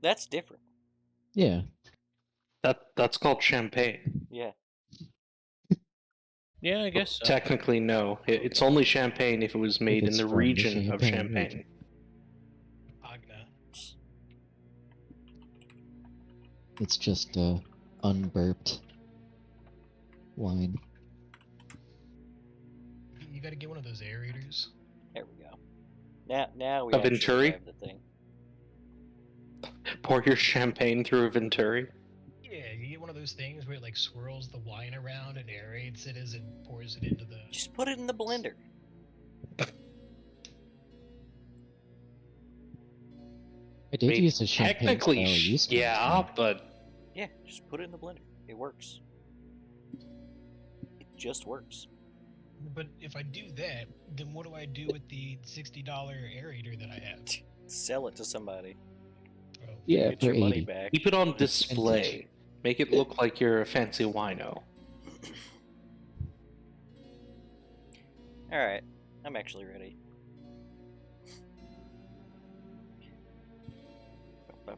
That's different. Yeah. That's called champagne. Yeah. Yeah, I guess so. Technically, no. It's only champagne if it was made in it's the from the region of Champagne Champagne. region. Agna. It's just unburped wine. You gotta get one of those aerators. There we go. Now we A actually Venturi? have the thing. Pour your champagne through a Venturi. Yeah, you get one of those things where it like swirls the wine around and aerates it as it pours it into the. Just put it in the blender. I did use a champagne technically, style yeast. yeah, but Yeah, just put it in the blender. It works. It just works. But if I do that, then what do I do with the $60 aerator that I have? Sell it to somebody. Oh, Yeah, Get for your money 80. back. keep it on display. Make it look like you're a fancy wino. Alright, I'm actually ready.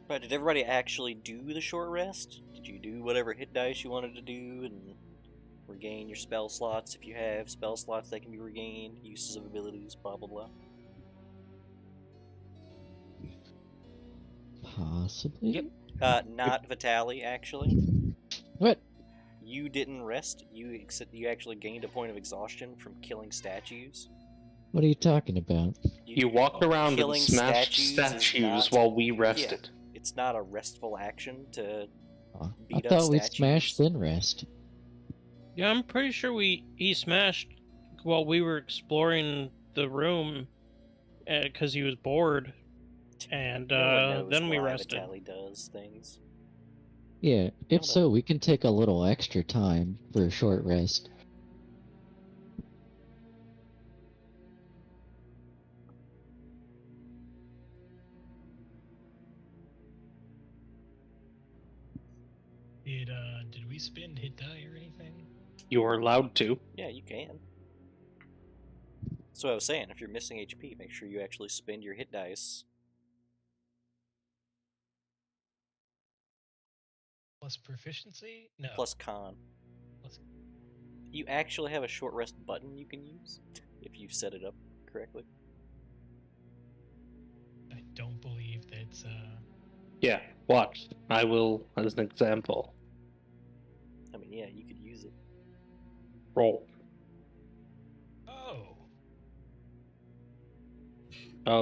But did everybody actually do the short rest? Did you do whatever hit dice you wanted to do and regain your spell slots if you have spell slots that can be regained, uses of abilities, blah blah blah? Possibly? Yep. Not Vitali, actually. What? You didn't rest. You actually gained a point of exhaustion from killing statues. What are you talking about? You walked around and killing smashed statues is statues not- while we rested. It's not a restful action to I beat up thought we statues. smashed then rest. Yeah, I'm pretty sure he smashed while we were exploring the room because he was bored, and No one knows then we why rested. Vitali does things. Yeah, if No, so, we can take a little extra time for a short rest. Did we spend hit die or anything? You are allowed to. Yeah, you can. So I was saying, if you're missing HP, make sure you actually spend your hit dice. Plus proficiency? No. Plus con. Plus- You actually have a short rest button you can use if you set it up correctly. I don't believe that's Yeah, watch. I will, as an example, I mean, yeah, you could use it. roll. Oh.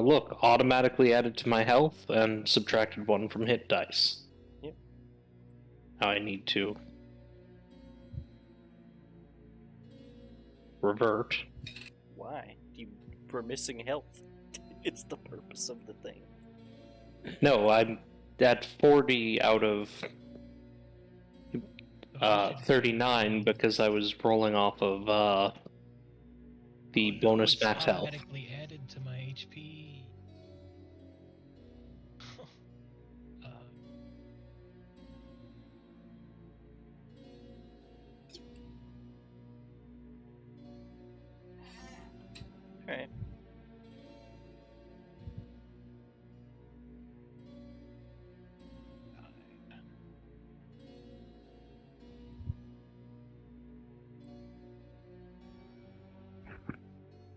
Look, automatically added to my health and subtracted 1 from hit dice. Yep. Now I need to revert. Why? You were missing health. It's the purpose of the thing. No, I'm at 40 out of 39 because I was rolling off of the bonus it's max health. automatically added to my HP. Alright.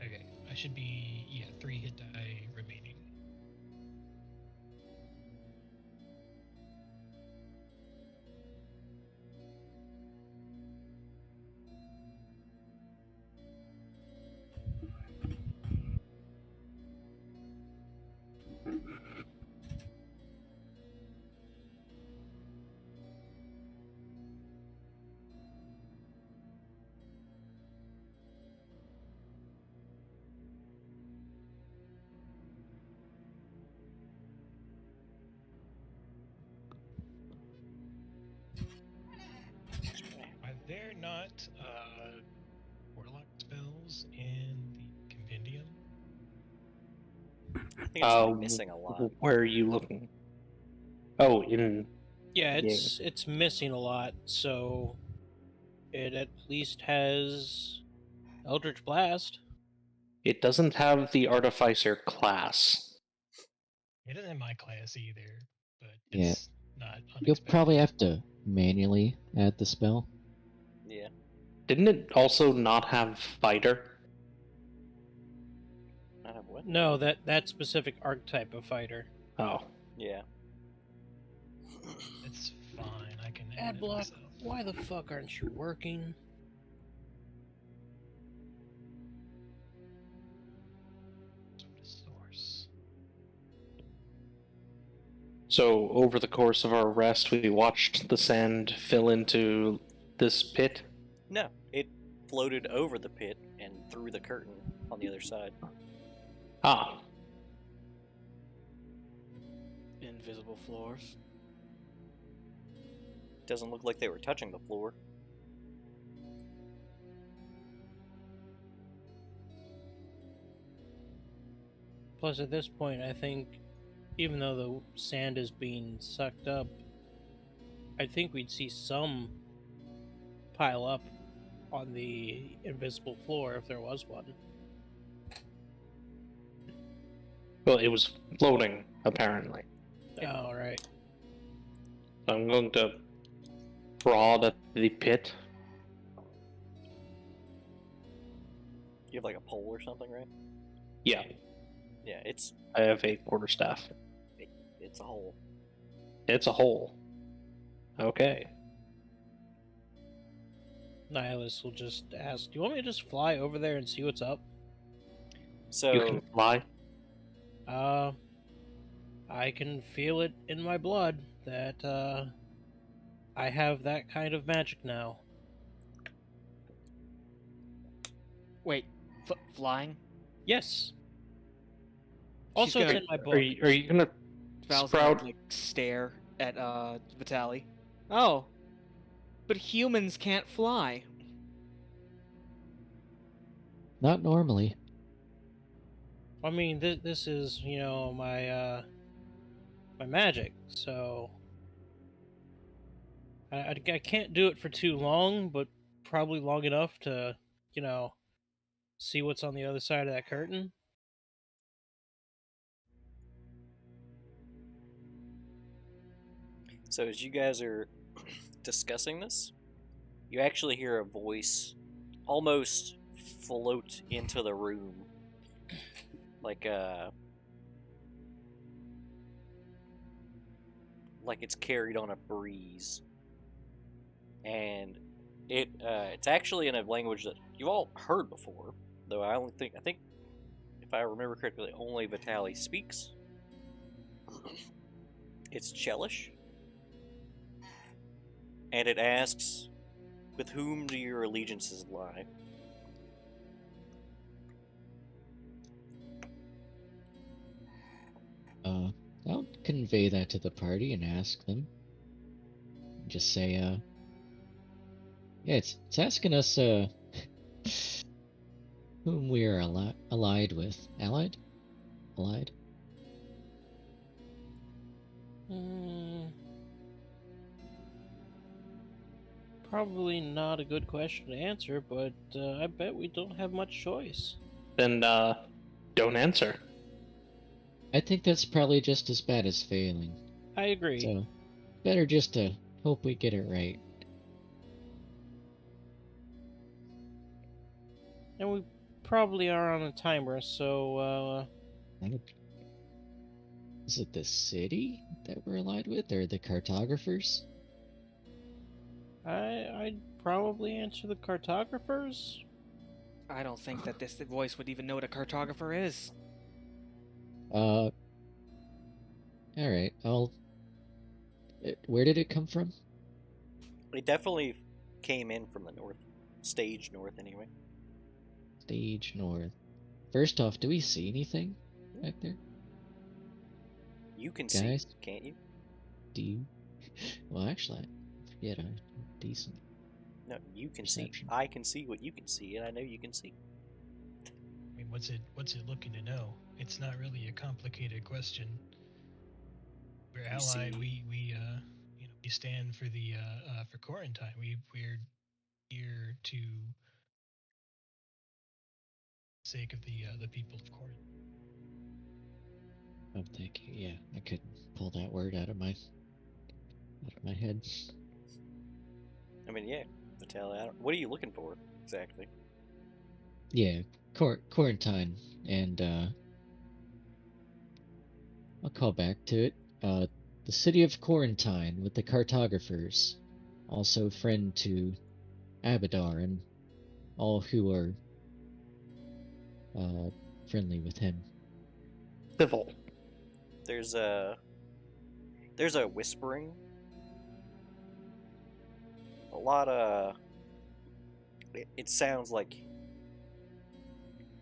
Okay, I should be 3 hit die remaining. Are there not warlock spells in the compendium? I think it's missing a lot. Where are you looking? Oh, in... Yeah, it's missing a lot, so it at least has Eldritch Blast. It doesn't have the Artificer class. It doesn't have my class either. but Yeah. it's not unexpected. You'll probably have to manually add the spell. Yeah. Didn't it also not have fighter? Not have what? No, that specific archetype of fighter. Oh. Yeah. It's fine. I can add it Adblock, myself. why the fuck aren't you working? Source. So over the course of our rest, we watched the sand fill into this pit. No, it floated over the pit and through the curtain on the other side. Ah. Invisible floors. Doesn't look like they were touching the floor. Plus, at this point, I think, even though the sand is being sucked up, I think we'd see some pile up on the invisible floor if there was one. Well, it was floating, apparently. Yeah, all right. I'm going to prod at the pit. You have like a pole or something, right? Yeah, Yeah, it's I have a quarterstaff. it's a hole. It's a hole. Okay. Nihilus will just ask, do you want me to just fly over there and see what's up? So You can fly. I can feel it in my blood that, I have that kind of magic now. Wait, flying? Yes. Also, gonna- it's in my book. Are you gonna Val's sprout? gonna, like, stare at Vitali. Oh, but humans can't fly. Not normally. I mean, this is, my, my magic, so... I can't do it for too long, but probably long enough to, see what's on the other side of that curtain. So as you guys are discussing this, you actually hear a voice almost float into the room, like it's carried on a breeze, and it's actually in a language that you've all heard before, though I think if I remember correctly, only Vitali speaks. It's Chelish. And it asks, with whom do your allegiances lie? I'll convey that to the party and ask them. Just say, yeah, it's asking us, whom we are allied with. Allied? Allied? Probably not a good question to answer, but I bet we don't have much choice. Then don't answer. I think that's probably just as bad as failing. I agree. So, better just to hope we get it right. And we probably are on a timer, so, Is it the city that we're allied with, or the cartographers? I'd probably answer the cartographers. I don't think that this voice would even know what a cartographer is. Alright, where did it come from? It definitely came in from the north. Stage north, anyway. Stage north. First off, do we see anything back there? You can Guys? see, can't you? Do you? Well, actually, I forget I'm decent. No, you can see. Perception. I can see what you can see, and I know you can see. I mean, what's it looking to know? It's not really a complicated question. We're allied. see- We stand for the for quarantine. We're here to sake of the people of quarantine. Oh, thank you. Yeah, I couldn't pull that word out of my head. I mean, yeah, Vitaly. What are you looking for exactly? Yeah, quarantine, and I'll call back to it. The city of Quarantine with the cartographers, also friend to Abadar and all who are friendly with him. Civil. There's a whispering. A lot of it sounds like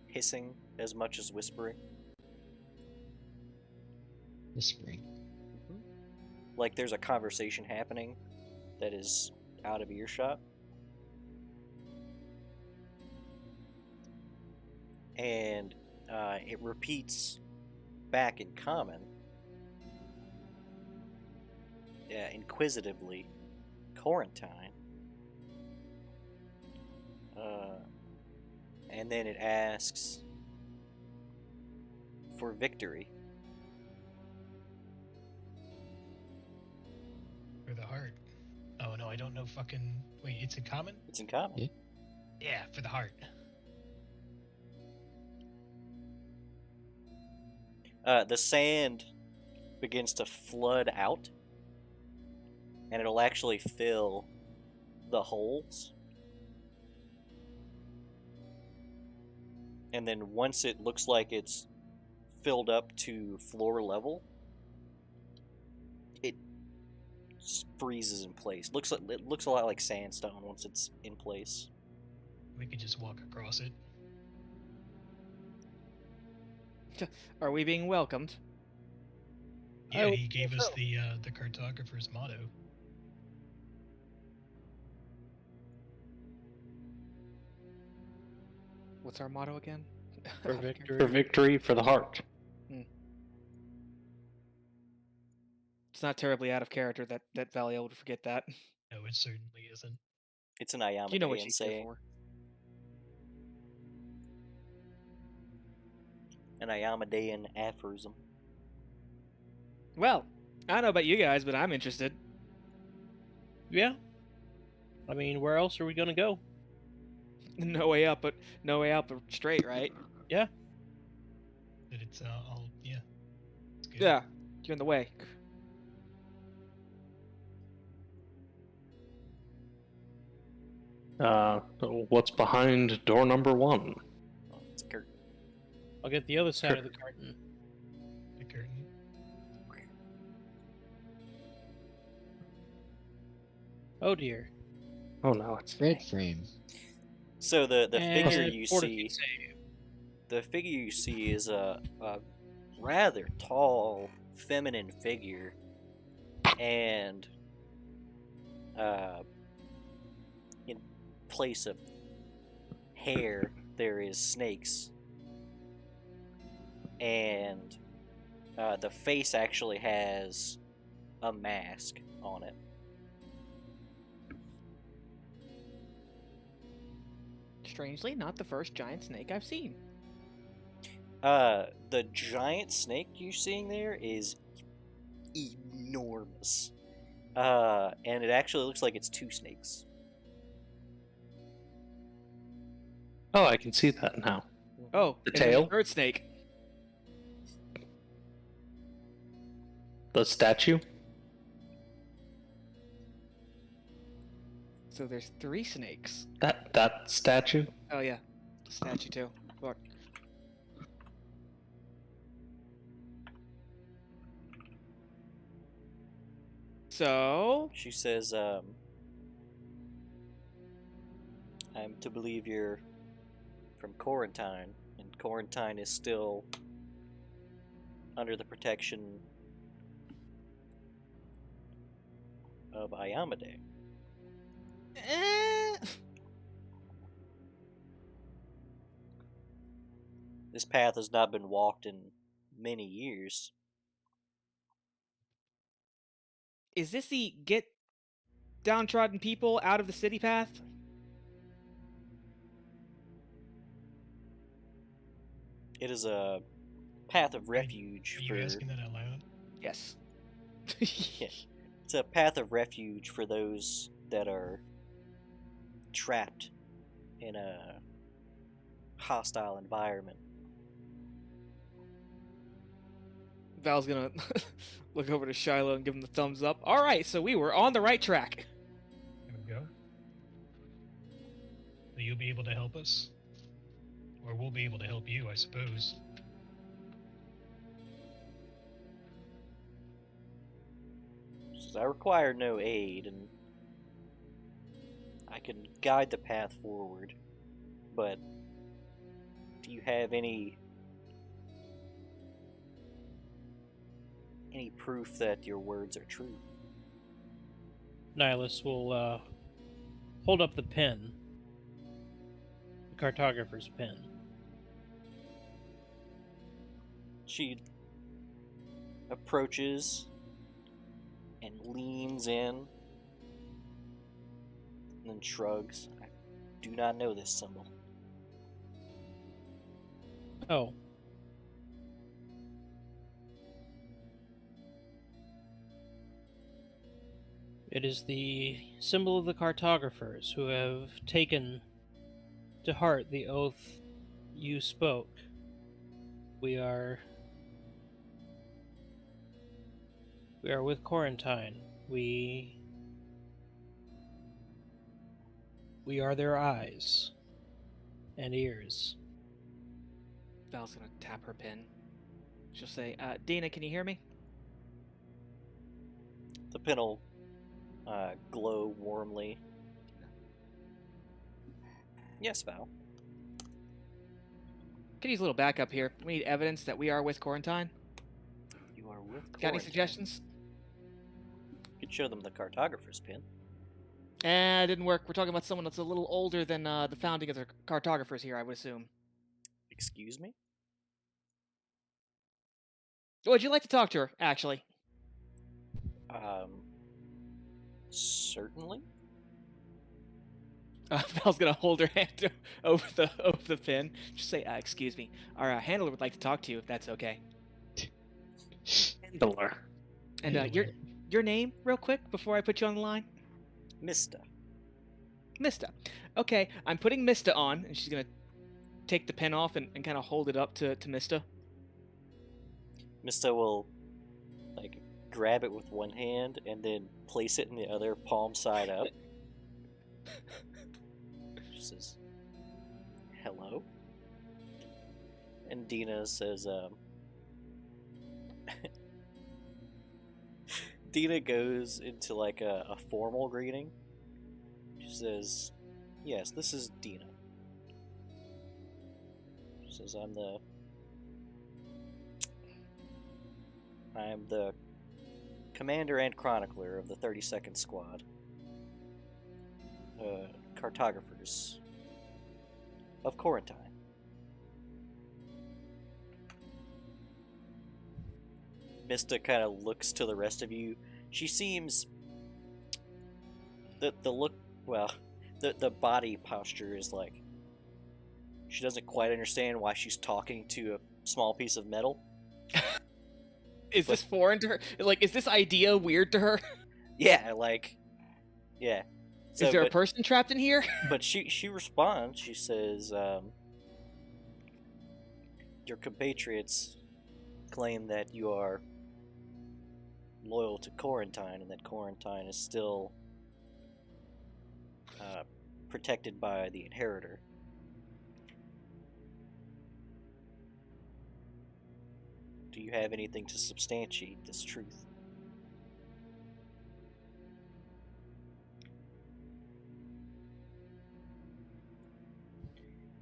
hissing as much as whispering. Whispering. Like there's a conversation happening that is out of earshot. And it repeats back in common, inquisitively, quarantine. And then it asks for victory. For the heart. Oh no, I don't know fucking. Wait, it's in common? It's in common. Yeah. Yeah, for the heart. The sand begins to flood out, and it'll actually fill the holes. And then once it looks like it's filled up to floor level, it freezes in place. It looks a lot like sandstone once it's in place. We could just walk across it. Are we being welcomed? Yeah, would he gave think us so. the cartographer's motto. What's our motto again? For Out of victory. For victory, for the heart. It's not terribly out of character that Valiel would forget that. No, it certainly isn't. It's an Ayamadean You know what she's here saying. for. An Ayamadean aphorism. Well, I don't know about you guys, but I'm interested. Yeah. I mean, where else are we gonna go? No way up, but straight, right? But it's all yeah. It's good. Yeah, you're in the way. What's behind door number 1? Oh, it's a curtain. I'll get the other side of the curtain. The curtain. Oh dear. Oh no, it's Red frame. So the And figure you fortitude see, save. the figure you see is a rather tall, feminine figure, and in place of hair there is snakes, and the face actually has a mask on it. Strangely, not the first giant snake I've seen. The giant snake you're seeing there is enormous. And it actually looks like it's 2 snakes. Oh, I can see that now. Oh, The and then tail? third snake. The statue? So there's 3 snakes. That statue? Oh yeah, the statue too. Look. So She says, I'm to believe you're from Quarantine, and Quarantine is still under the protection of Ayamade. This path has not been walked in many years. is this the get downtrodden people out of the city path? It is a path of refuge Are you for asking that out loud? Yes. yeah. It's a path of refuge for those that are trapped in a hostile environment. Val's gonna look over to Shiloh and give him the thumbs up. All right, so we were on the right track. There we go. Will you be able to help us? Or we'll be able to help you, I suppose. Says, I require no aid, and I can guide the path forward. But do you have any proof that your words are true? Nihilus will hold up the pen, the cartographer's pen. She approaches and leans in and then shrugs. I do not know this symbol. Oh. It is the symbol of the cartographers who have taken to heart the oath you spoke. We are with Quarantine. We are their eyes and ears. Val's gonna tap her pin. She'll say, Dina, can you hear me? The pin will glow warmly. Yes, Val. Can use a little backup here. We need evidence that we are with Quarantine. You are with Got any Quarantine. suggestions? You could show them the cartographer's pin. It didn't work. We're talking about someone that's a little older than the founding of the cartographers here, I would assume. Excuse me? Would you like to talk to her, actually? Certainly. Val's gonna hold her hand over the pin. Just say, excuse me. Our handler would like to talk to you, if that's okay. Handler. And Anyway. your name, real quick, before I put you on the line? Mista. Mista. Okay, I'm putting Mista on, and she's gonna take the pen off and kind of hold it up to Mista. Mista will grab it with one hand and then place it in the other, palm side up. She says, hello. And Dina says, Dina goes into a formal greeting. She says, yes, this is Dina. She says, I'm the commander and chronicler of the 32nd Squad. Cartographers of Quarantine. Mista kind of looks to the rest of you. She seems the look, well, the body posture is she doesn't quite understand why she's talking to a small piece of metal. Is this foreign to her? Is this idea weird to her? Yeah, yeah. So, is there a person trapped in here? But she responds. She says, your compatriots claim that you are loyal to Quarantine and that Quarantine is still protected by the Inheritor. Do you have anything to substantiate this truth?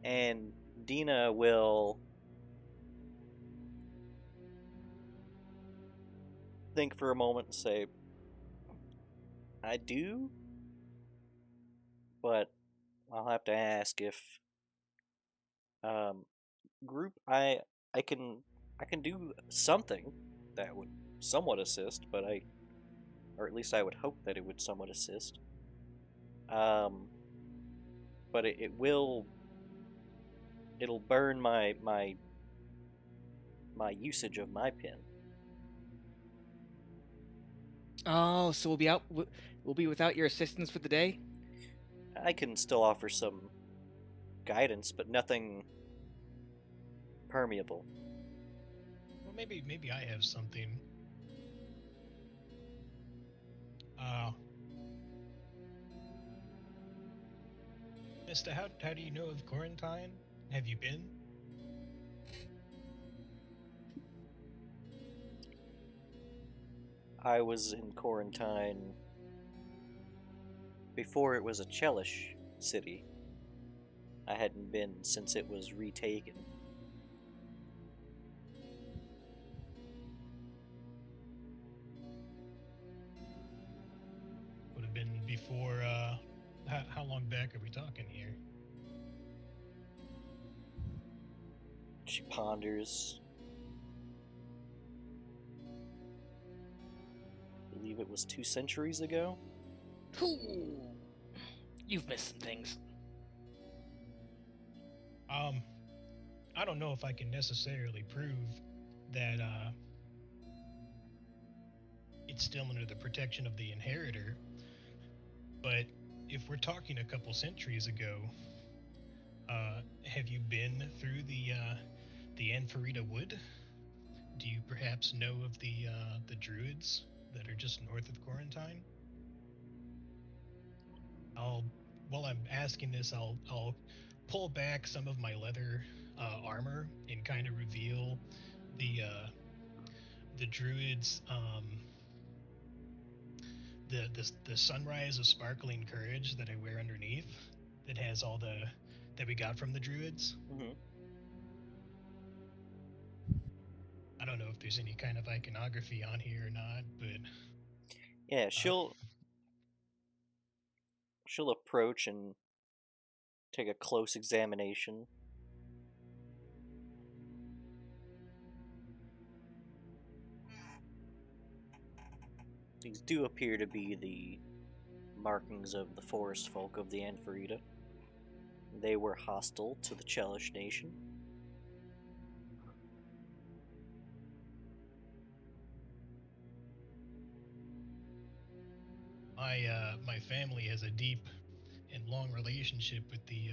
And Dina will think for a moment and say, I do, but I'll have to ask if group I can do something that would somewhat assist, but or at least I would hope that it would somewhat assist. But it'll burn my my usage of my pin. Oh, so we'll be out. We'll be without your assistance for the day. I can still offer some guidance, but nothing permeable. Well, maybe I have something. Mister, how do you know of quarantine? Have you been? I was in quarantine before it was a Chelish city. I hadn't been since it was retaken. Would have been before, how long back are we talking here? She ponders. I believe it was 2 centuries ago. Ooh, you've missed some things. I don't know if I can necessarily prove that, it's still under the protection of the inheritor, but if we're talking a couple centuries ago, have you been through the Anfarita Wood? Do you perhaps know of the druids that are just north of Quarantine? While I'm asking this, I'll pull back some of my leather armor and kind of reveal the druids, the sunrise of sparkling courage that I wear underneath, that has all that we got from the druids. Mm-hmm. I don't know if there's any kind of iconography on here or not, but Yeah, she'll approach and take a close examination. These do appear to be the markings of the forest folk of the Anfarita. They were hostile to the Chelish nation. my family has a deep and long relationship with the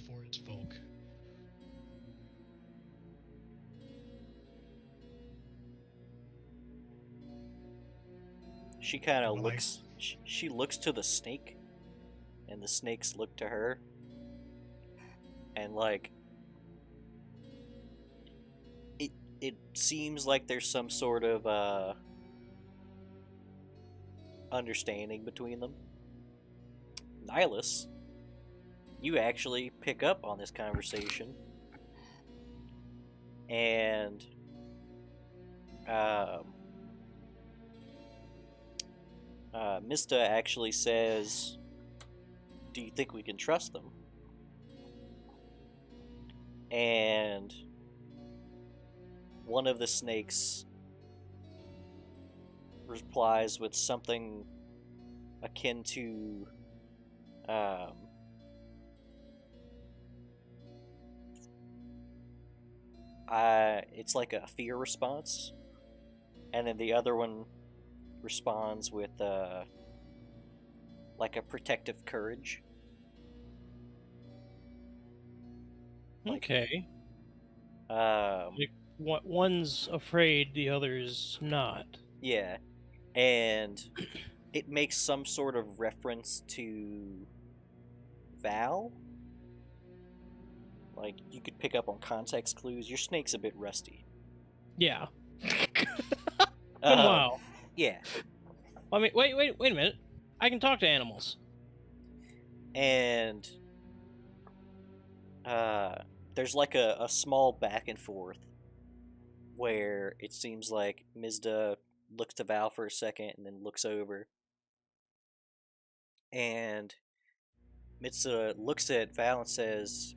forest folk. She kind of Well, looks. She looks to the snake, and the snakes look to her, and like it seems like there's some sort of understanding between them. Nihilus, you actually pick up on this conversation, and Mista actually says, "Do you think we can trust them?" And one of the snakes replies with something akin to it's like a fear response, and then the other one responds with like a protective courage. Okay. Um, One's afraid, the other's not. yeah, and it makes some sort of reference to Val. Like, you could pick up on context clues. Your snake's a bit rusty. Yeah. Um, Wow. Yeah. I mean, wait a minute. I can talk to animals. And there's like a small back and forth where it seems like Mizda looks to Val for a second and then looks over. And Mizda looks at Val and says,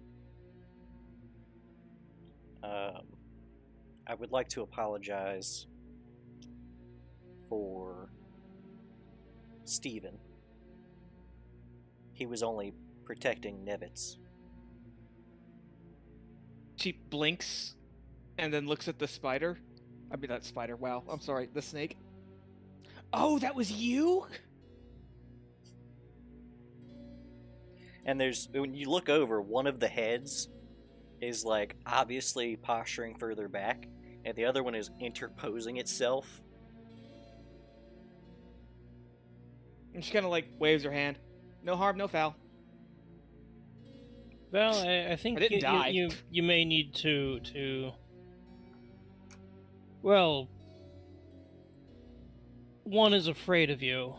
I would like to apologize for Steven. He was only protecting Nevitz. She blinks and then looks at the spider. I mean, that spider. Wow, I'm sorry, the snake. Oh, that was you? And when you look over, one of the heads is like obviously posturing further back, and the other one is interposing itself. And she kind of like waves her hand. No harm, no foul. Well, I think I didn't die. you may need to. Well, one is afraid of you.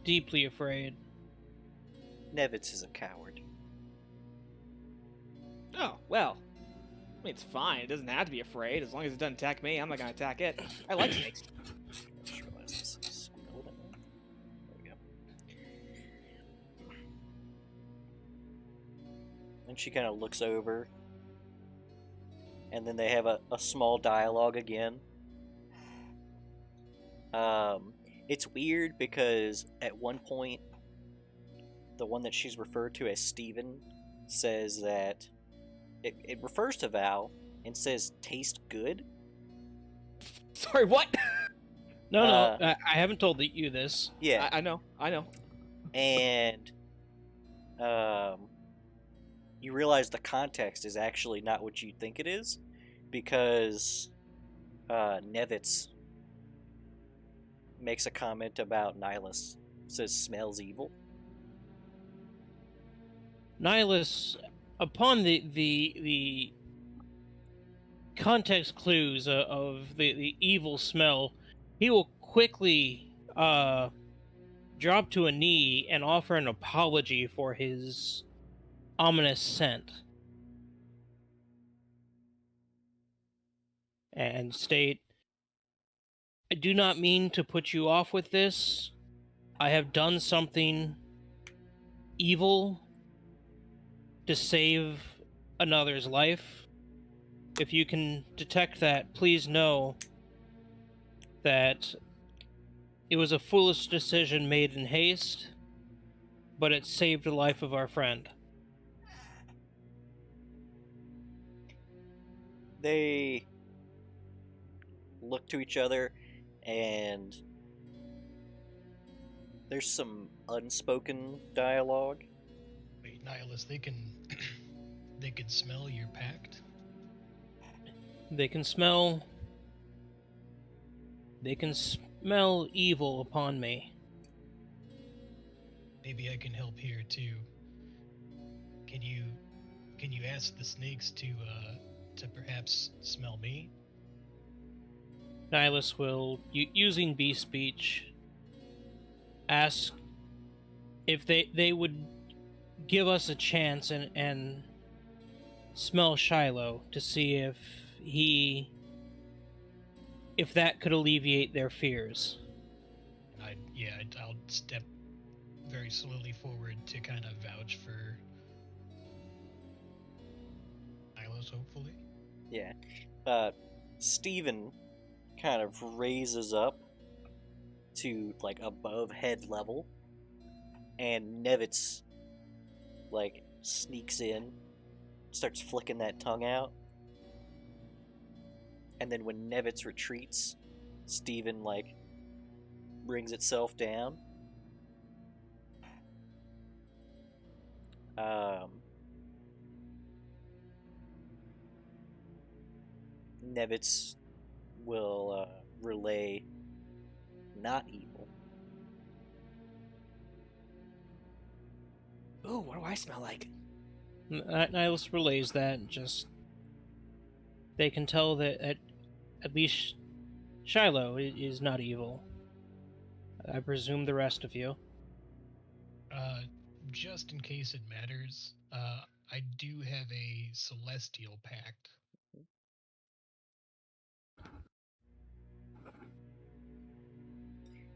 Deeply afraid. Nevitz is a coward. Oh, well. I mean, it's fine. It doesn't have to be afraid. As long as it doesn't attack me, I'm not going to attack it. I like snakes. I just realized this is golden. There we go. And she kind of looks over, and then they have a small dialogue again. It's weird because at one point, the one that she's referred to as Steven says that it refers to Val and says taste good. Sorry, what? No, I haven't told you this. Yeah, I know. and you realize the context is actually not what you think it is, because Nevitz makes a comment about Nihilus, says smells evil. Nihilus, upon the context clues of the evil smell, he will quickly drop to a knee and offer an apology for his ominous scent, and state, I do not mean to put you off with this. I have done something evil to save another's life. If you can detect that, please know that it was a foolish decision made in haste, but it saved the life of our friend. They look to each other, and there's some unspoken dialogue. Wait, Nihilus, they can they can smell your pact. They can smell evil upon me. Maybe I can help here too. Can you ask the snakes to perhaps smell me? Nihilus will, using beast speech, ask if they would give us a chance and smell Shiloh to see if that could alleviate their fears. I'll step very slowly forward to kind of vouch for Nilos, hopefully. Yeah. Steven kind of raises up to like above head level, and Nevitz like sneaks in, starts flicking that tongue out, and then when Nevitz retreats, Steven like brings itself down. Nevitz will relay not evil. Ooh, what do I smell like? Nihilus relays that, just they can tell that at least Shiloh is not evil. I presume the rest of you. Just in case it matters, I do have a celestial pact.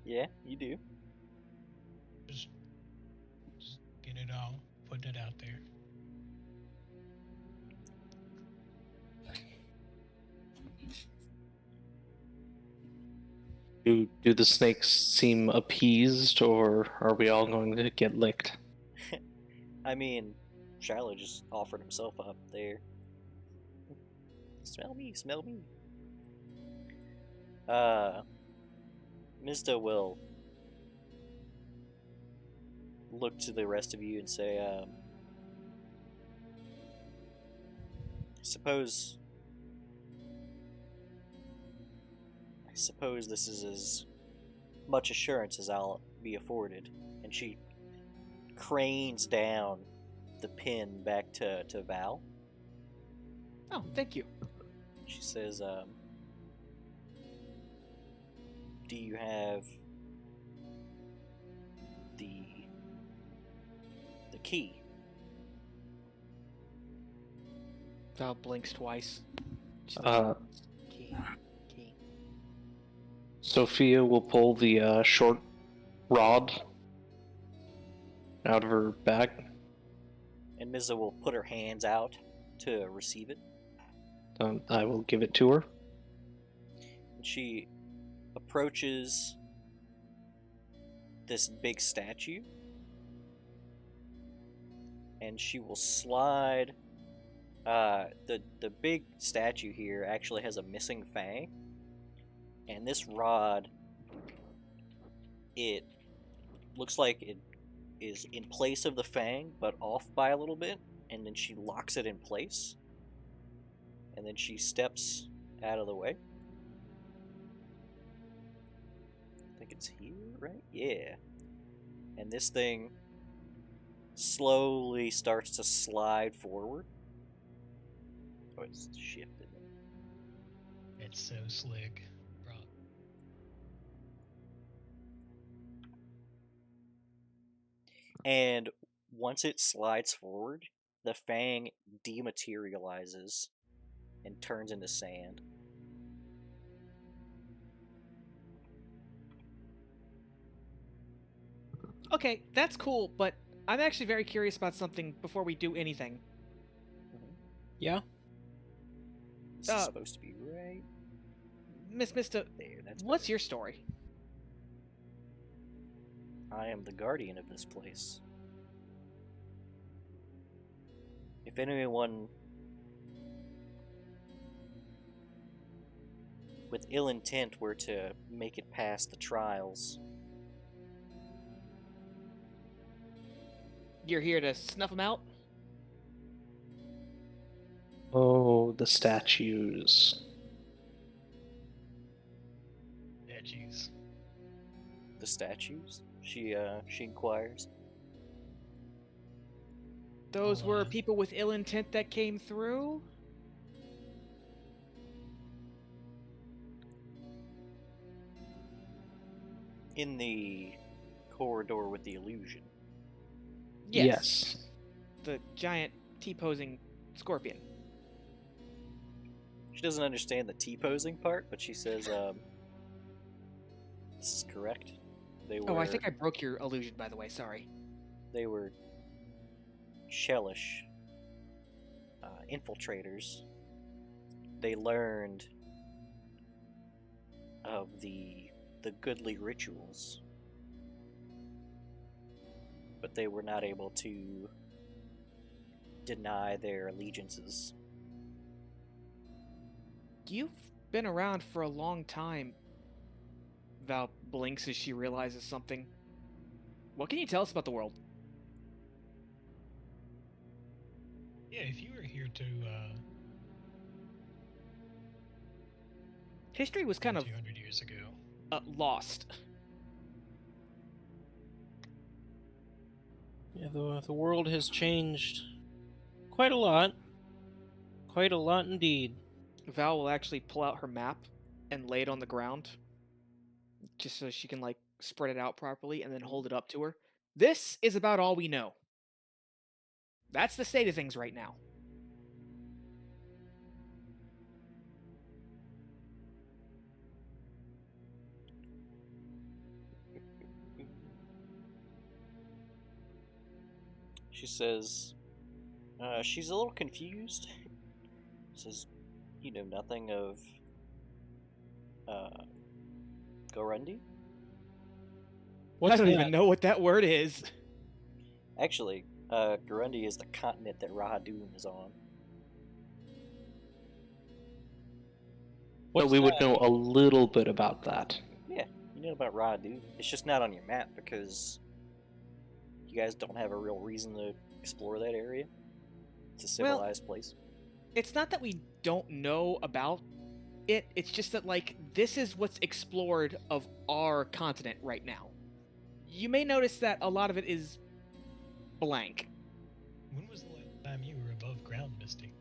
Yeah, you do. Just get it all, putting it out there. Do the snakes seem appeased, or are we all going to get licked? I mean, Shiloh just offered himself up there. Smell me, smell me. Mizda will look to the rest of you and say, I suppose this is as much assurance as I'll be afforded. And she cranes down the pin back to Val. Oh, thank you. She says, do you have the key? Val blinks twice. Key. Sophia will pull the short rod out of her bag. And Mizza will put her hands out to receive it. I will give it to her. And she approaches this big statue. And she will slide. The big statue here actually has a missing fang. And this rod, it looks like it is in place of the fang, but off by a little bit. And then she locks it in place. And then she steps out of the way. I think it's here, right? Yeah. And this thing slowly starts to slide forward. Oh, it's shifted. It's so slick, bro. And once it slides forward, the fang dematerializes and turns into sand. Okay, that's cool, but I'm actually very curious about something before we do anything. Yeah? This is supposed to be right Miss Mista, there. That's what's better. your story? I am the guardian of this place. If anyone with ill intent were to make it past the trials, You're here to snuff them out? Oh, the statues. Yeah, jeez. the statues, she inquires. Those were people with ill intent that came through? In the corridor with the illusion. Yes. The giant T-posing scorpion. She doesn't understand the T-posing part, but she says, this is correct. They were, Oh, I think I broke your illusion, by the way. Sorry. They were Shellish infiltrators. They learned of the goodly rituals, but they were not able to deny their allegiances. You've been around for a long time. Val blinks as she realizes something. What can you tell us about the world? Yeah, if you were here to History was kind of 200 years ago. lost. Yeah, the world has changed quite a lot. Quite a lot indeed. Val will actually pull out her map and lay it on the ground, just so she can, like, spread it out properly and then hold it up to her. This is about all we know. That's the state of things right now. She says, she's a little confused. Says, you know nothing of Gorundi? What's I don't that? even know what that word is. Actually, Gorundi is the continent that Rahadun is on. But What's we would that? know a little bit about that. Yeah, you know about Radu. It's just not on your map because you guys don't have a real reason to explore that area. It's a Well- civilized place. It's not that we don't know about it, it's just that, like, this is what's explored of our continent right now. You may notice that a lot of it is blank. When was the last time you were above ground, Misty?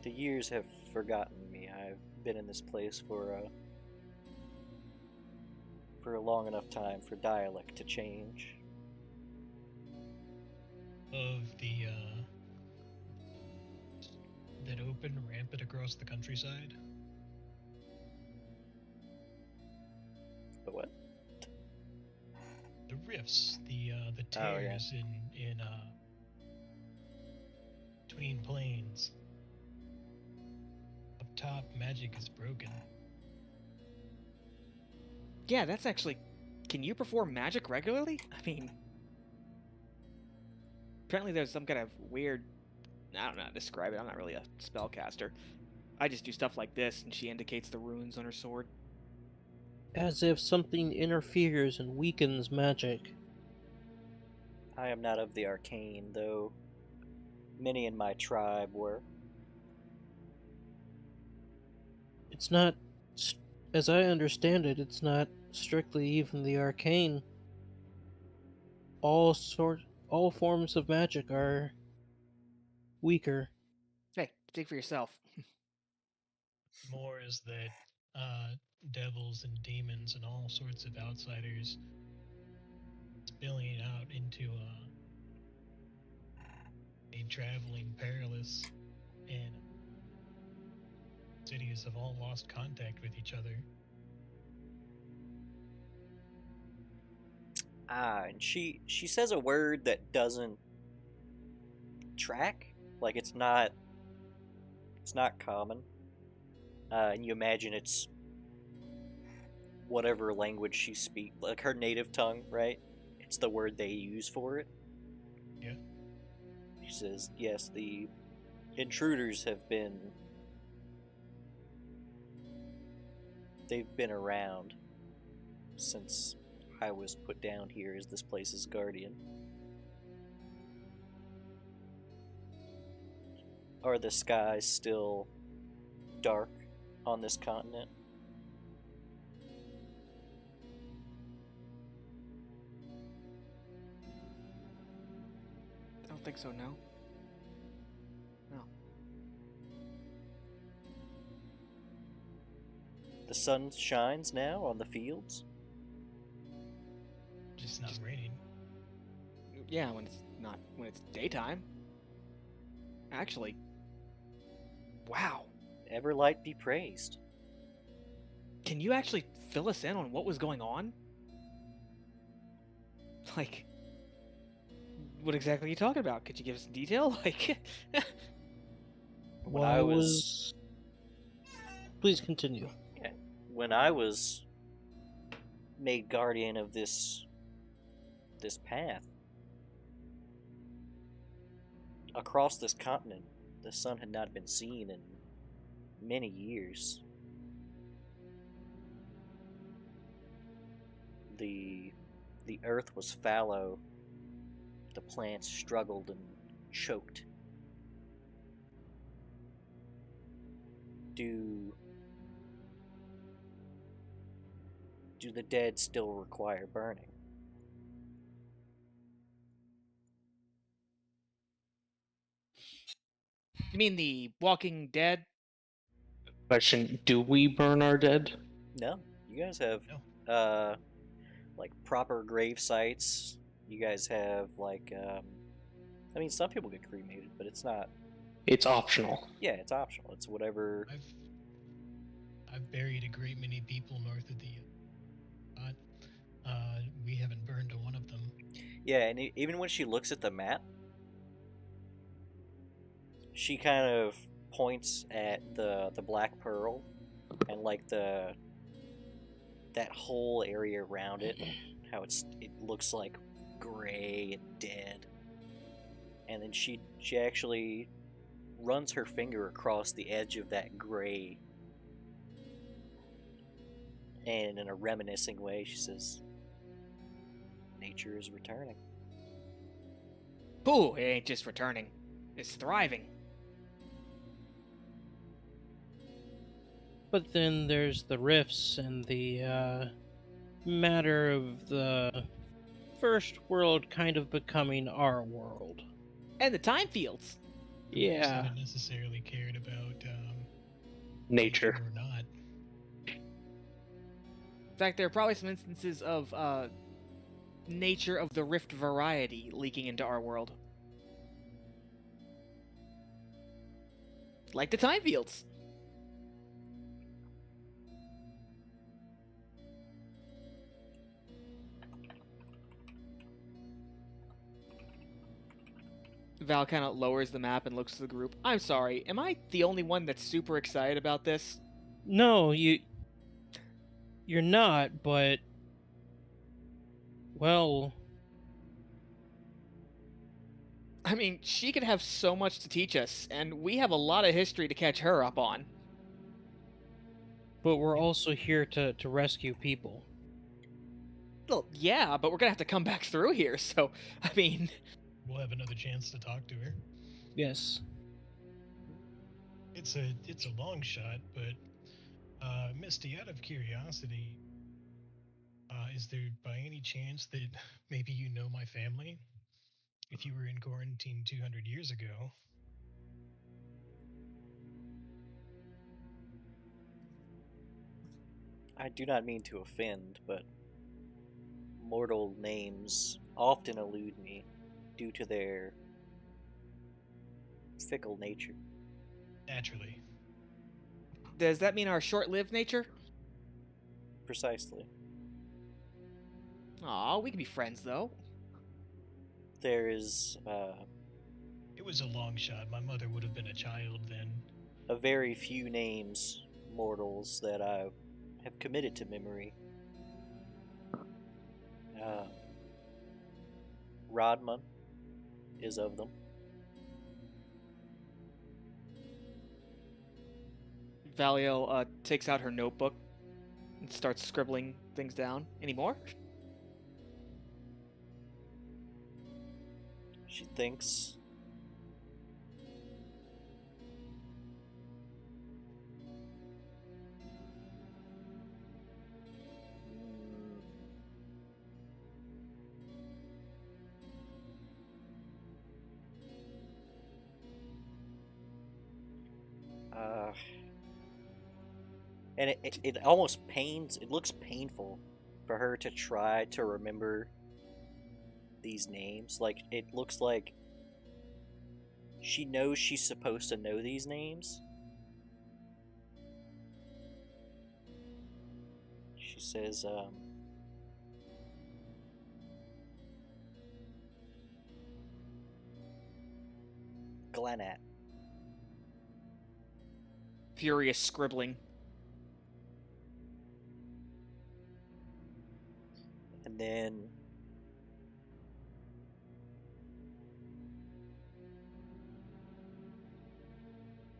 The years have forgotten me. I've been in this place for a long enough time for dialect to change. Of the that open rampant across the countryside? The what? The rifts, the Oh, yeah. tears in between planes. Up top, magic is broken. Yeah, that's actually. Can you perform magic regularly? I mean, apparently there's some kind of weird. I don't know how to describe it. I'm not really a spellcaster. I just do stuff like this, and she indicates the runes on her sword. As if something interferes and weakens magic. I am not of the arcane, though many in my tribe were. It's not, as I understand it, it's not strictly even the arcane. All forms of magic are weaker. Hey, think for yourself. More is that devils and demons and all sorts of outsiders spilling out into a traveling perilous, and cities have all lost contact with each other. And she says a word that doesn't track. Like it's not common. And you imagine it's whatever language she speaks, like her native tongue, right? It's the word they use for it. Yeah. She says, yes, the intruders have been... They've been around since I was put down here as this place's guardian. Are the skies still dark on this continent? I don't think so, no. No. The sun shines now on the fields? It's not raining. Yeah, when it's daytime. Actually. Wow. Everlight be praised. Can you actually fill us in on what was going on? Like, what exactly are you talking about? Could you give us some detail? Like, When I was... Please continue. When I was made guardian of this path, across this continent, the sun had not been seen in many years. The earth was fallow, the plants struggled and choked. Do the dead still require burning? you mean the Walking Dead? Question: do we burn our dead? No, you guys have No. like proper grave sites. You guys have like I mean, some people get cremated, but it's not. It's optional. Yeah, it's optional. It's whatever. I've buried a great many people north of the we haven't burned one of them. Yeah, and even when she looks at the map, she kind of points at the Black Pearl and like that whole area around it, how it looks like gray and dead. And then she actually runs her finger across the edge of that gray. And in a reminiscing way, she says, nature is returning. Ooh, it ain't just returning. It's thriving. But then there's the rifts and the matter of the first world kind of becoming our world. And the time fields. Who knows Yeah. if it necessarily cared about Nature. or not. In fact, there are probably some instances of nature of the rift variety leaking into our world. Like the time fields. Val kind of lowers the map and looks to the group. I'm sorry, am I the only one that's super excited about this? No, you're not, but well, I mean, she could have so much to teach us, and we have a lot of history to catch her up on. but we're also here to rescue people. Well, yeah, but we're gonna have to come back through here, so, I mean... We'll have another chance to talk to her. Yes. It's a long shot, but Misty, out of curiosity, is there by any chance that maybe you know my family? If you were in quarantine 200 years ago. I do not mean to offend, but mortal names often elude me due to their fickle nature. Naturally. Does that mean our short-lived nature? Precisely. Aw, we can be friends, though. There is It was a long shot. My mother would have been a child then. a very few names, mortals, that I have committed to memory. Rodman is of them. Valiel takes out her notebook and starts scribbling things down. Any more? She thinks. And it almost it looks painful for her to try to remember these names. Like, it looks like she knows she's supposed to know these names. She says, Glenat. Furious scribbling. And then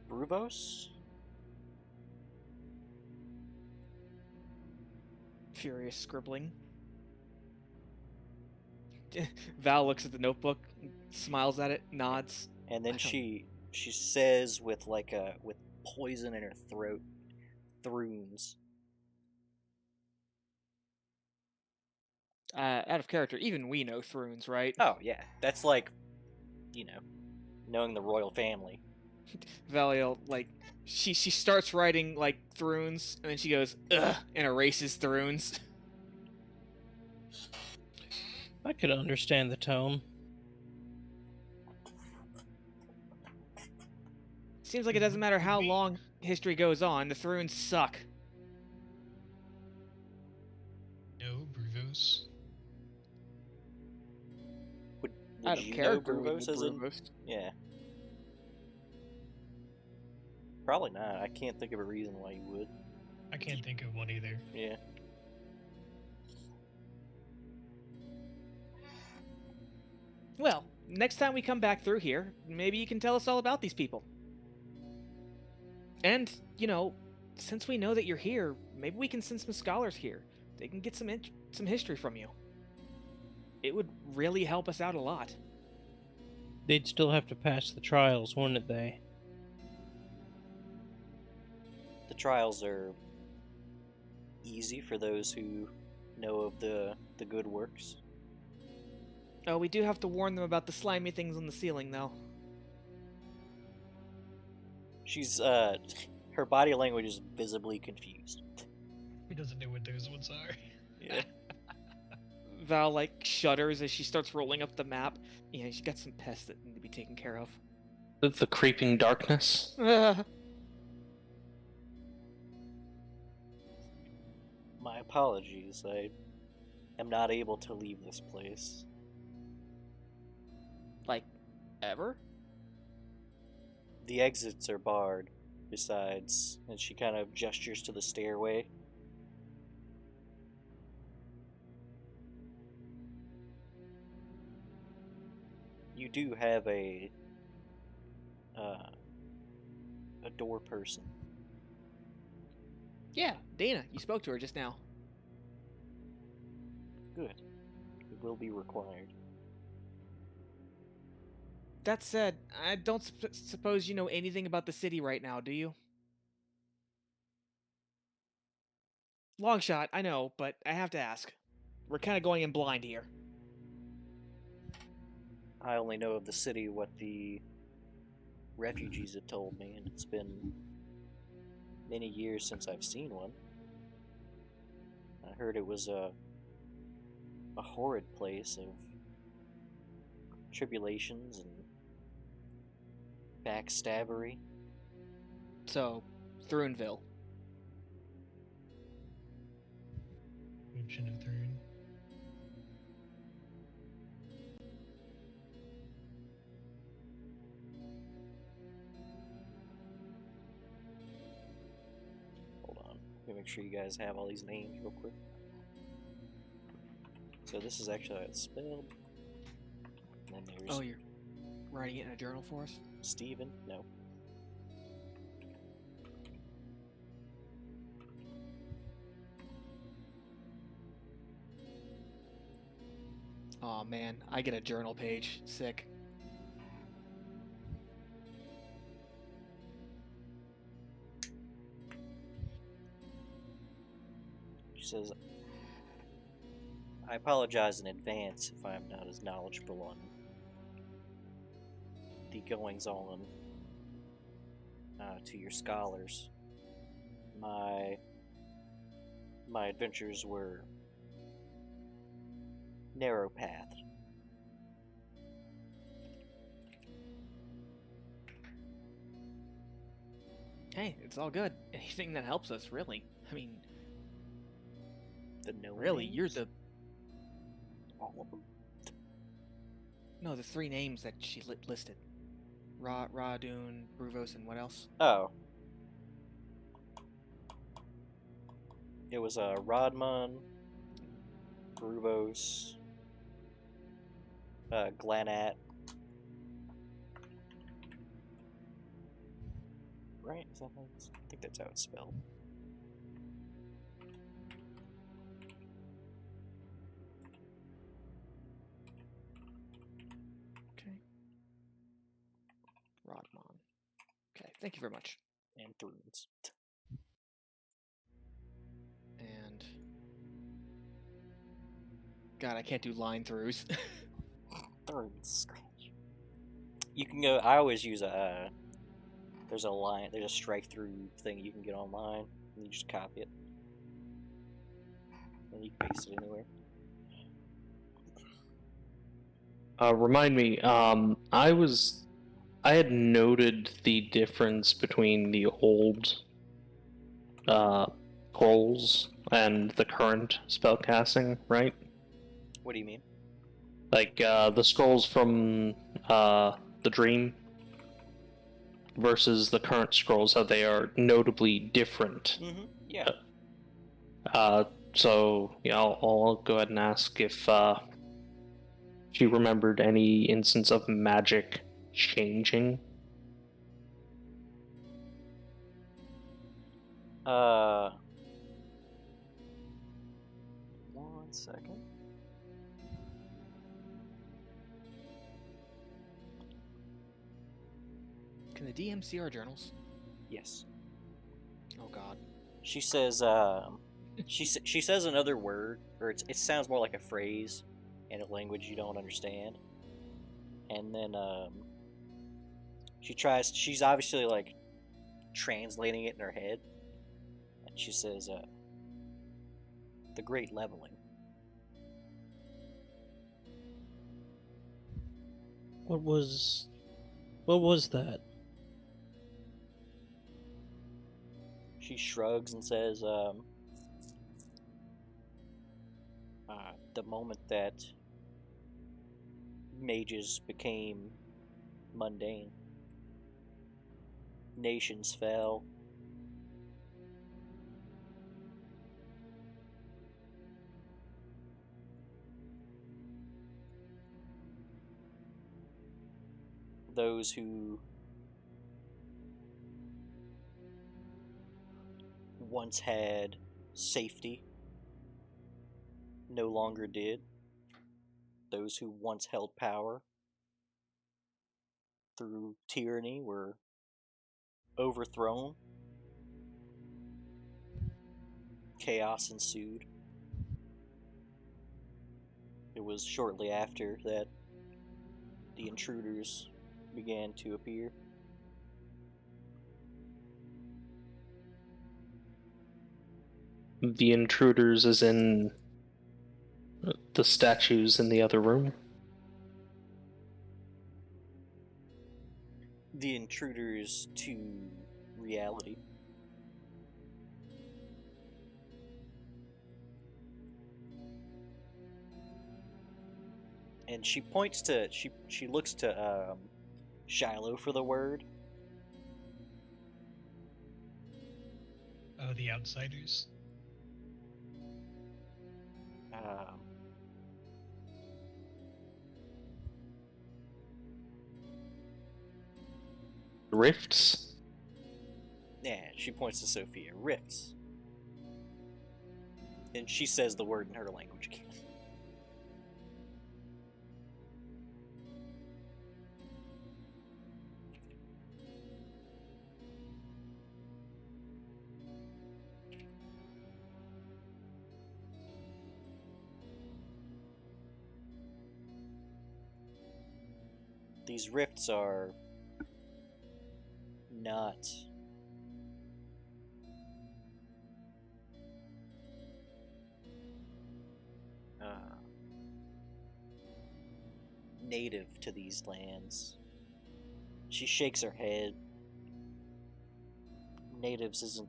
Bruvos? Furious scribbling. Val looks at the notebook, smiles at it, nods. And then she says with with poison in her throat, Thrunes. Out of character, even we know Thrunes, right? Oh yeah, that's like, knowing the royal family. Valiel, she starts writing, Thrunes, and then she goes, ugh, and erases Thrunes. I could understand the tone. Seems like it doesn't matter how long history goes on, the Thrunes suck. No, Bruvos. Would Out of you character, know we Bruvos know as in? Bruvos. Yeah. Probably not. I can't think of a reason why you would. I can't think of one either. Yeah. Well, next time we come back through here, maybe you can tell us all about these people. And, since we know that you're here, maybe we can send some scholars here. They can get some history from you. It would really help us out a lot. They'd still have to pass the trials, wouldn't they? The trials are easy for those who know of the good works. Oh, we do have to warn them about the slimy things on the ceiling, though. She's her body language is visibly confused. He doesn't know what those ones are. Yeah. Val, shudders as she starts rolling up the map. Yeah, she's got some pests that need to be taken care of. The creeping darkness. My apologies. I am not able to leave this place. Ever? The exits are barred, besides, and she kind of gestures to the stairway. You do have a door person. Yeah, Dana, you spoke to her just now. Good. It will be required. That said, I don't suppose you know anything about the city right now, do you? Long shot, I know, but I have to ask. We're kind of going in blind here. I only know of the city what the refugees have told me, and it's been many years since I've seen one. I heard it was a horrid place of tribulations and backstabbery. So, Thruneville. Mention of Thrune. Hold on. Let me make sure you guys have all these names real quick. So this is actually how it's spelled. And then there's Oh, you're writing it in a journal for us? Steven. No. Aw, man, I get a journal page. Sick. She says, I apologize in advance if I'm not as knowledgeable on the goings on to your scholars. My adventures were narrow path. Hey, it's all good. Anything that helps us, really. I mean, The no really, you're names? the... All of them. No, the three names that she listed. Radun, Bruvos, and what else? Oh. It was Rodman, Bruvos, Glanat. Right? Is that how it's, I think that's how it's spelled. Okay. Rodman. Okay, thank you very much. And Thrunes. And... God, I can't do line throughs. Thrunes. Scratch. You can go. I always use a. There's a strike through thing you can get online, and you just copy it. And you can paste it anywhere. Remind me, I had noted the difference between the old scrolls and the current spellcasting, right? What do you mean? Like the scrolls from the dream versus the current scrolls, how they are notably different. Mm-hmm. Yeah. So yeah, I'll go ahead and ask if she remembered any instance of magic changing. One second. Can the DM see our journals? Yes. Oh God. She says, she says another word, or it sounds more like a phrase in a language you don't understand. And then, she's obviously, like, translating it in her head. And she says, the Great Leveling. What was that? She shrugs and says, the moment that mages became mundane, nations fell. Those who once had safety no longer did. Those who once held power through tyranny were overthrown. Chaos ensued. It was shortly after that the intruders began to appear. The intruders, as in the statues in the other room. The intruders to reality. And she points to she looks to Shiloh for the word. The outsiders. Um, Rifts? yeah, she points to Sophia. Rifts. And she says the word in her language again. These rifts are not native to these lands. She shakes her head. Natives isn't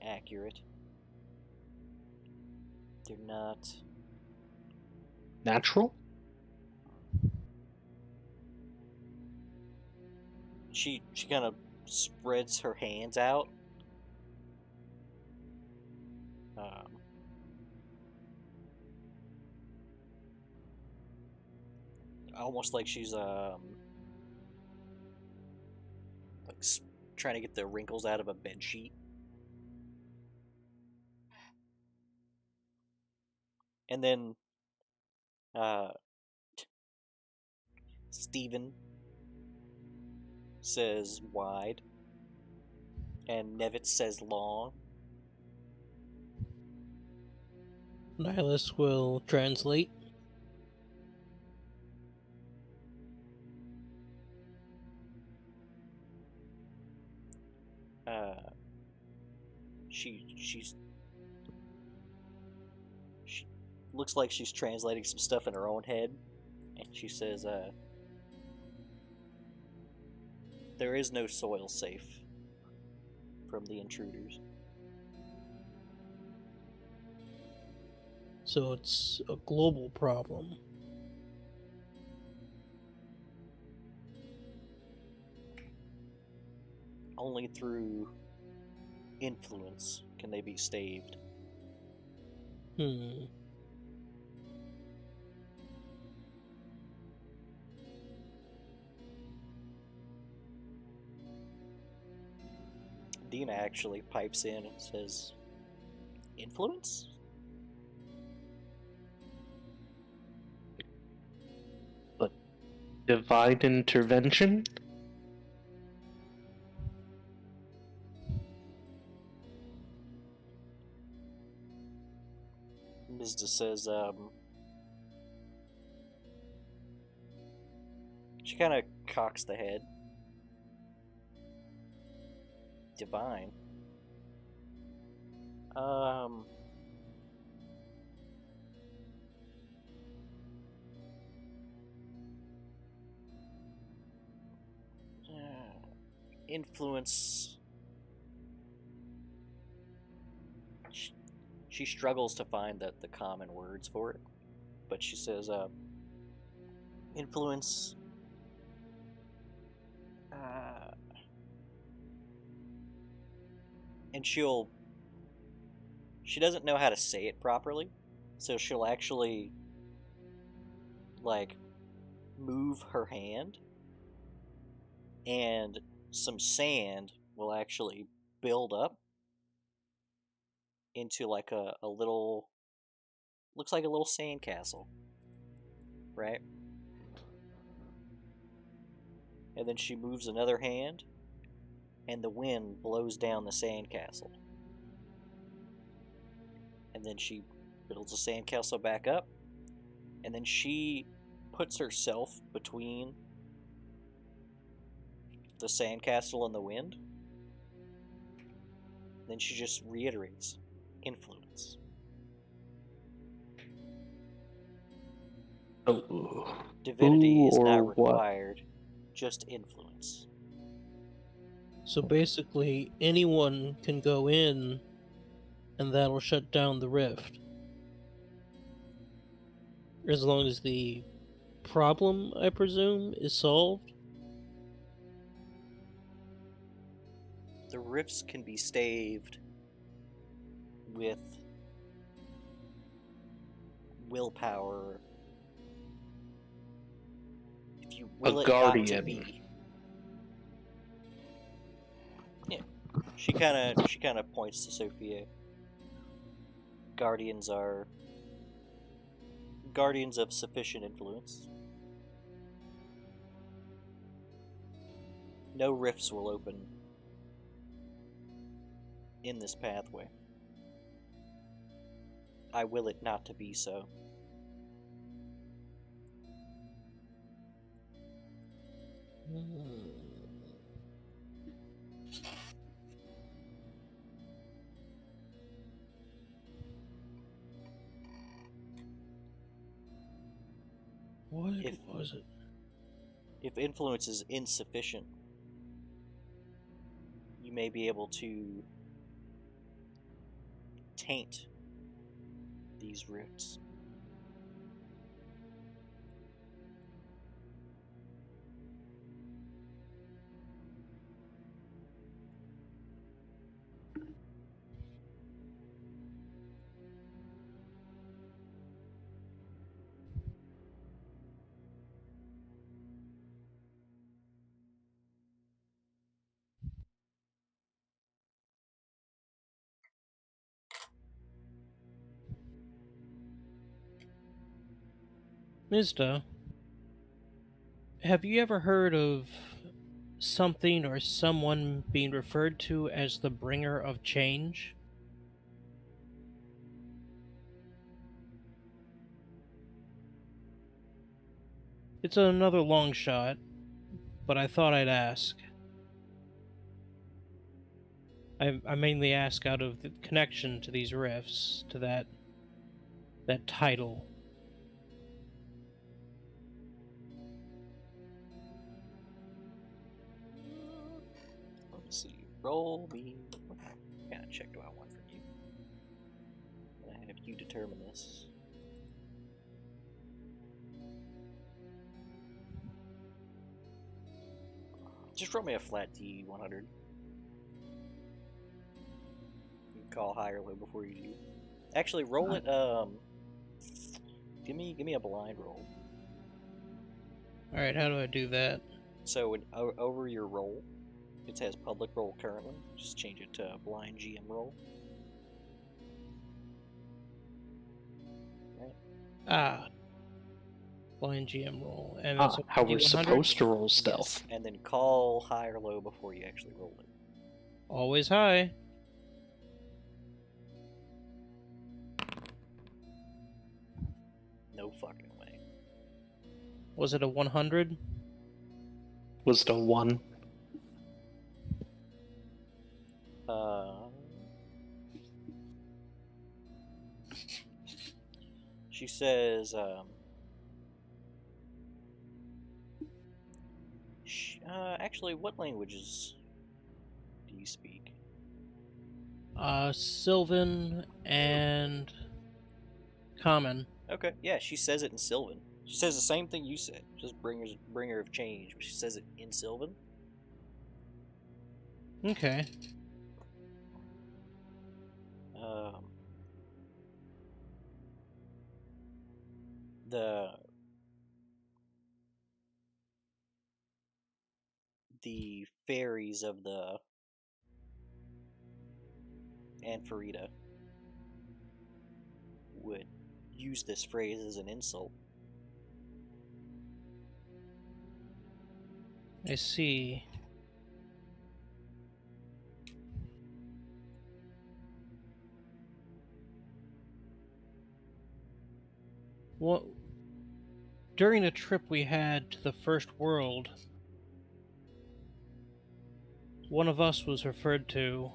accurate. They're not. Natural? She kind of spreads her hands out. Almost like she's like trying to get the wrinkles out of a bed sheet. And then Stephen says wide, and Nevitz says long. Nihilus will translate. She looks like she's translating some stuff in her own head, and she says, there is no soil safe from the intruders. So it's a global problem. Only through influence can they be staved. Dina actually pipes in and says, "Influence?" Divine intervention? Mizda says, she kind of cocks the head. Divine. Influence. She struggles to find the common words for it, but she says, influence. And she doesn't know how to say it properly, so she'll actually, like, move her hand, and some sand will actually build up into like a little, looks like a little sand castle, right? And then she moves another hand, and the wind blows down the sand castle. And then she builds the sand castle back up, and then she puts herself between the sand castle and the wind. Then she just reiterates, influence. Oh. Divinity is Who not or what? required, just influence. So basically, anyone can go in, and that'll shut down the rift. As long as the problem, I presume, is solved. The rifts can be staved with willpower. If you will it not to guardian. be. Yeah. She kinda points to Sophia. Guardians are guardians of sufficient influence. No rifts will open in this pathway. I will it not to be so. What If- was it? If influence is insufficient, you may be able to taint these rifts. Mizda, have you ever heard of something or someone being referred to as the bringer of change? It's another long shot, but I thought I'd ask. I mainly ask out of the connection to these riffs, to that title. Let me see. Roll me. What kind of check do I want from you? I have you determine this. Just roll me a flat D100. You can call high or low before you do. Actually, roll it. Give me a blind roll. All right, how do I do that? So over your roll, It says public role currently. Just change it to blind GM role. Ah. Blind GM roll. And Ah, it's a how we're 100? supposed to roll stealth. Yes, and then call high or low before you actually roll it. Always high. No fucking way. Was it a 100? Was it a 1? She says, actually, what languages do you speak? Sylvan and Common. Okay, yeah, she says it in Sylvan. She says the same thing you said, just bringer of change, but she says it in Sylvan. Okay. The fairies of the Anfarita would use this phrase as an insult. I see. Well, during a trip we had to the first world, one of us was referred to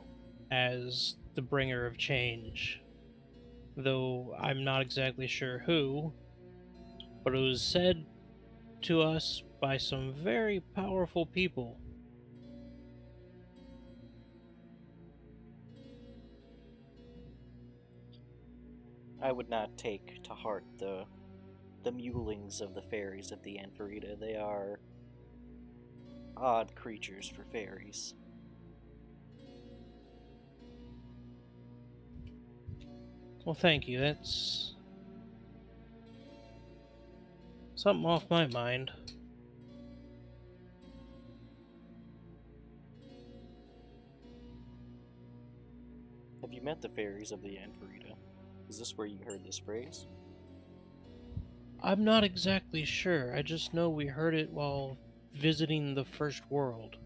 as the bringer of change. Though I'm not exactly sure who, but it was said to us by some very powerful people. I would not take to heart the mulings of the fairies of the Anfarita. They are odd creatures for fairies. Well, thank you. That's something off my mind. Have you met the fairies of the Anfarita? Is this where you heard this phrase? I'm not exactly sure. I just know we heard it while visiting the first world.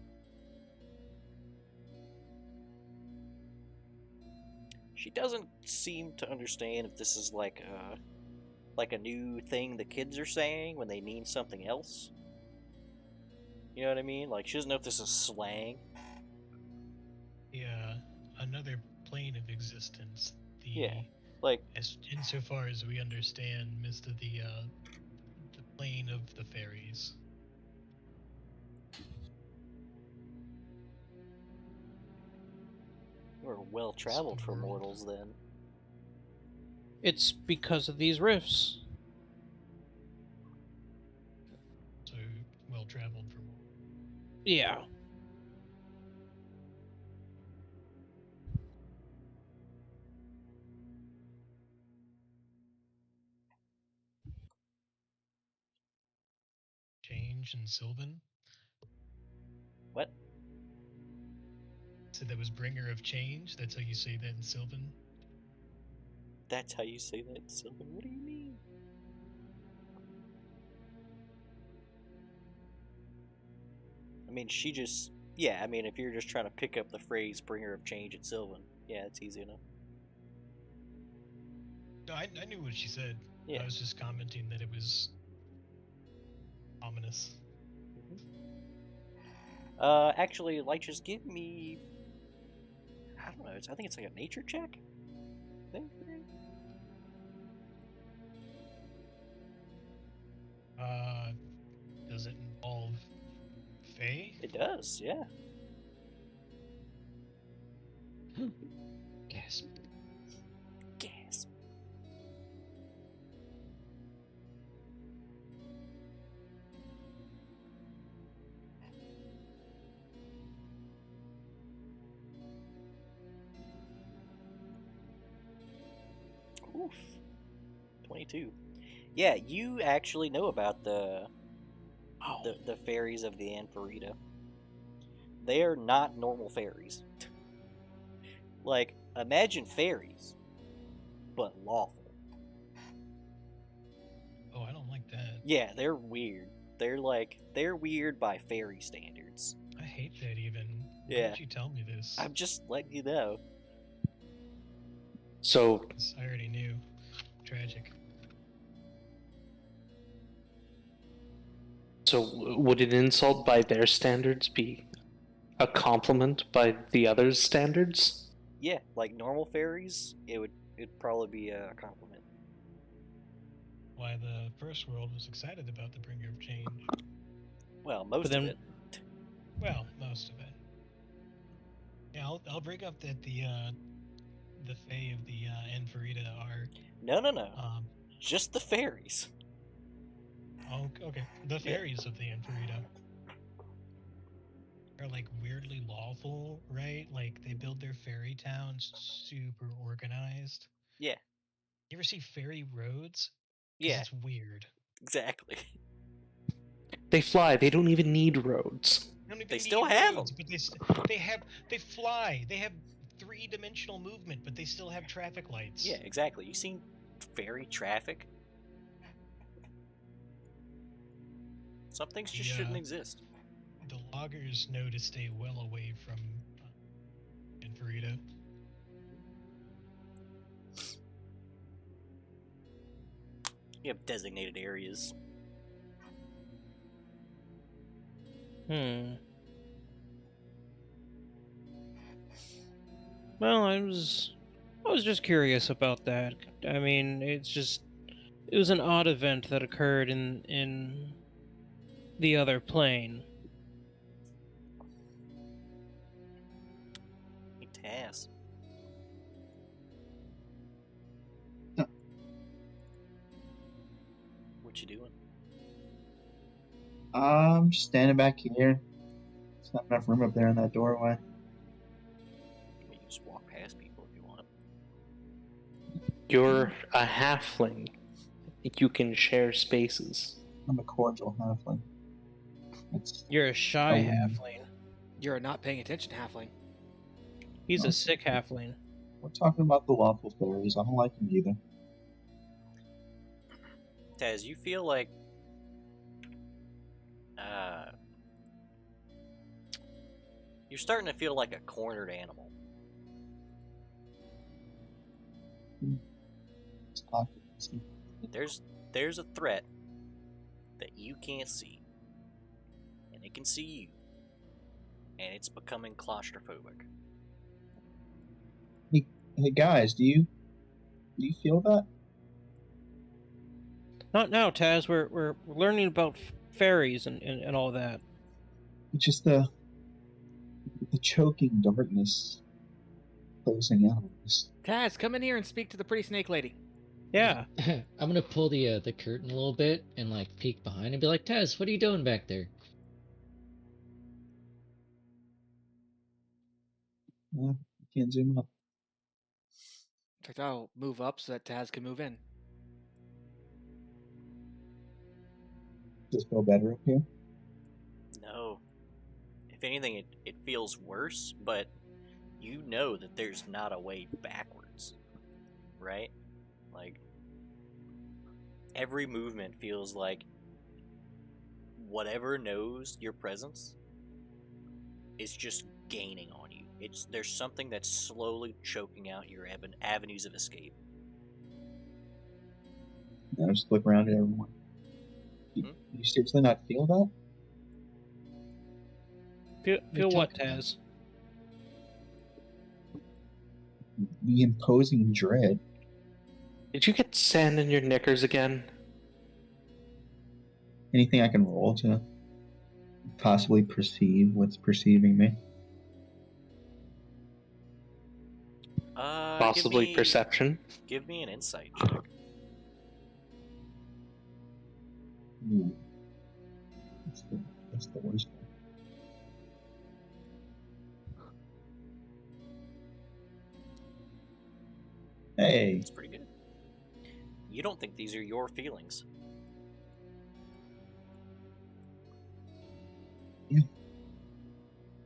She doesn't seem to understand if this is like a new thing the kids are saying when they mean something else. You know what I mean? Like, she doesn't know if this is slang. Yeah, another plane of existence. Yeah, like, as insofar as we understand, Mr. The plane of the fairies. we're well traveled for world. mortals then. It's because of these rifts. So well traveled for more. Yeah. Change in Sylvan. What? So that was bringer of change. That's how you say that in Sylvan. That's how you say that in Sylvan? What do you mean? I mean, she just... Yeah, I mean, if you're just trying to pick up the phrase bringer of change at Sylvan, yeah, it's easy enough. No, I knew what she said. Yeah. I was just commenting that it was ominous. Actually, like, just give me... I don't know, I think it's like a nature check? I think, right? Does it involve Fae? It does, yeah. Gasp. Gasp. Oof. 22. Yeah, you actually know about the fairies of the Anfarita. they are not normal fairies. Like, imagine fairies, but lawful. Oh, I don't like that. Yeah, they're weird. They're weird by fairy standards. I hate that even. Why Yeah. did you tell me this? I'm just letting you know. So, 'Cause I already knew. Tragic. so would an insult by their standards be a compliment by the others' standards? Yeah, like normal fairies, it'd probably be a compliment. Why the first world was excited about the bringer of change. Well, most then- of it. Well, most of it. Yeah, I'll bring up that the Fae of the Enfarita are No. um Just the fairies. oh okay, the fairies of the Enfarita are like weirdly lawful, right? Like they build their fairy towns super organized. Yeah. You ever see fairy roads? 'Cause Yeah, it's weird. exactly. They fly, they don't even need roads. Don't even They need still have roads, 'em. but they fly. They have 3-dimensional movement, but they still have traffic lights. Yeah, exactly. You seen fairy traffic? Some things just Yeah. shouldn't exist. The loggers know to stay well away from Enfarita. You have designated areas. Well, I was just curious about that. I mean, it was an odd event that occurred in the other plane. Hey, Taz. What you doing? I'm just standing back here. There's not enough room up there in that doorway. You can just walk past people if you want. You're a halfling. You can share spaces. I'm a cordial halfling. It's You're a shy Oh. halfling. You're a not paying attention halfling. He's Oh. a sick halfling. we're talking about the lawful fairies. I don't like them either. Taz, you feel like you're starting to feel like a cornered animal. It's occupancy. There's a threat that you can't see, and it can see you, and it's becoming claustrophobic. Hey guys, do you feel that? Not now, Taz. We're learning about fairies and all that. It's just the choking darkness closing in on us. Taz, come in here and speak to the pretty snake lady. Yeah. I'm gonna pull the curtain a little bit and like peek behind and be like, Taz, what are you doing back there? You can't zoom up. In fact, I'll move up so that Taz can move in. Does it feel better up here? No. If anything, it feels worse, but you know that there's not a way backwards, right? Like, every movement feels like whatever knows your presence is just gaining on you. There's something that's slowly choking out your avenues of escape. I just look around at everyone. You seriously not feel that? Feel what, Taz? The imposing dread. Did you get sand in your knickers again? Anything I can roll to possibly perceive what's perceiving me? Possibly perception? Give me an insight check. Ooh. That's the worst one. Hey, It's pretty good. You don't think these are your feelings.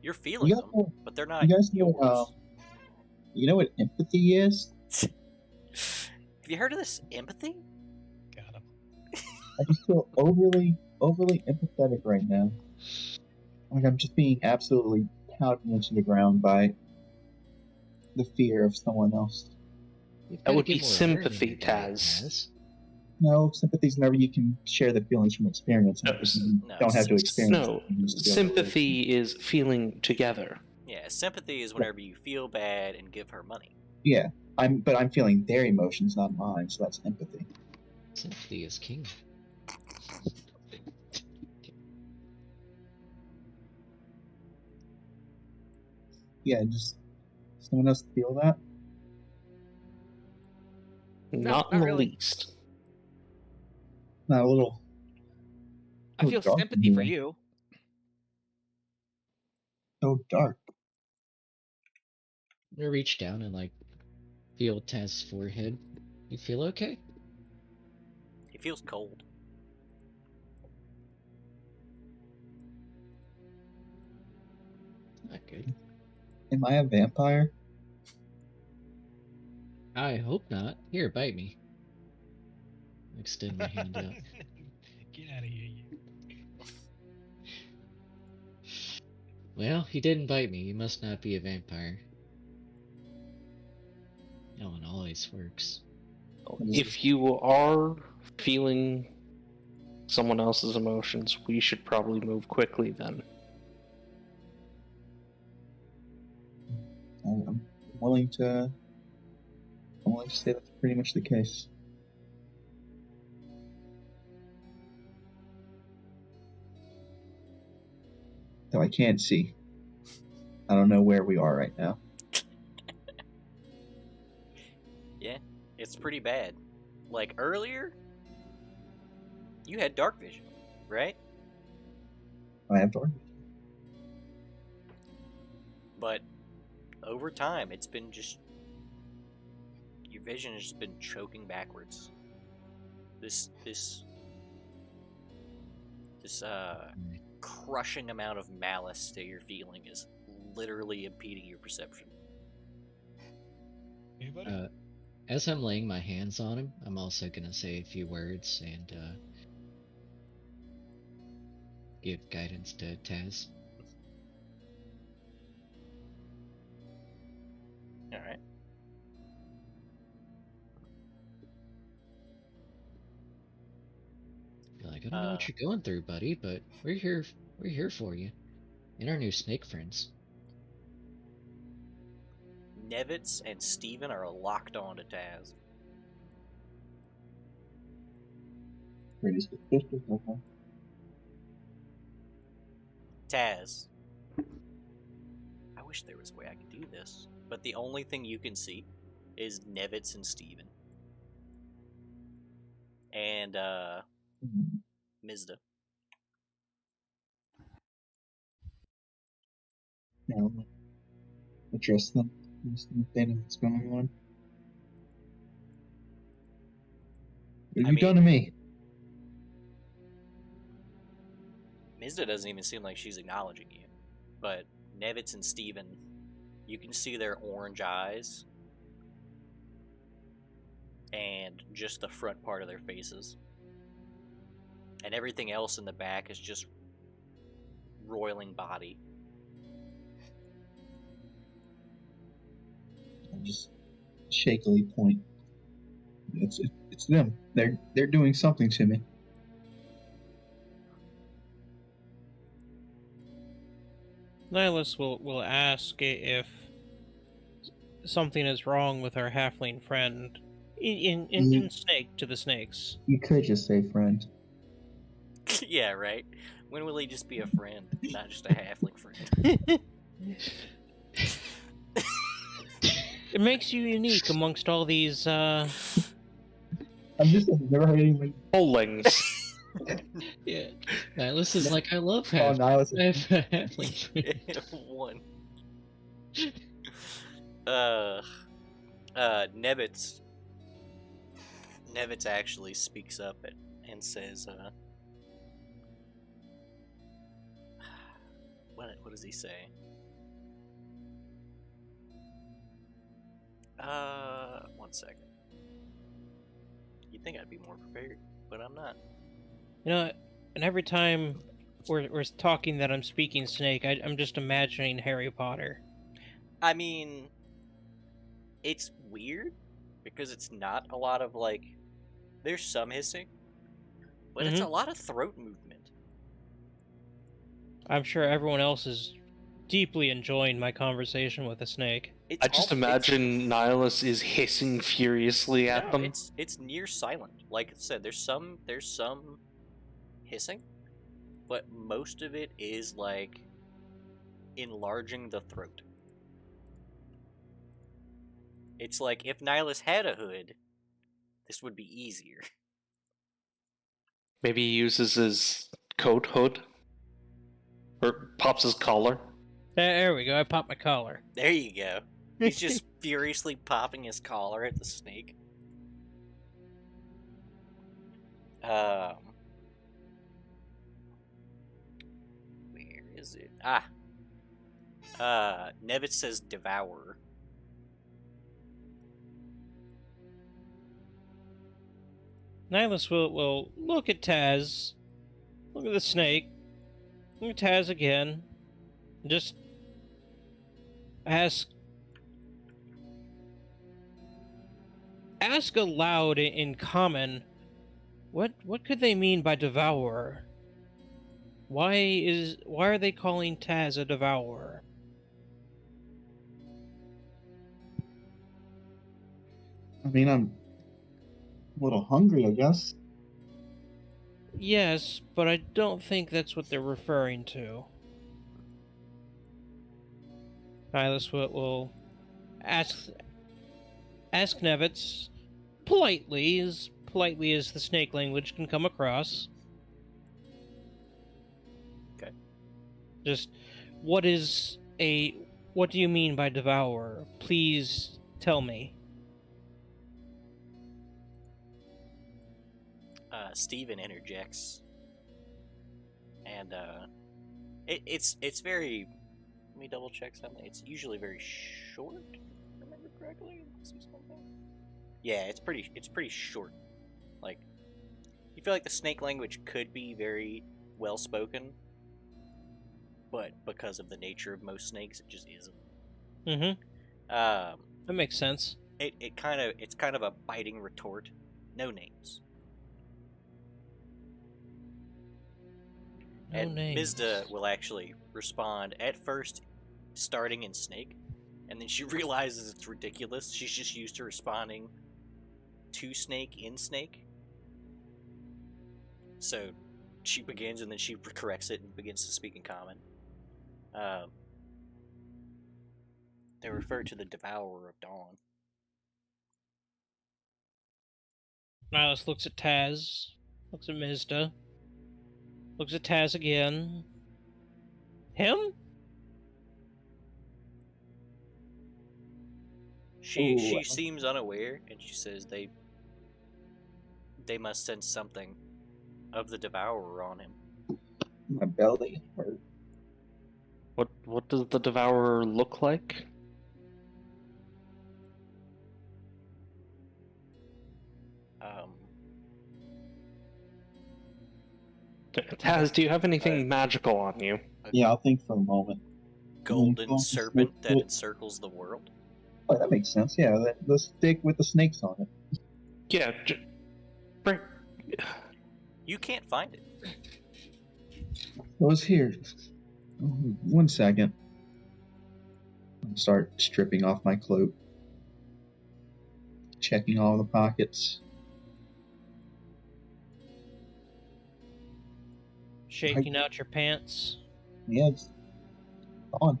You're feeling them, know, but they're not you guys know, yours. you know what empathy is? Have you heard of this empathy? Got him. I just feel overly empathetic right now. Like I'm just being absolutely pounded into the ground by the fear of someone else. You've That gotta would get be more iron in sympathy, your diet, Taz. No, sympathy's whenever you can share the feelings from experience. No, And you no, don't have to experience. No, it, you just feel sympathy is feeling together. Yeah, sympathy is whenever you feel bad and give her money. Yeah, but I'm feeling their emotions, not mine. So that's empathy. Sympathy is king. Yeah, just someone else feel that. Not not in the really. least. Not a little. I feel dark in sympathy for here. you. So dark. I'm gonna reach down and like feel Taz's forehead. You feel okay? He feels cold. Not good. Am I a vampire? I hope not. Here, bite me. Extend my hand out. Get out of here, you. Well, he didn't bite me. He must not be a vampire. No one always works. If you are feeling someone else's emotions, we should probably move quickly then. I'm willing to. I'm willing to say that's pretty much the case. Though I can't see. I don't know where we are right now. Yeah, it's pretty bad. Like earlier, you had dark vision, right? I have dark. But over time, it's been just your vision has just been choking backwards. This crushing amount of malice that you're feeling is literally impeding your perception. Anybody? As I'm laying my hands on him, I'm also gonna say a few words and give guidance to Taz. Alright. Be like, I don't know what you're going through, buddy, but we're here. We're here for you, and our new snake friends. Nevitz and Steven are locked on to Taz. Pretty suspicious. Okay. Taz. I wish there was a way I could do this, but the only thing you can see is Nevitz and Steven. And, Mizda. Yeah, I'll address them. Understand what's going on. What have you done to me? Mizda doesn't even seem like she's acknowledging you. But Nevitz and Steven, you can see their orange eyes and just the front part of their faces. And everything else in the back is just roiling body. I just shakily point. It's them. They're doing something to me. Nihilus will ask if something is wrong with our halfling friend in snake to the snakes. You could just say friend. Yeah, right? When will he just be a friend, not just a halfling friend? It makes you unique amongst all these. I'm just I've never heard anyone. Holdings. Yeah, Nihilus is like, I love Oh, half. Nihilus. I have a halfling friend. One. Nevitz actually speaks up and says, what does he say? 1 second. You'd think I'd be more prepared, but I'm not. You know, and every time we're talking that I'm speaking snake, I'm just imagining Harry Potter. I mean, it's weird because it's not a lot of like. There's some hissing, but it's a lot of throat movement. I'm sure everyone else is deeply enjoying my conversation with a snake. I just imagine Nihilus is hissing furiously at them. It's near silent. Like I said, there's some hissing, but most of it is like enlarging the throat. It's like if Nihilus had a hood, this would be easier. Maybe he uses his coat hood. Or pops his collar. There we go, I popped my collar. There you go. He's just furiously popping his collar at the snake. Where is it? Nevitz says devour. Nihilus will look at Taz, look at the snake, look at Taz again, and just ask aloud in common, what could they mean by devourer? Why are they calling Taz a devourer? I mean, I'm a little hungry, I guess. Yes, but I don't think that's what they're referring to. Nihilus will ask Nevitz politely as the snake language can come across. Okay. Just, what do you mean by devourer? Please tell me. Steven interjects, and it's very. Let me double check something. It's usually very short, if I remember correctly. Yeah, it's pretty short. Like, you feel like the snake language could be very well spoken, but because of the nature of most snakes, it just isn't. Mm-hmm. That makes sense. It's kind of a biting retort. No names. No and names. Mizda will actually respond at first, starting in snake, and then she realizes it's ridiculous. She's just used to responding to snake in snake. So she begins, and then she corrects it and begins to speak in common. They refer to the Devourer of Dawn. Nihilus looks at Taz, looks at Mizda, looks at Taz again. Him? She seems unaware, and she says they must sense something of the Devourer on him. My belly hurt. What does the Devourer look like? Taz, do you have anything magical on you? Yeah, I'll think for a moment. Golden serpent that encircles the world. Oh, that makes sense. Yeah, the stick with the snakes on it. Yeah. You can't find it. It was here. 1 second. I'll start stripping off my cloak. Checking all the pockets. Shaking out your pants. Yeah, it's on.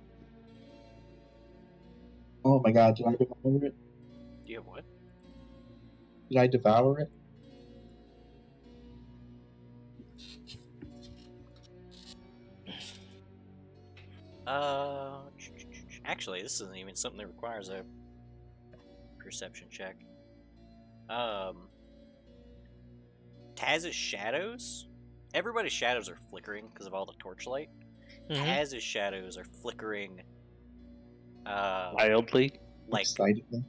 Oh my god, did I devour it? Do you have what? Did I devour it? Actually, this isn't even something that requires a perception check. Taz's shadows? Everybody's shadows are flickering because of all the torchlight. Mm-hmm. Taz's shadows are flickering wildly? like Excitedly?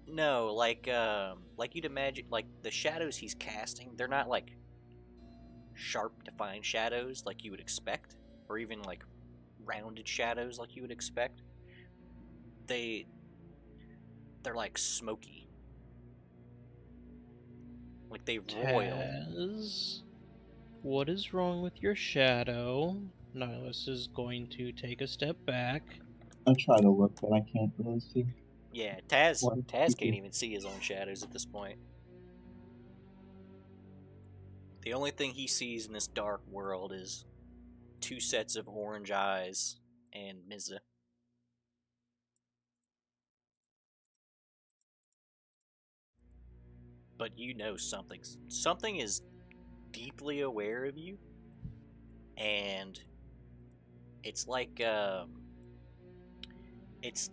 No, like you'd imagine, like the shadows he's casting, they're not like sharp, defined shadows like you would expect, or even like rounded shadows like you would expect. They're like smoky, like they roil. Taz, what is wrong with your shadow? Nihilus is going to take a step back. I try to look, but I can't really see. Yeah, Taz What? can't even see his own shadows at this point. The only thing he sees in this dark world is two sets of orange eyes and Mizza. But you know something is deeply aware of you, and it's like it's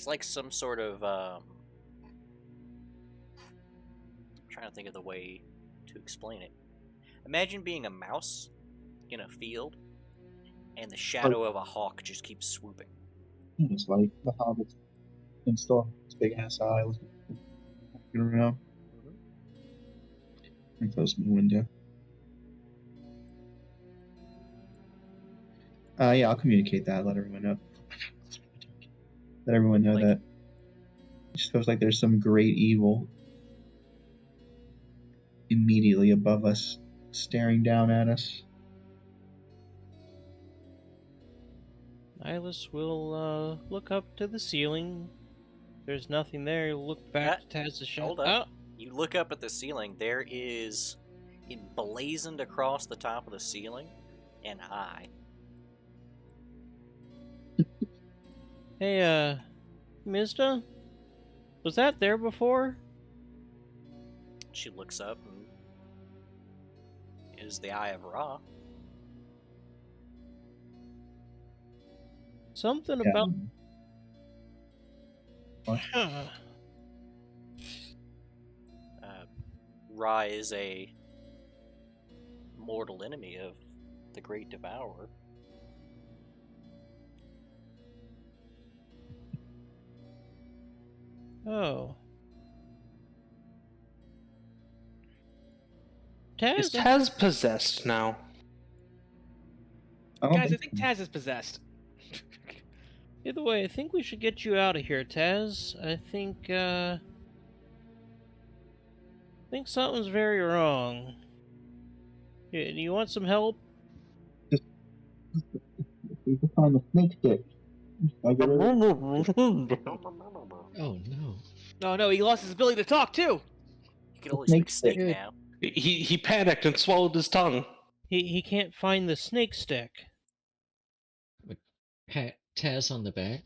like some sort of I'm trying to think of the way to explain it. Imagine being a mouse in a field, and the shadow of a hawk just keeps swooping. It's like the hobbits in Storm's big ass eye looking around. And close my window. Yeah, I'll communicate that. Let everyone know. Let everyone know Like- that it just feels like there's some great evil immediately above us, staring down at us. Nihilus will look up to the ceiling. If there's nothing there, he'll look back to Taz's shadow. Hold up. You look up at the ceiling. There is, emblazoned across the top of the ceiling, an eye. Hey, Mizda? Was that there before? She looks up and it is the Eye of Ra. Something Yeah. about... What? Huh. Ra is a mortal enemy of the Great Devourer. Oh. Is Taz, Taz possessed now? Guys, I think Taz is possessed. either way, I think we should get you out of here, Taz. I think something's very wrong. Do you want some help? We can find the snake stick. I get it. Oh no. Oh no, he lost his ability to talk too. You can only speak Snake snake stick. now. He panicked and swallowed his tongue. He can't find the snake stick. Pat Taz on the back.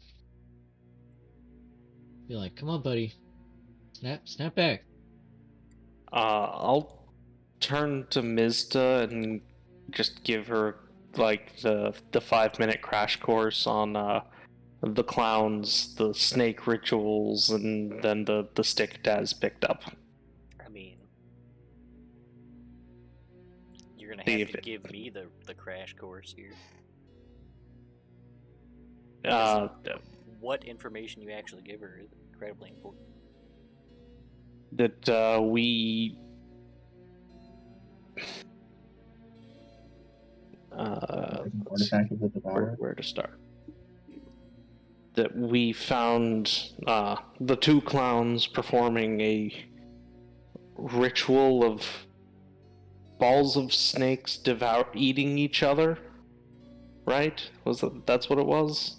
Be like, come on, buddy. Snap back. I'll turn to Mizda and just give her like the 5-minute crash course on the clowns, the snake rituals, and then the stick Taz picked up. I mean, you're gonna have to give me the crash course here. What information you actually give her is incredibly important. That we Artifact of the Devourer. where to start? That we found the two clowns performing a ritual of balls of snakes eating each other. Right? That's what it was?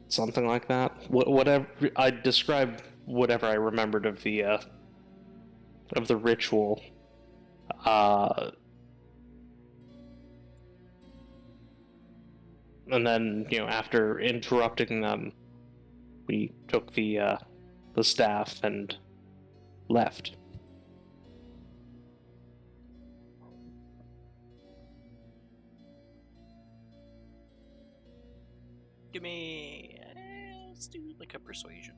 Something like that. Whatever I described, whatever I remembered of the ritual. And then, after interrupting them, we took the staff and left. Give me. Let's do like a persuasion.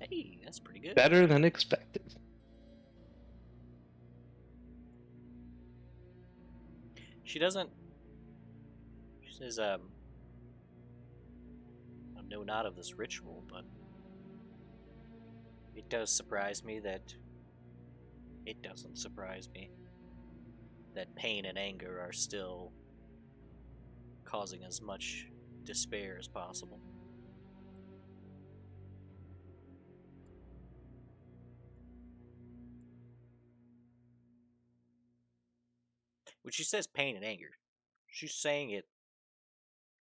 Hey, That's pretty good. Better than expected. She doesn't. She says, I know not of this ritual, but it does surprise me that. It doesn't surprise me that pain and anger are still causing as much despair as possible. When she says pain and anger, she's saying it.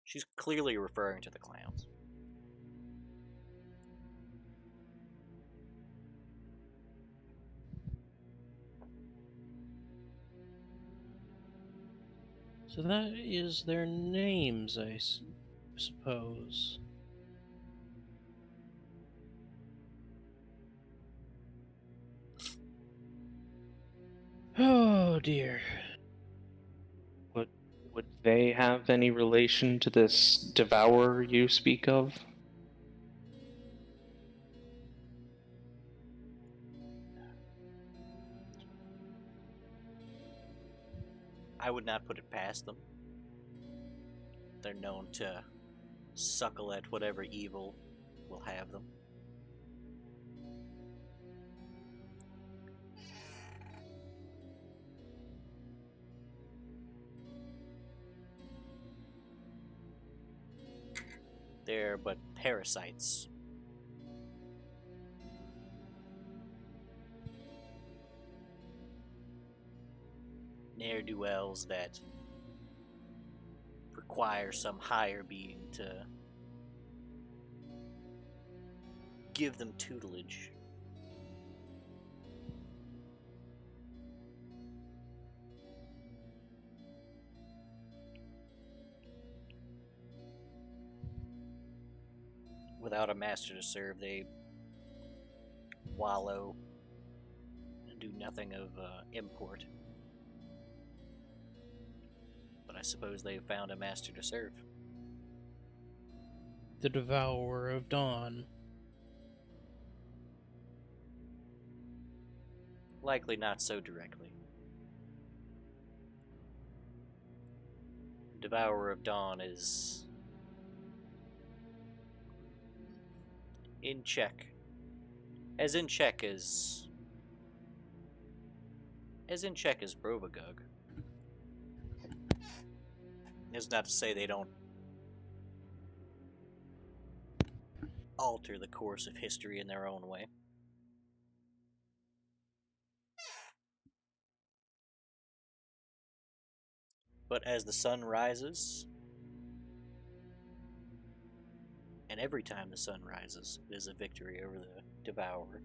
She's clearly referring to the clowns. So that is their names, I suppose. Oh dear. Would they have any relation to this devourer you speak of? I would not put it past them. They're known to suckle at whatever evil will have them. They're but parasites. Ne'er-do-wells that require some higher being to give them tutelage. Without a master to serve, they wallow and do nothing of import. But I suppose they've found a master to serve. The Devourer of Dawn. Likely not so directly. Devourer of Dawn is in check. As in check as Brovagug. It's not to say they don't alter the course of history in their own way. But as the sun rises, and every time the sun rises, it is a victory over the Devourer.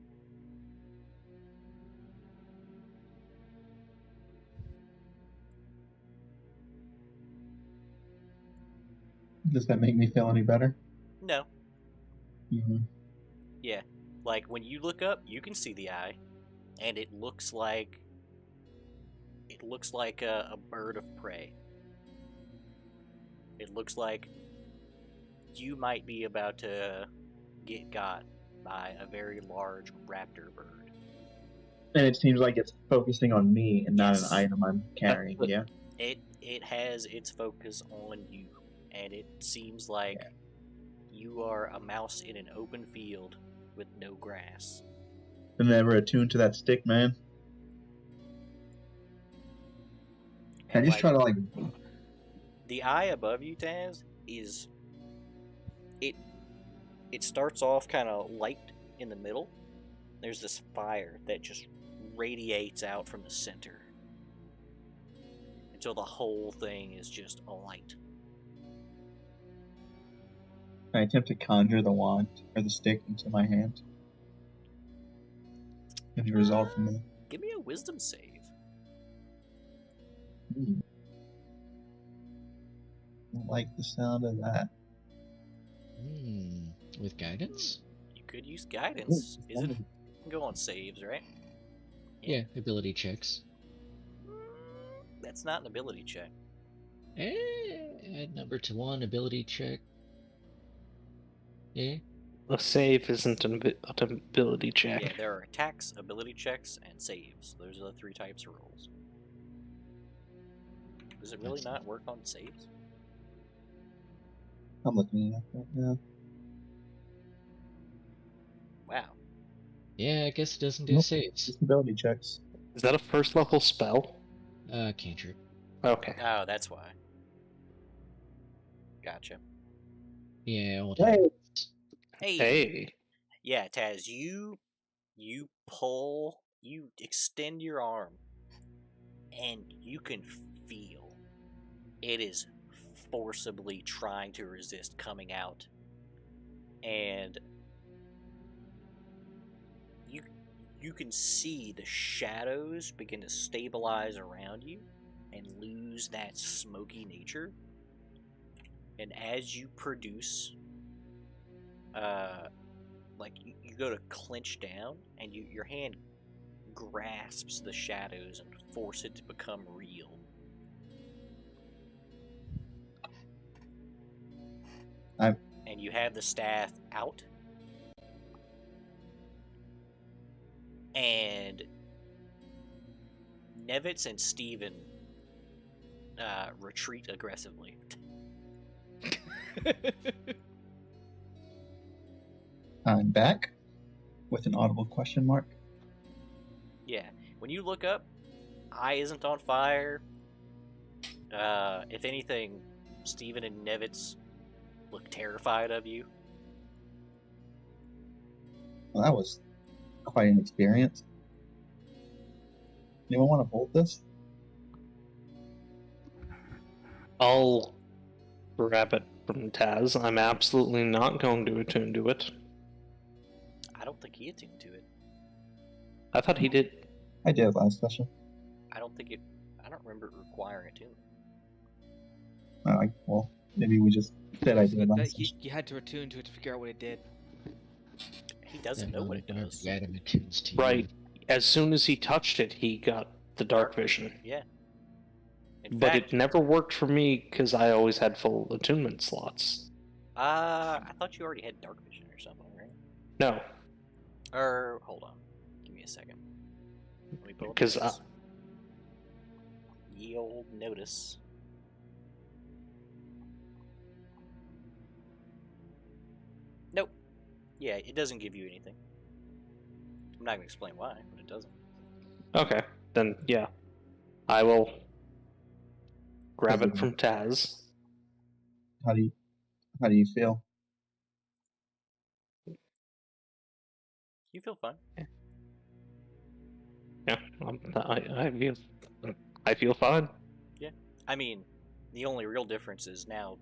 Does that make me feel any better? No. Mm-hmm. Yeah. Like, when you look up, you can see the eye, and it looks like a bird of prey. It looks like you might be about to get got by a very large raptor bird. And it seems like it's focusing on me and not Yes. an item I'm carrying, yeah? It has its focus on you, and it seems like you are a mouse in an open field with no grass. I'm never attuned to that stick, man. I just try to, like... The eye above you, Taz, is... It starts off kind of light in the middle. There's this fire that just radiates out from the center until the whole thing is just a light. I attempt to conjure the wand or the stick into my hand. Any result from that? Give me a wisdom save. Don't like the sound of that. With guidance? You could use guidance. Is it? You can go on saves, right? Yeah, ability checks. That's not an ability check. Add number to one ability check. Yeah. a save isn't an ability check. Yeah, there are attacks, ability checks, and saves. Those are the 3 types of rolls. Does it really That's not work on saves? I'm looking at that now. Wow. Yeah, I guess it doesn't do Nope. saves. Just ability checks. Is that a first level spell? Cantrip. Okay. Oh, that's why. Gotcha. Yeah, old Hey! habits. Hey. Yeah, Taz, you pull, you extend your arm, and you can feel it is forcibly trying to resist coming out. And you can see the shadows begin to stabilize around you and lose that smoky nature. And as you produce, like you go to clench down, and your hand grasps the shadows and force it to become real. And you have the staff out, and Nevitz and Steven retreat aggressively. I'm back with an audible question mark. Yeah, when you look up, eye isn't on fire. If anything, Steven and Nevitz look terrified of you. Well, that was quite an experience. Anyone want to hold this? I'll grab it from Taz. I'm absolutely not going to attune to it. I don't think he attuned to it. I thought he did. I did last session. I don't remember it requiring attunement. Well, maybe we just said I did last He session. had to attune to it to figure out what it did. He doesn't know what it does. Adam attunes to you. Right. As soon as he touched it, he got the dark vision. Yeah. In But fact, it never worked for me because I always had full attunement slots. I thought you already had dark vision or something, right? No, Or hold on, give me a second. Let me pull up because this. Ye old notice. Nope. Yeah, it doesn't give you anything. I'm not gonna explain why, but it doesn't. okay, then yeah, I will grab it from Taz. How do you feel? You feel fine. Yeah, I feel fine. I mean, the only real difference is now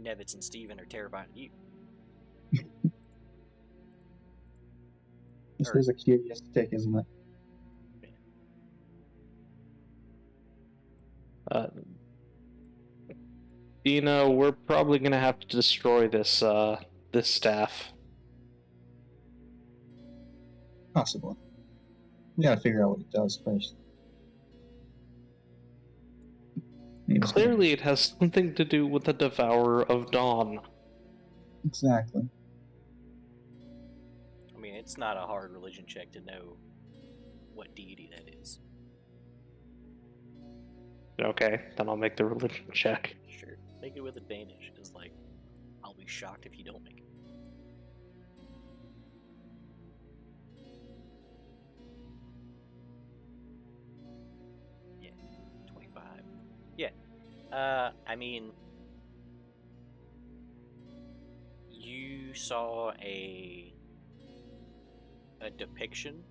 Nevitz and Steven are terrified of you. This is a curious stick, isn't it? Dina, we're probably gonna have to destroy this this staff. Possibly. We gotta figure out what it does first. Maybe it's gonna- Clearly, it has something to do with the Devourer of Dawn. Exactly. I mean, it's not a hard religion check to know what deity that is. Okay, then I'll make the religion check. Sure, make it with advantage, because, like, I'll be shocked if you don't make it. Yeah, 25. Yeah, I mean, you saw a depiction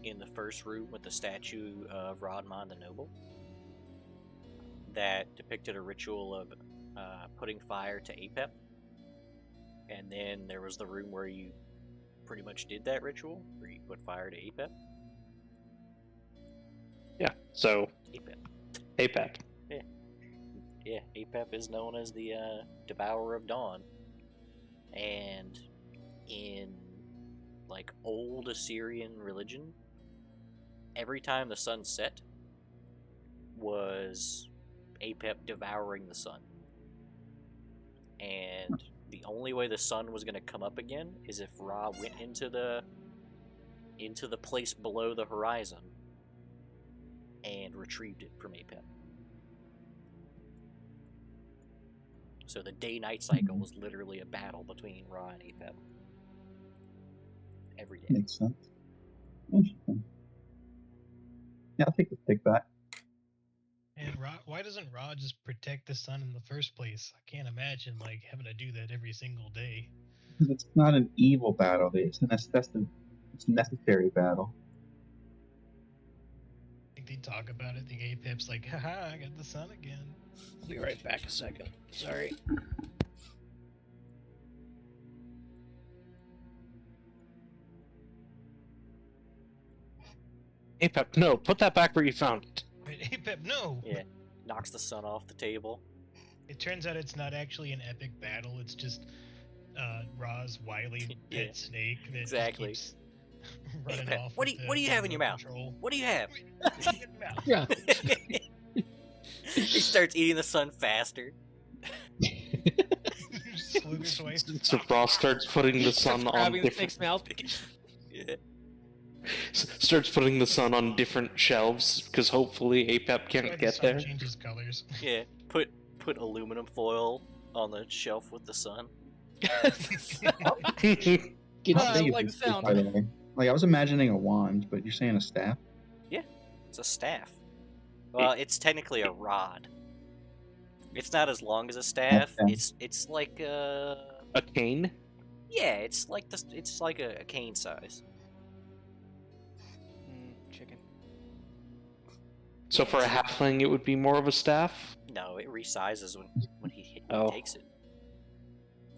in the first room with the statue of Rodmon the Noble that depicted a ritual of putting fire to Apep. And then there was the room where you pretty much did that ritual, where you put fire to Apep. Yeah, so Apep. Apep. Yeah, Apep is known as the Devourer of Dawn. And in, like, old Assyrian religion, every time the sun set was Apep devouring the sun. And the only way the sun was going to come up again is if Ra went into the place below the horizon and retrieved it from Apep. So the day-night cycle was literally a battle between Ra and Apep. Every day. Makes sense. Interesting. Yeah, I'll take the stick back. And why doesn't Ra just protect the sun in the first place? I can't imagine like having to do that every single day. Because it's not an evil battle, it's a necessary battle. I think they talk about it. The Apep's like, haha, I got the sun again. I'll be right back a second. Sorry. Apep, no, put that back where you found it. But Apep, no! Yeah, knocks the sun off the table. It turns out it's not actually an epic battle. It's just Ra's wily Yeah, pet snake that exactly. just keeps running Apep, off. what do you have in your mouth? Control. What do you have? Yeah. He starts eating the sun faster. Slugger's voice. So Ross starts putting the sun on Grabbing the different snake's mouth. Yeah. starts putting the sun on different shelves because hopefully Apep can't The get sun there. changes colors. Yeah. Put aluminum foil on the shelf with the sun. Gets I Thank you like for the stick, sound. by the way. Like, I was imagining a wand, but you're saying a staff? It's a staff. Well, it's technically a rod. It's not as long as a staff. Okay. It's like A cane? yeah, it's like a cane size. Chicken. So for a halfling, it would be more of a staff? No, it resizes when he Oh. takes it.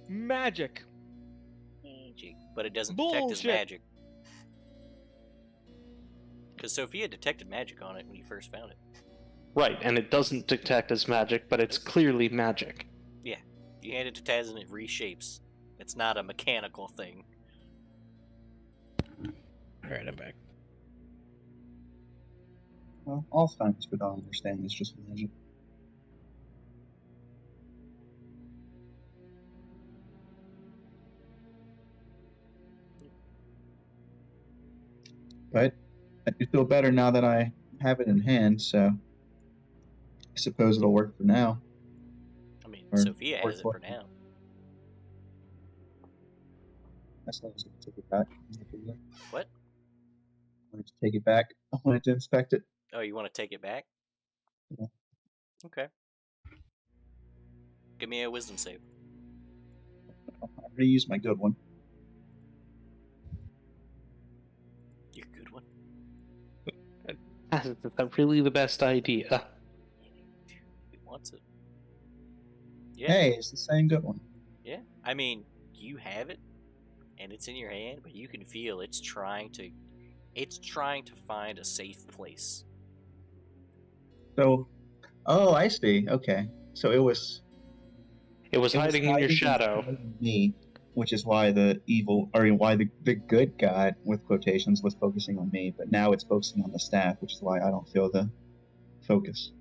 Magic. Magic, but it doesn't detect his Bullshit. magic. Because Sophia detected magic on it when you first found it. Right, and it doesn't detect as magic, but it's clearly magic. You hand it to Taz and it reshapes. It's not a mechanical thing. Alright, I'm back. Well, all science would all understand it's just magic. But I do feel better now that I have it in hand, so I suppose it'll work for now. I mean, Or Sophia has it work for now. That's why I was going to take it back. What? I wanted to take it back. I wanted to inspect it. Oh, you want to take it back? Yeah. Okay. Give me a wisdom save. I already used my good one. Your good one. Is that really the best idea? Who wants it? Yeah. Hey, it's the same good one. Yeah. I mean, you have it, and it's in your hand, but you can feel it's trying to find a safe place. So, oh, I see. Okay, so it was Hiding in your shadow. behind me, which is why the evil, or why the good guy, with quotations, was focusing on me. But now it's focusing on the staff, which is why I don't feel the focus.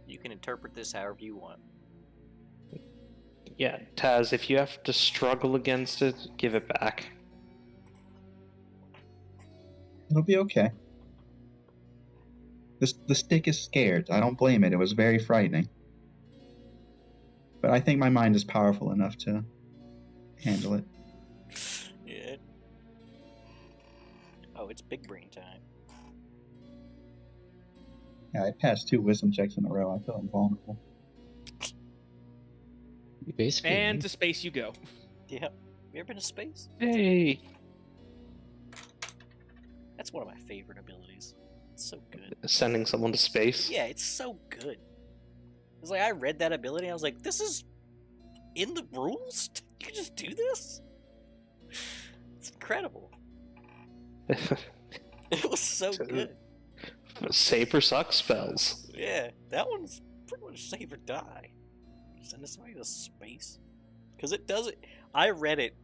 You can interpret this however you want. Yeah, Taz, if you have to struggle against it, give it back. It'll be okay. The stick is scared. I don't blame it. It was very frightening. But I think my mind is powerful enough to handle it. Yeah. Oh, it's big brain time. Yeah, I passed 2 wisdom checks in a row. I feel invulnerable. You basically And to space you go. Yeah. You ever been to space? Hey! That's one of my favorite abilities. It's so good. Sending someone to space? Yeah, it's so good. It's like I read that ability and I was like, this is in the rules? You can just do this? It's incredible. It was so good. Save or suck spells. Yeah, that one's pretty much save or die. Send somebody to space. Because it doesn't. I read it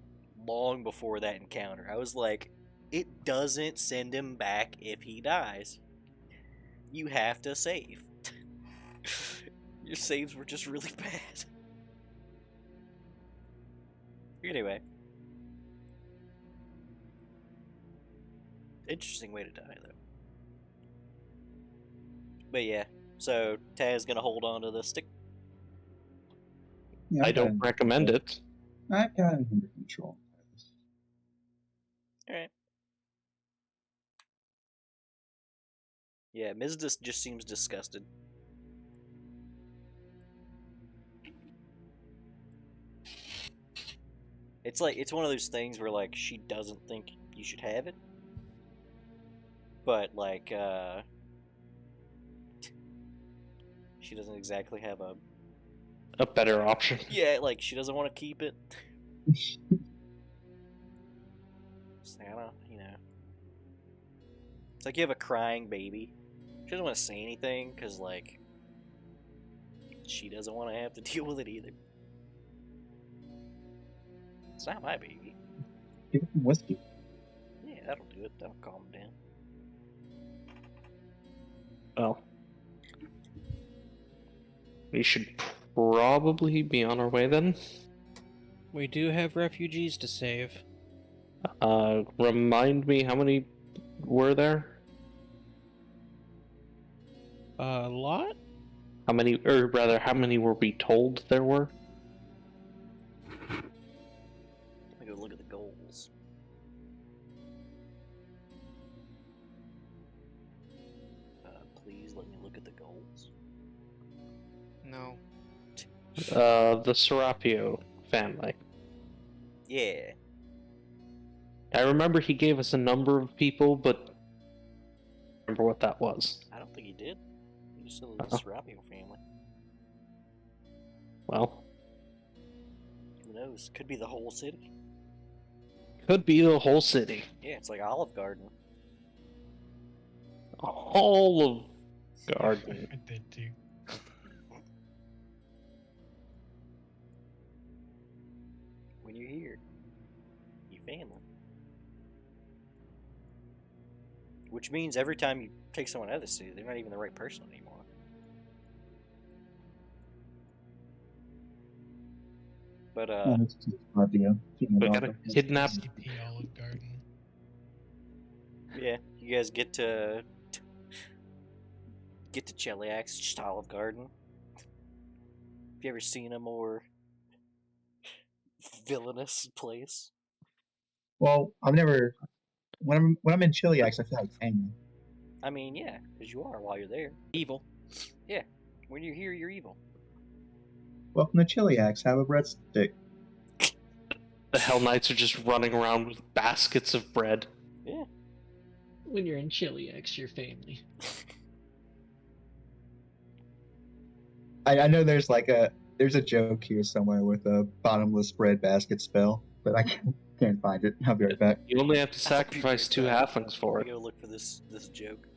long before that encounter. I was like, it doesn't send him back if he dies. You have to save. Your saves were just really bad. Anyway. Interesting way to die, though. But yeah, so Taz gonna hold on to the stick. Yeah, I don't recommend it. I've got it under control. Alright. Yeah, Mizda just seems disgusted. It's like, it's one of those things where, like, she doesn't think you should have it. But, like, she doesn't exactly have a... A better option. Yeah, like, she doesn't want to keep it. Santa, you know. It's like you have a crying baby. She doesn't want to say anything, because, like, she doesn't want to have to deal with it either. It's not my baby. Give it some whiskey. Yeah, that'll do it. That'll calm him down. Well, we should probably be on our way then. We do have refugees to save. Remind me, how many were there? A lot? How many, or rather, how many were we told there were? Let me go look at the goals. Please let me look at the goals. No. The Serapio family. Yeah. I remember he gave us a number of people, but I don't remember what that was. I don't think he did. He just said the Uh-oh. Serapio family. Well, Who knows? Could be the whole city. could be the whole city. Yeah, it's like Olive Garden. All of Garden. I did too. When you're here, you family. Which means every time you take someone out of the city, they're not even the right person anymore. But Oh, that's just Scorpio. Keep We it gotta off. kidnap. CP Olive Garden. yeah, you guys get to Cheliax, it's just Olive Garden. Have you ever seen a more villainous place? Well, I've never. When I'm in Chiliax, I feel like family. I mean, yeah, because you are while you're there. Evil. Yeah, when you're here, you're evil. Welcome to Chiliax. Have a breadstick. The Hell Knights are just running around with baskets of bread. Yeah. When you're in Chiliax, your family. I know there's a joke here somewhere with a bottomless bread basket spell, but I can't find it. I'll be right back. You only have to sacrifice two halflings for I'm it. gonna look for this joke.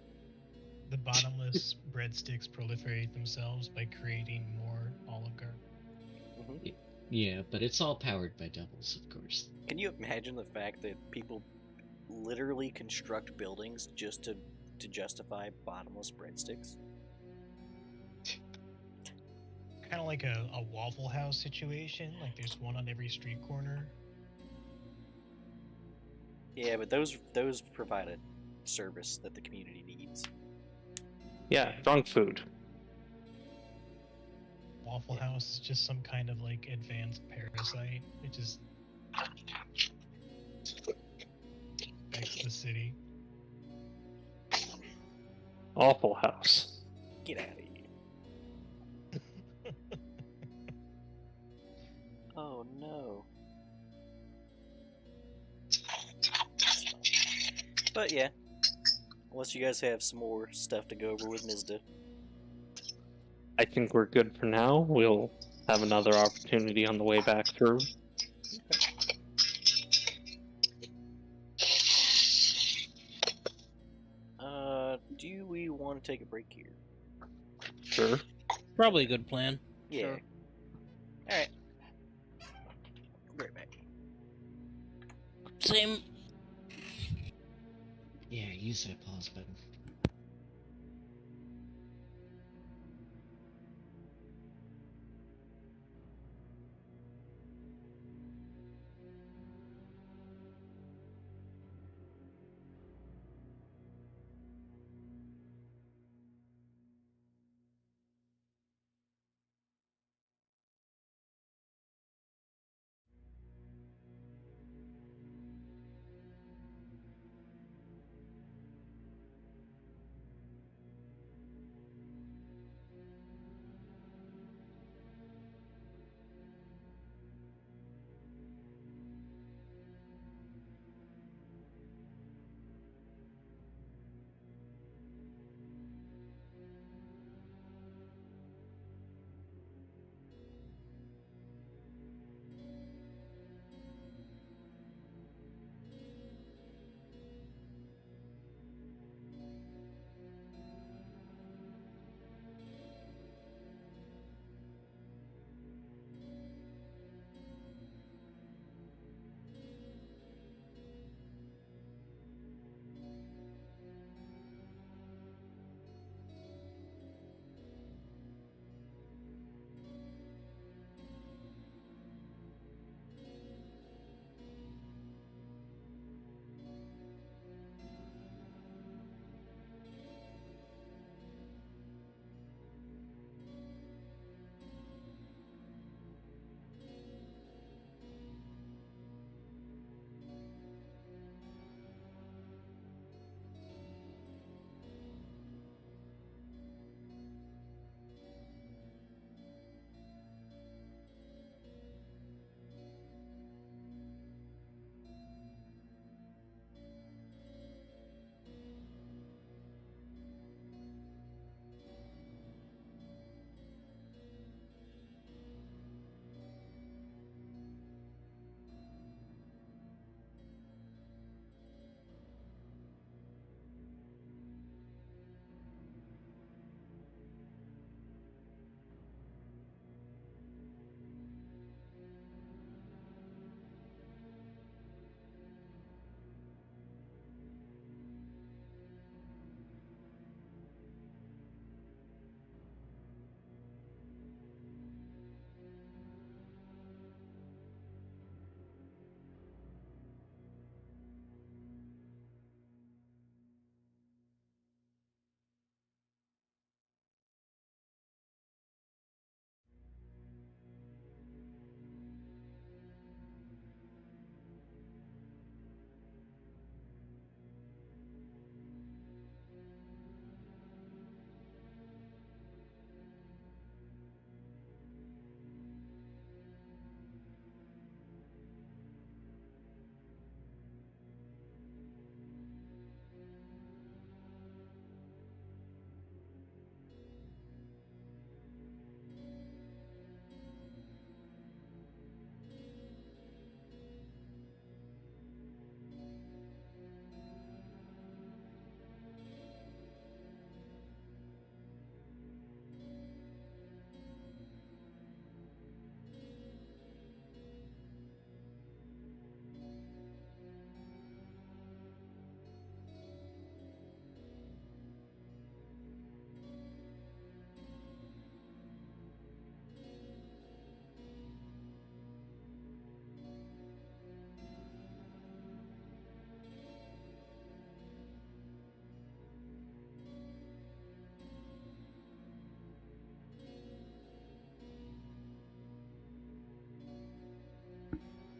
The bottomless breadsticks proliferate themselves by creating more Olive Garden. Mm-hmm. Yeah, but it's all powered by doubles, of course. Can you imagine the fact that people literally construct buildings just to justify bottomless breadsticks? Kind of like a Waffle House situation. Like there's one on every street corner. Yeah, but those provide a service that the community needs. Yeah, drunk food. Waffle House is just some kind of like advanced parasite. It just affects the city. Awful House. Get out of here. Oh no. But yeah, unless you guys have some more stuff to go over with Mizda. I think we're good for now. We'll have another opportunity on the way back through. Do we want to take a break here? Sure. Probably a good plan. Yeah. Sure. Alright. Be right back. Same. Yeah, use that pause button.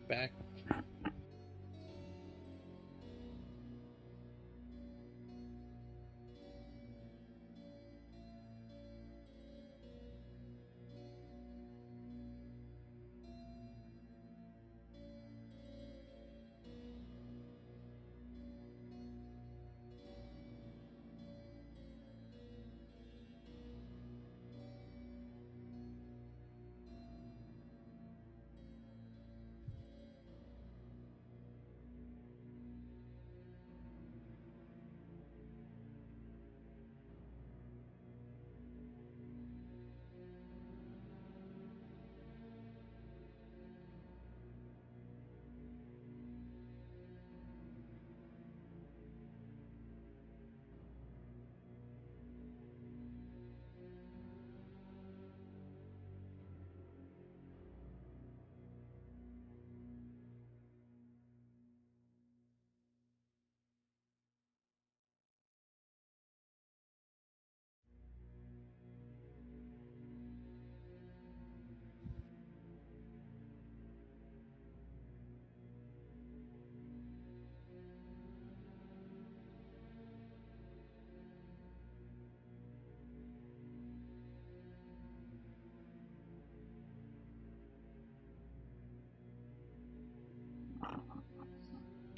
back.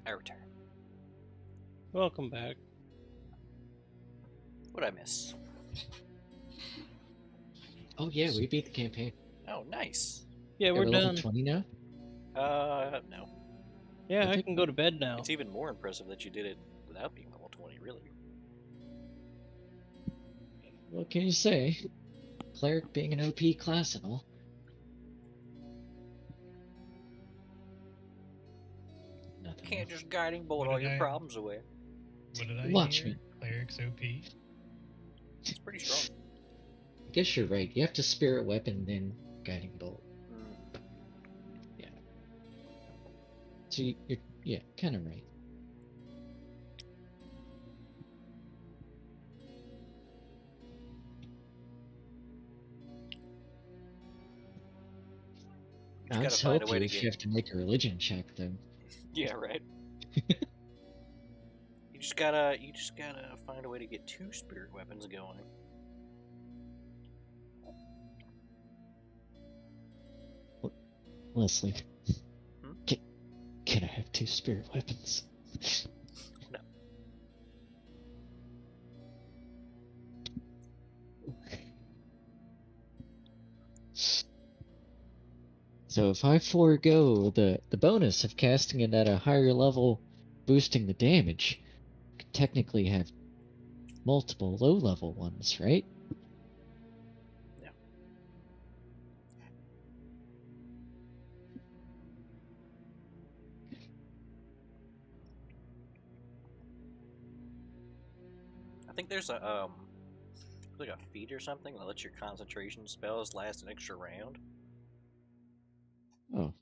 I return. Welcome back. What'd I miss? Oh yeah, we beat the campaign. Oh, nice. Yeah, we're level done. 20 now. No. Yeah, I think- can go to bed now. It's even more impressive that you did it without being level 20, really. What can you say? Cleric being an OP class and all. Nothing. Can't just guiding bolt What all did your I- problems away. What did I Watch hear? me. Cleric's OP. It's pretty strong. I guess you're right. You have to spirit weapon, then guiding bolt. Mm. So you're kind of right. You I'd just gotta find a help way you to if you get. have to make a religion check, though. Yeah, right. You just gotta find a way to get 2 spirit weapons going. Leslie, Hmm? can I have 2 spirit weapons? No. So if I forego the bonus of casting it at a higher level, boosting the damage, I could technically have multiple low-level ones, right? No. I think there's a like a feat or something that lets your concentration spells last an extra round. Oh.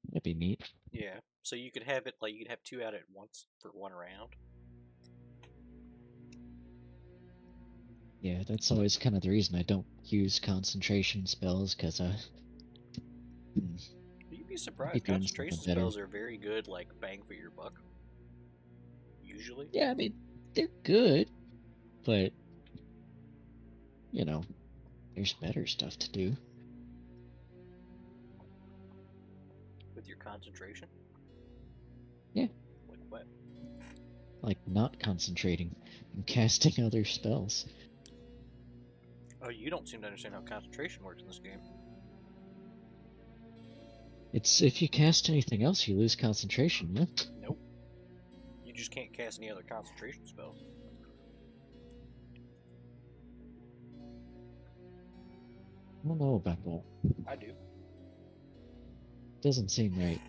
That'd be neat. Yeah. So you could have it like you could have 2 out at once for 1 round. Yeah, that's always kind of the reason I don't use concentration spells, because You'd be be surprised. doing Concentration something better. spells are very good, like bang for your buck. Usually. Yeah, I mean, they're good, but, you know, there's better stuff to do. With your concentration. Yeah. Like what? Like, not concentrating and casting other spells. Oh, you don't seem to understand how concentration works in this game. It's if you cast anything else, you lose concentration, yeah? Nope. You just can't cast any other concentration spells. I don't know about that. I do. Doesn't seem right.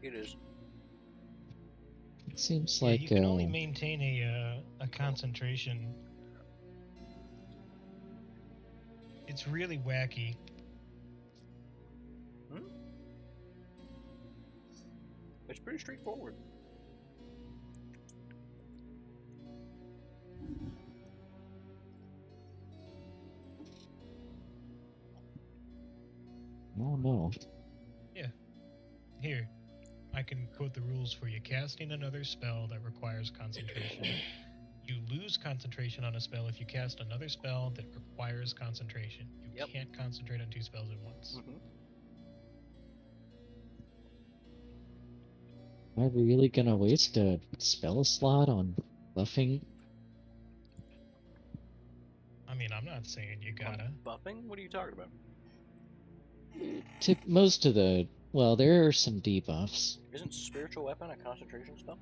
It is. It seems Yeah, like, you can only maintain a concentration. It's really wacky. It's pretty straightforward. I don't know. here, I can quote the rules for you. Casting another spell that requires concentration. You lose concentration on a spell if you cast another spell that requires concentration. You Yep. can't concentrate on 2 spells at once. Am I really gonna waste a spell slot on buffing? I mean, I'm not saying you gotta. Buffing? What are you talking about? Most of the... Well, there are some debuffs. Isn't spiritual weapon a concentration spell?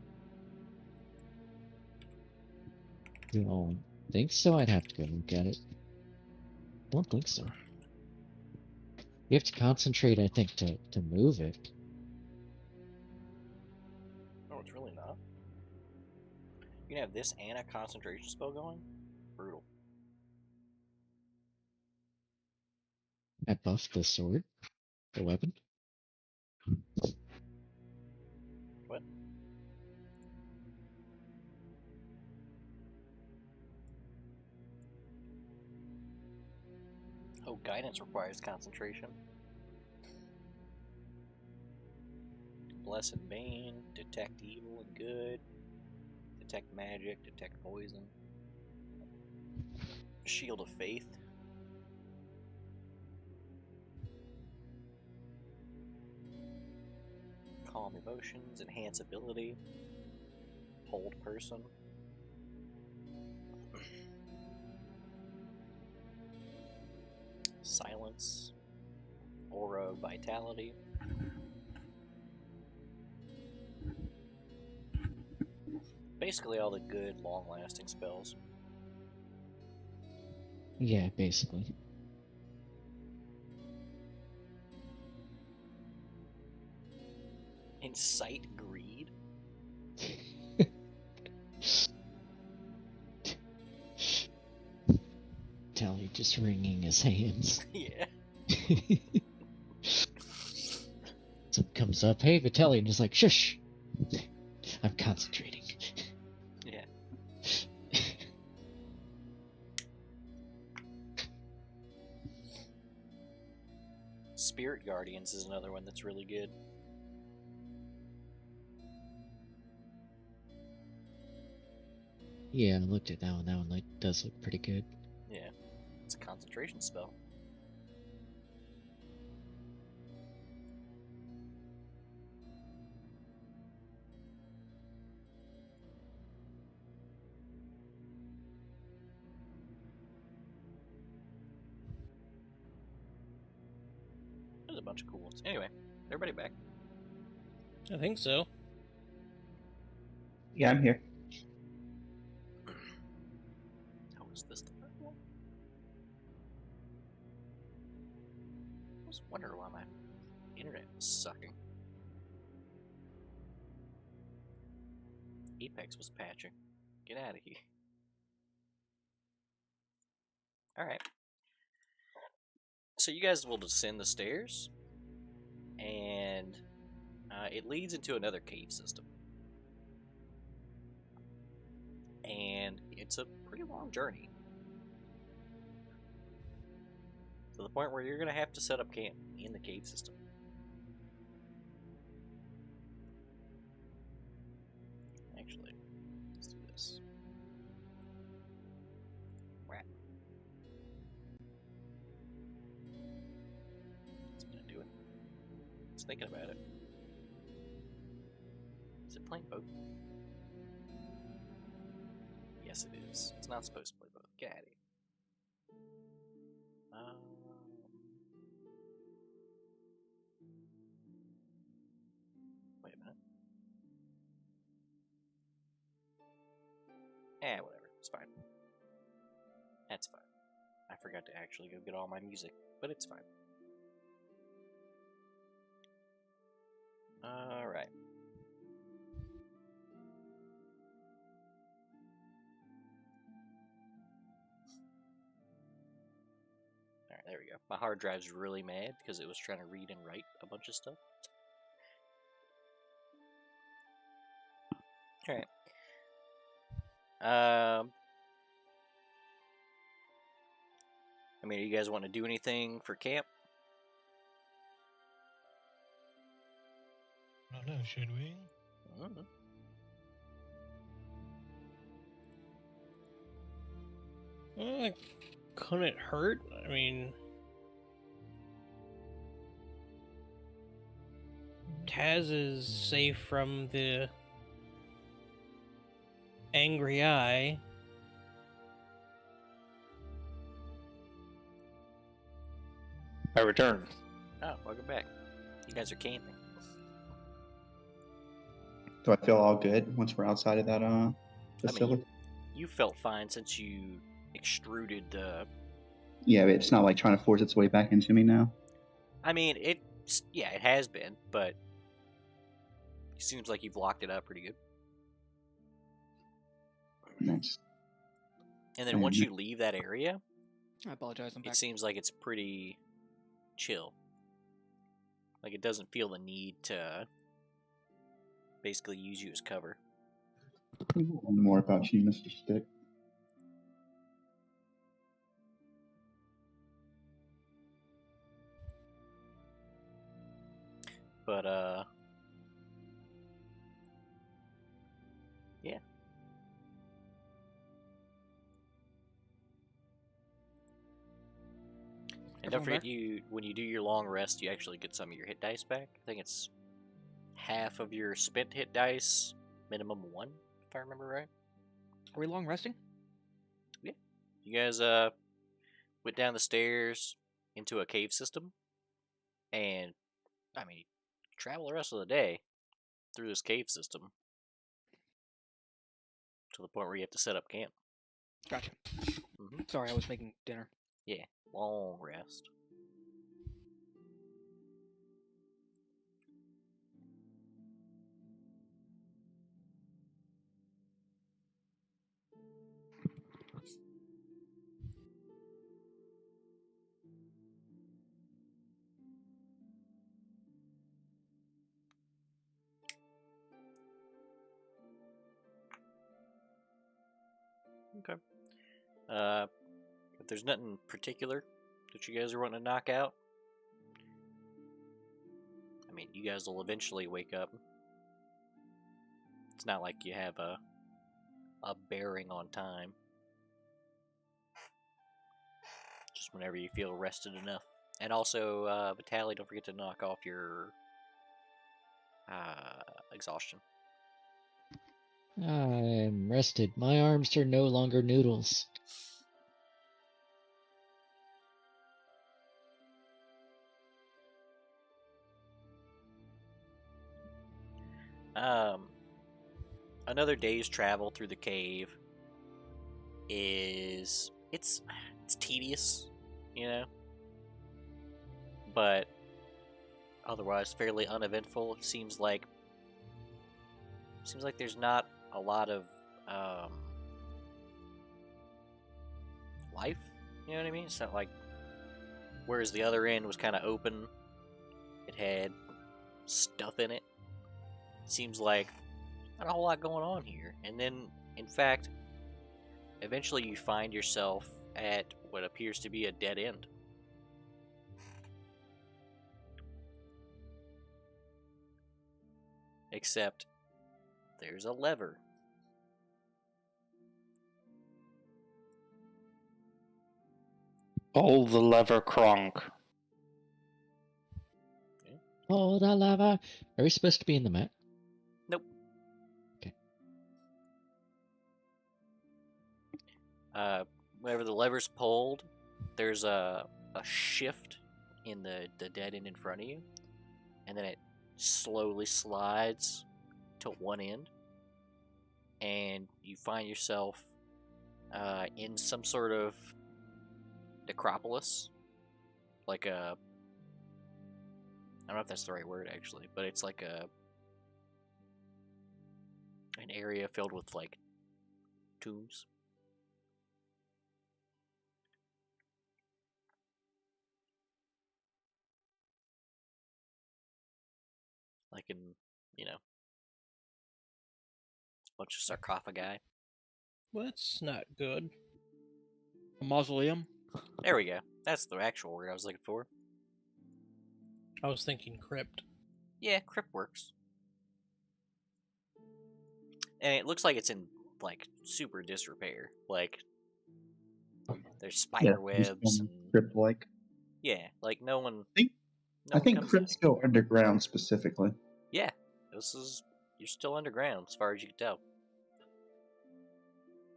I don't think so. I'd have to go look at it. Don't think so. You have to concentrate, I think, to move it. No, it's really not. You can have this and a concentration spell going? Brutal. I buffed the sword, the weapon. What? Oh, guidance requires concentration. Blessed Bane, detect evil and good, detect magic, detect poison. Shield of Faith. Calm emotions, enhance ability, hold person. Silence, aura of vitality. Basically all the good, long-lasting spells. Yeah, basically. Incite greed. Tally just wringing his hands. Yeah. Someone comes up, hey, Vitelli, and he's like, shush! I'm concentrating. Yeah. Spirit Guardians is another one that's really good. Yeah, I looked at that one. That one does look pretty good. Yeah. It's a concentration spell. There's a bunch of cool ones. Anyway, everybody back. I think so. Yeah, I'm here. How was this the first one? I was wondering why my internet was sucking. Apex was patching. Get out of here. Alright. So you guys will descend the stairs, and it leads into another cave system. And it's a pretty long journey. To the point where you're going to have to set up camp in the cave system. Actually, let's do this. Rat. It's going to do it. It's thinking about it. Is it playing both? Yes, it is. It's not supposed to play both. Get out of here. Wait a minute. Whatever. It's fine. That's fine. I forgot to actually go get all my music, but it's fine. Alright. Alright, there we go. My hard drive's really mad because it was trying to read and write a bunch of stuff. Alright. I mean, you guys want to do anything for camp? I don't know, should we? Mhm. Well, couldn't it hurt? I mean, Taz is safe from the angry eye. I return. Oh, welcome back. You guys are camping. Do I feel all good once we're outside of that facility? You felt fine since you extruded the. Yeah, but it's not like trying to force its way back into me now. I mean, it has been, but it seems like you've locked it up pretty good. Nice. And then once you leave that area, I apologize. I'm back. it seems like it's pretty chill. Like it doesn't feel the need to basically use you as cover. One more about you, Mr. Stick. But yeah. And don't forget, when you do your long rest, you actually get some of your hit dice back. I think it's half of your spent hit dice, minimum 1, if I remember right. Are we long resting? Yeah. You guys went down the stairs into a cave system, and I mean, travel the rest of the day through this cave system to the point where you have to set up camp. Gotcha. Mm-hmm. Sorry, I was making dinner. Yeah, long rest. Okay. If there's nothing particular that you guys are wanting to knock out, I mean, you guys will eventually wake up. It's not like you have a bearing on time. Just whenever you feel rested enough. And also, Vitaly, don't forget to knock off your exhaustion. I'm rested. My arms are no longer noodles. Another day's travel through the cave is it's tedious, you know, but otherwise fairly uneventful. It seems like there's not a lot of life. You know what I mean? It's not like whereas the other end was kind of open. It had stuff in it. It seems like not a whole lot going on here. And then, in fact, eventually you find yourself at what appears to be a dead end. Except there's a lever. Pull the lever, Kronk. Oh, the lava. Are we supposed to be in the map? Nope. Okay. Whenever the lever's pulled, there's a shift in the dead end in front of you, and then it slowly slides to one end, and you find yourself in some sort of necropolis, like a I don't know if that's the right word actually, but it's like an area filled with like tombs. Like in, you know, a bunch of sarcophagi. Well, that's not good. A mausoleum? There we go. That's the actual word I was looking for. I was thinking crypt. Yeah, crypt works. and it looks like it's in like super disrepair. Like there's spider webs and crypt-like. yeah, like no one. I think comes crypts out here. go underground specifically. Yeah, you're still underground as far as you can tell.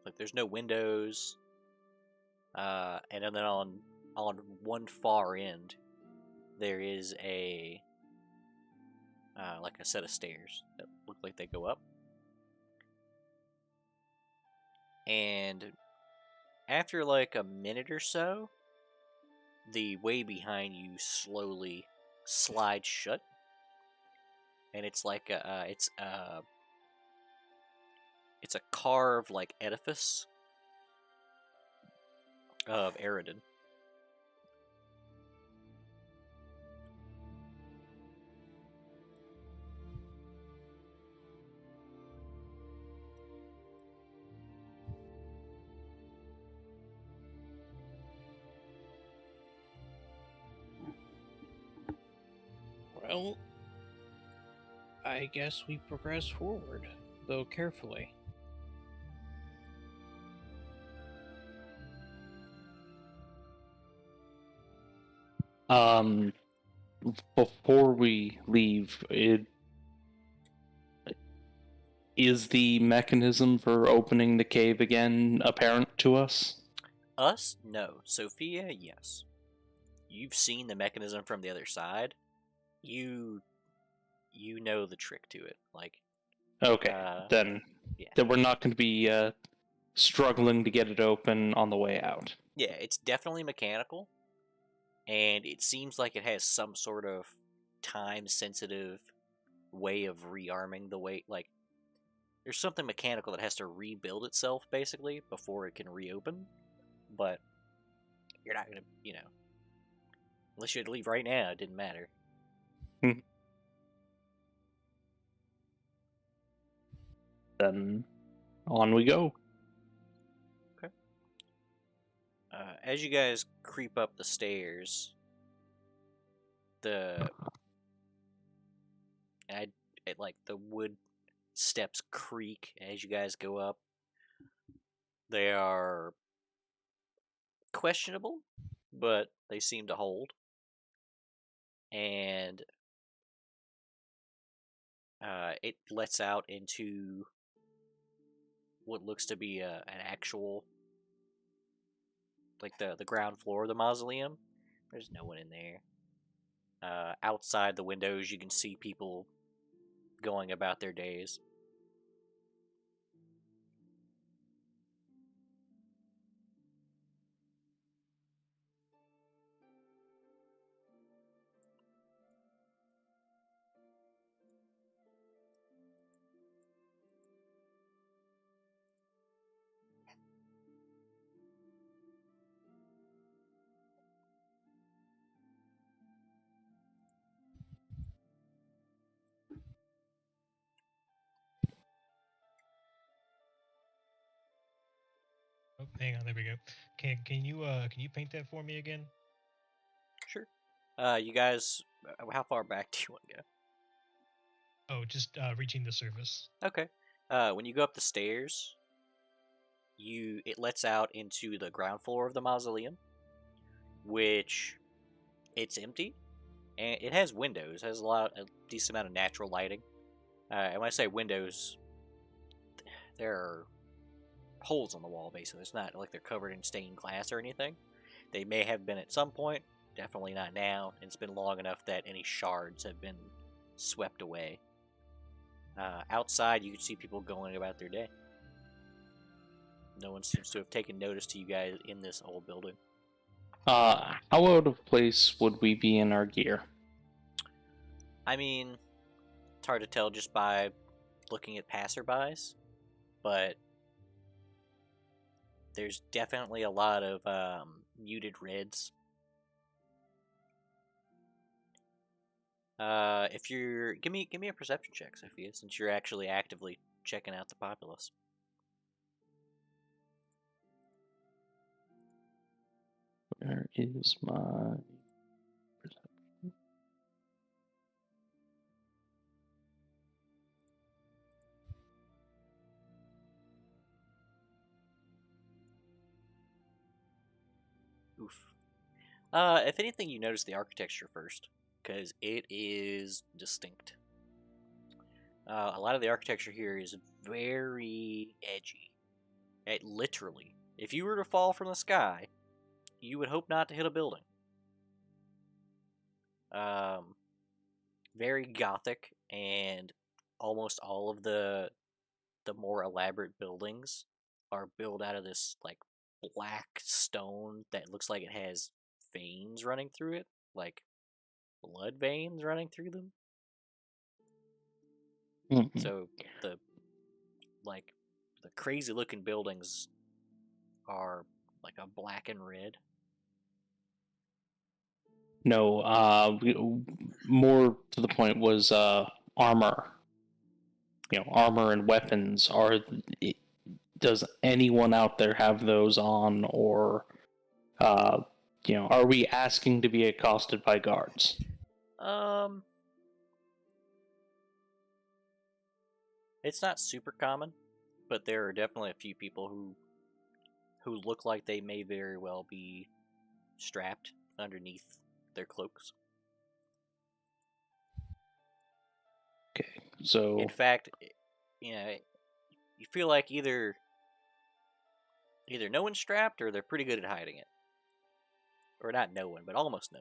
Like there's no windows, and then on one far end there is a like a set of stairs that look like they go up, and after like a minute or so, the way behind you slowly slides shut, and it's like it's a carved like edifice of Eridan. Well, I guess we progress forward, though carefully. Before we leave, is the mechanism for opening the cave again apparent to us? Us? No. Sophia? Yes. You've seen the mechanism from the other side. You know the trick to it. Like, Okay, then yeah. then we're not going to be struggling to get it open on the way out. Yeah, it's definitely mechanical, and it seems like it has some sort of time-sensitive way of rearming the way. Like, there's something mechanical that has to rebuild itself basically before it can reopen. But you're not gonna, unless you had to leave right now, it didn't matter. Then on we go. Okay. As you guys creep up the stairs, like the wood steps creak as you guys go up. They are questionable, but they seem to hold. And it lets out into what looks to be an actual, like the ground floor of the mausoleum. There's no one in there. Outside the windows, you can see people going about their days. Oh, hang on, there we go. Can you paint that for me again? Sure. You guys, how far back do you want to go? Oh, just reaching the surface. Okay. When you go up the stairs, it lets out into the ground floor of the mausoleum, which it's empty, and it has windows. It has a decent amount of natural lighting. And when I say windows, there are holes on the wall. Basically, it's not like they're covered in stained glass or anything. They may have been at some point. Definitely not now. It's been long enough that any shards have been swept away. Outside, you can see people going about their day. No one seems to have taken notice to you guys in this old building. How out of place would we be in our gear? I mean, it's hard to tell just by looking at passerbys, but there's definitely a lot of muted reds. If you're give me a perception check, Sophia, since you're actually actively checking out the populace. Where is my perception? Oof. If anything, you notice the architecture first, because it is distinct. A lot of the architecture here is very edgy. Literally, if you were to fall from the sky, you would hope not to hit a building. Very gothic, and almost all of the more elaborate buildings are built out of this like black stone that looks like it has veins running through it, like blood veins running through them. Mhm. So the crazy looking buildings are like a black and red. No, more to the point was armor. Armor and weapons does anyone out there have those on, or are we asking to be accosted by guards? It's not super common, but there are definitely a few people who look like they may very well be strapped underneath their cloaks. Okay, so In fact, you feel like either no one's strapped or they're pretty good at hiding it. Or not no one, but almost no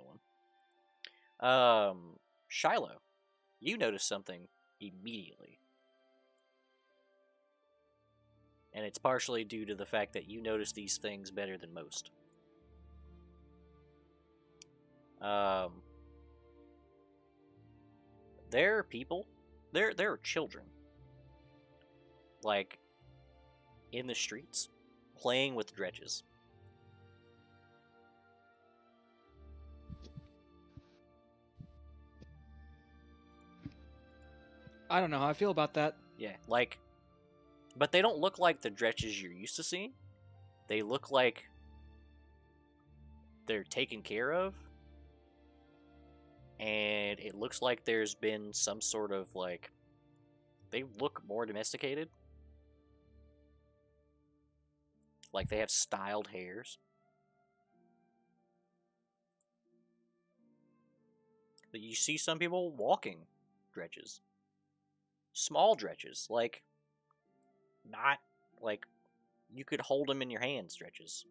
one. Shiloh, you notice something immediately. And it's partially due to the fact that you notice these things better than most. There are people, there are children, like, in the streets, playing with dredges. I don't know how I feel about that. Yeah, like, but they don't look like the dredges you're used to seeing. They look like they're taken care of. And it looks like there's been some sort of, like, they look more domesticated. Like they have styled hairs. But you see some people walking dredges. Small dredges, like, not, like, you could hold them in your hands dredges.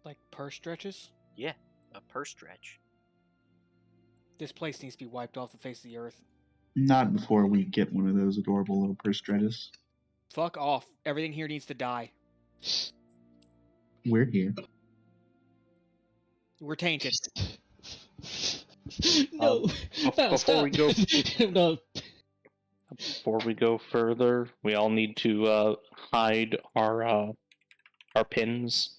Like purse stretches? Yeah, a purse dredge. This place needs to be wiped off the face of the earth. Not before we get one of those adorable little purse stretches. Fuck off. Everything here needs to die. We're here. We're tainted. No, Val, before stop. we go- No. Before we go further, we all need to hide our pins.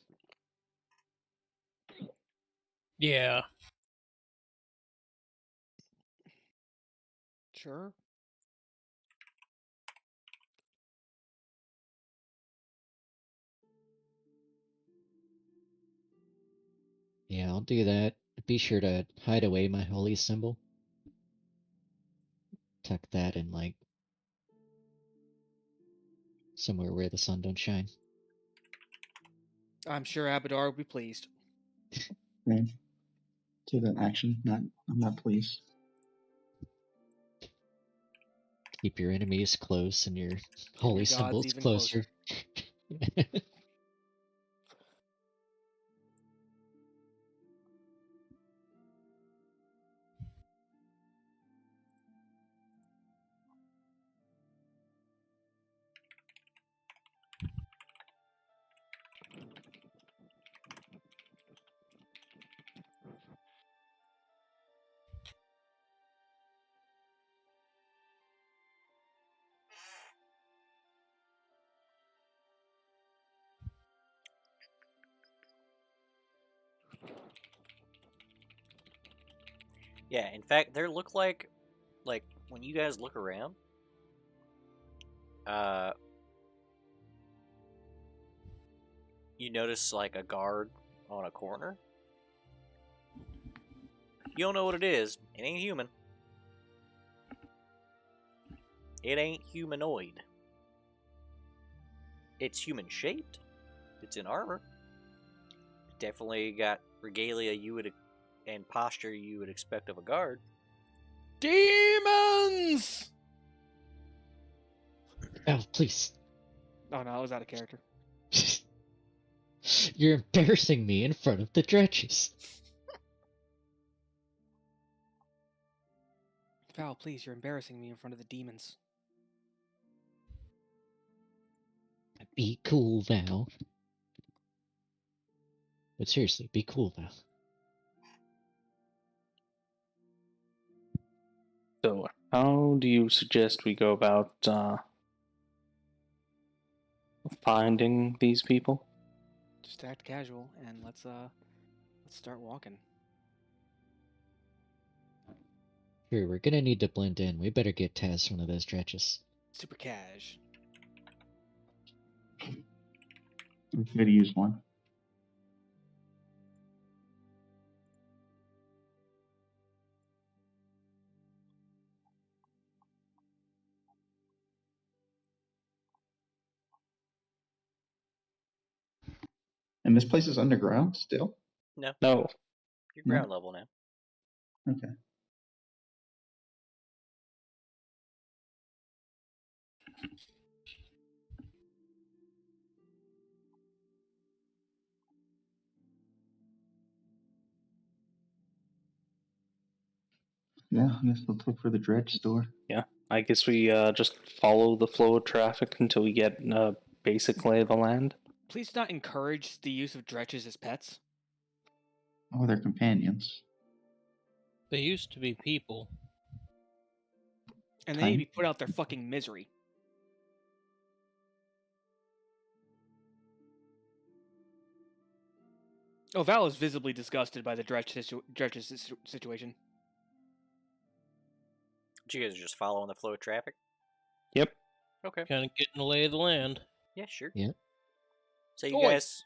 Yeah. Sure. Yeah, I'll do that. Be sure to hide away my holy symbol. Tuck that in, like, somewhere where the sun don't shine. I'm sure Abadar will be pleased. Okay. To that action. I'm not pleased. Keep your enemies close and your holy gods symbols even closer. Yeah, in fact, there look like when you guys look around, you notice like a guard on a corner. You don't know what it is. It ain't human. It ain't humanoid. It's human shaped. It's in armor. Definitely got regalia and posture you would expect of a guard. Demons! Oh, please. Oh no, I was out of character. You're embarrassing me in front of the dredges. Val, please, you're embarrassing me in front of the demons. Be cool, Val. But seriously, be cool, Val. So, how do you suggest we go about finding these people? Just act casual and let's start walking. Sure, we're gonna need to blend in. We better get Taz one of those dredges. Super cash. We could use one. And this place is underground still? No, No. you're ground level now. Okay. Yeah, I guess let's look for the dredge store. Yeah. I guess we just follow the flow of traffic until we get a basic lay of the land. Please do not encourage the use of dredges as pets. Oh, they're companions. They used to be people. And they need to be put out their fucking misery. Oh, Val is visibly disgusted by the dredges situation. But you guys are just following the flow of traffic? Yep. Okay. Kind of getting the lay of the land. Yeah, sure. Yeah. So you Oi, guys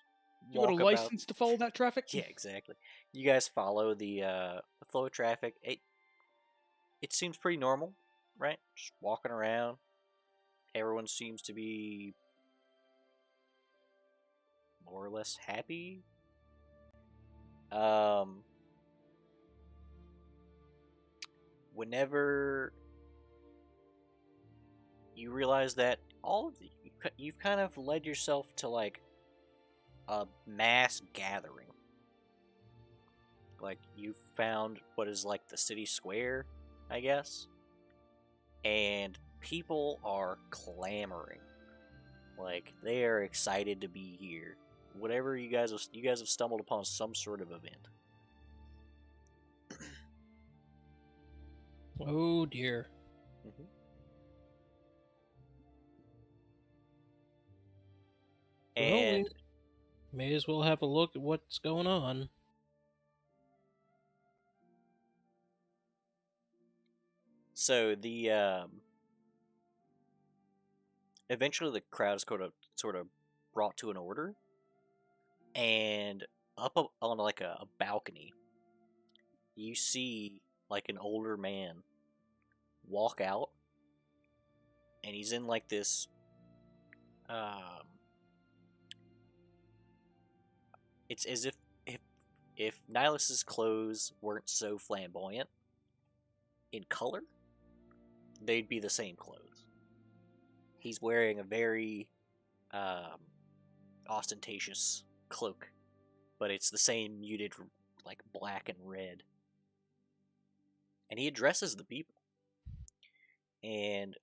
You got a walk about... license to follow that traffic? Yeah, exactly. You guys follow the flow of traffic. It seems pretty normal, right? Just walking around. Everyone seems to be more or less happy. Whenever you realize that you've kind of led yourself to like a mass gathering. Like you've found what is like the city square, I guess, and people are clamoring. Like they are excited to be here. Whatever you guys have stumbled upon some sort of event. Oh dear. Mm-hmm. Well, And we may as well have a look at what's going on. so the eventually the crowd is sort of brought to an order, and on like a balcony, you see like an older man walk out, and he's in like this it's as if Nihilus's clothes weren't so flamboyant in color, they'd be the same clothes. He's wearing a very ostentatious cloak, but it's the same muted like black and red. And he addresses the people. And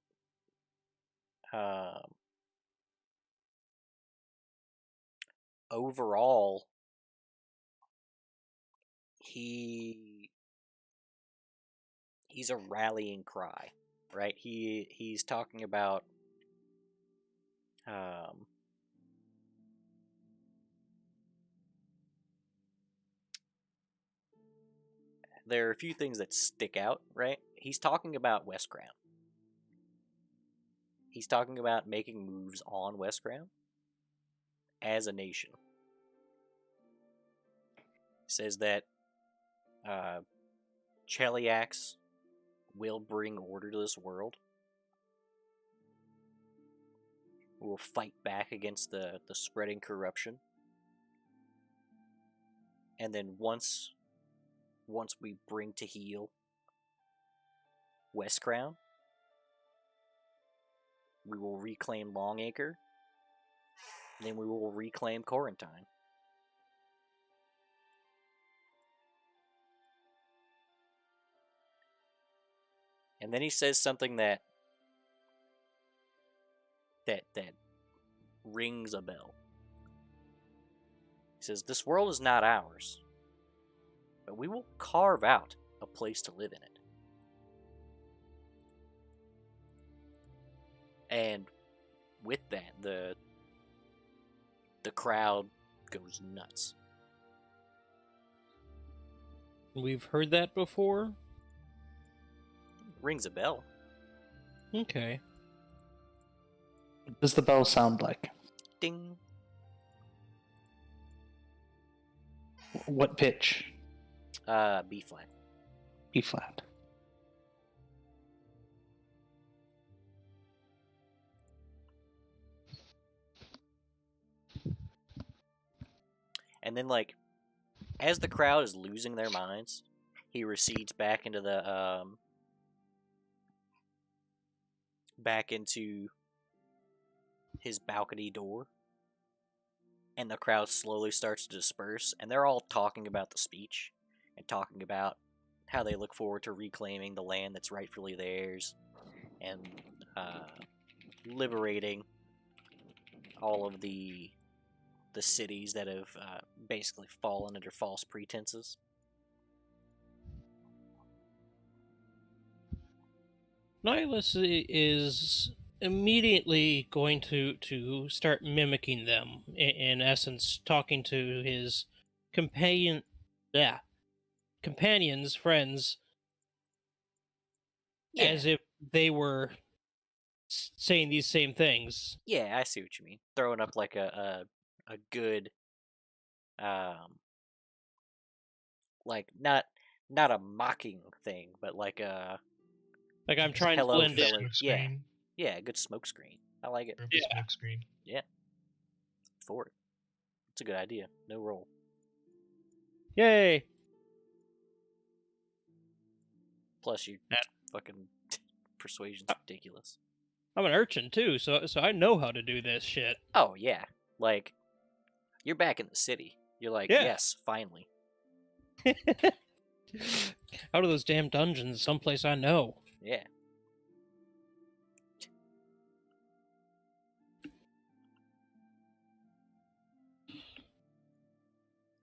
overall, he's a rallying cry, right? He's talking about there are a few things that stick out, right? He's talking about Westground. He's talking about making moves on Westground as a nation. He says that Cheliax will bring order to this world. We will fight back against the spreading corruption. And then once we bring to heel West Crown, we will reclaim Longacre. Then we will reclaim Quarantine. And then he says something that rings a bell. He says, "This world is not ours, but we will carve out a place to live in it." And with that, the crowd goes nuts. We've heard that before? Rings a bell. Okay. What does the bell sound like? Ding. What pitch? B flat. B flat. And then, like, as the crowd is losing their minds, he recedes back into the back into his balcony door, and the crowd slowly starts to disperse, and they're all talking about the speech and talking about how they look forward to reclaiming the land that's rightfully theirs and liberating all of the cities that have basically fallen under false pretenses. Nihilus is immediately going to start mimicking them. In essence, talking to his companions, friends, Yeah. as if they were saying these same things. Yeah, I see what you mean. Throwing up like a good, like not a mocking thing, but like a Like, I'm trying to hello blend in. fella. Yeah, yeah, a good smoke screen. I like it. Yeah. Smoke screen. Yeah, for it. It's a good idea. No roll. Yay! Plus, you Yeah. fucking persuasion's ridiculous. I'm an urchin too, so I know how to do this shit. Oh yeah, like you're back in the city. You're like, Yeah. yes, finally. Out of those damn dungeons, someplace I know. Yeah.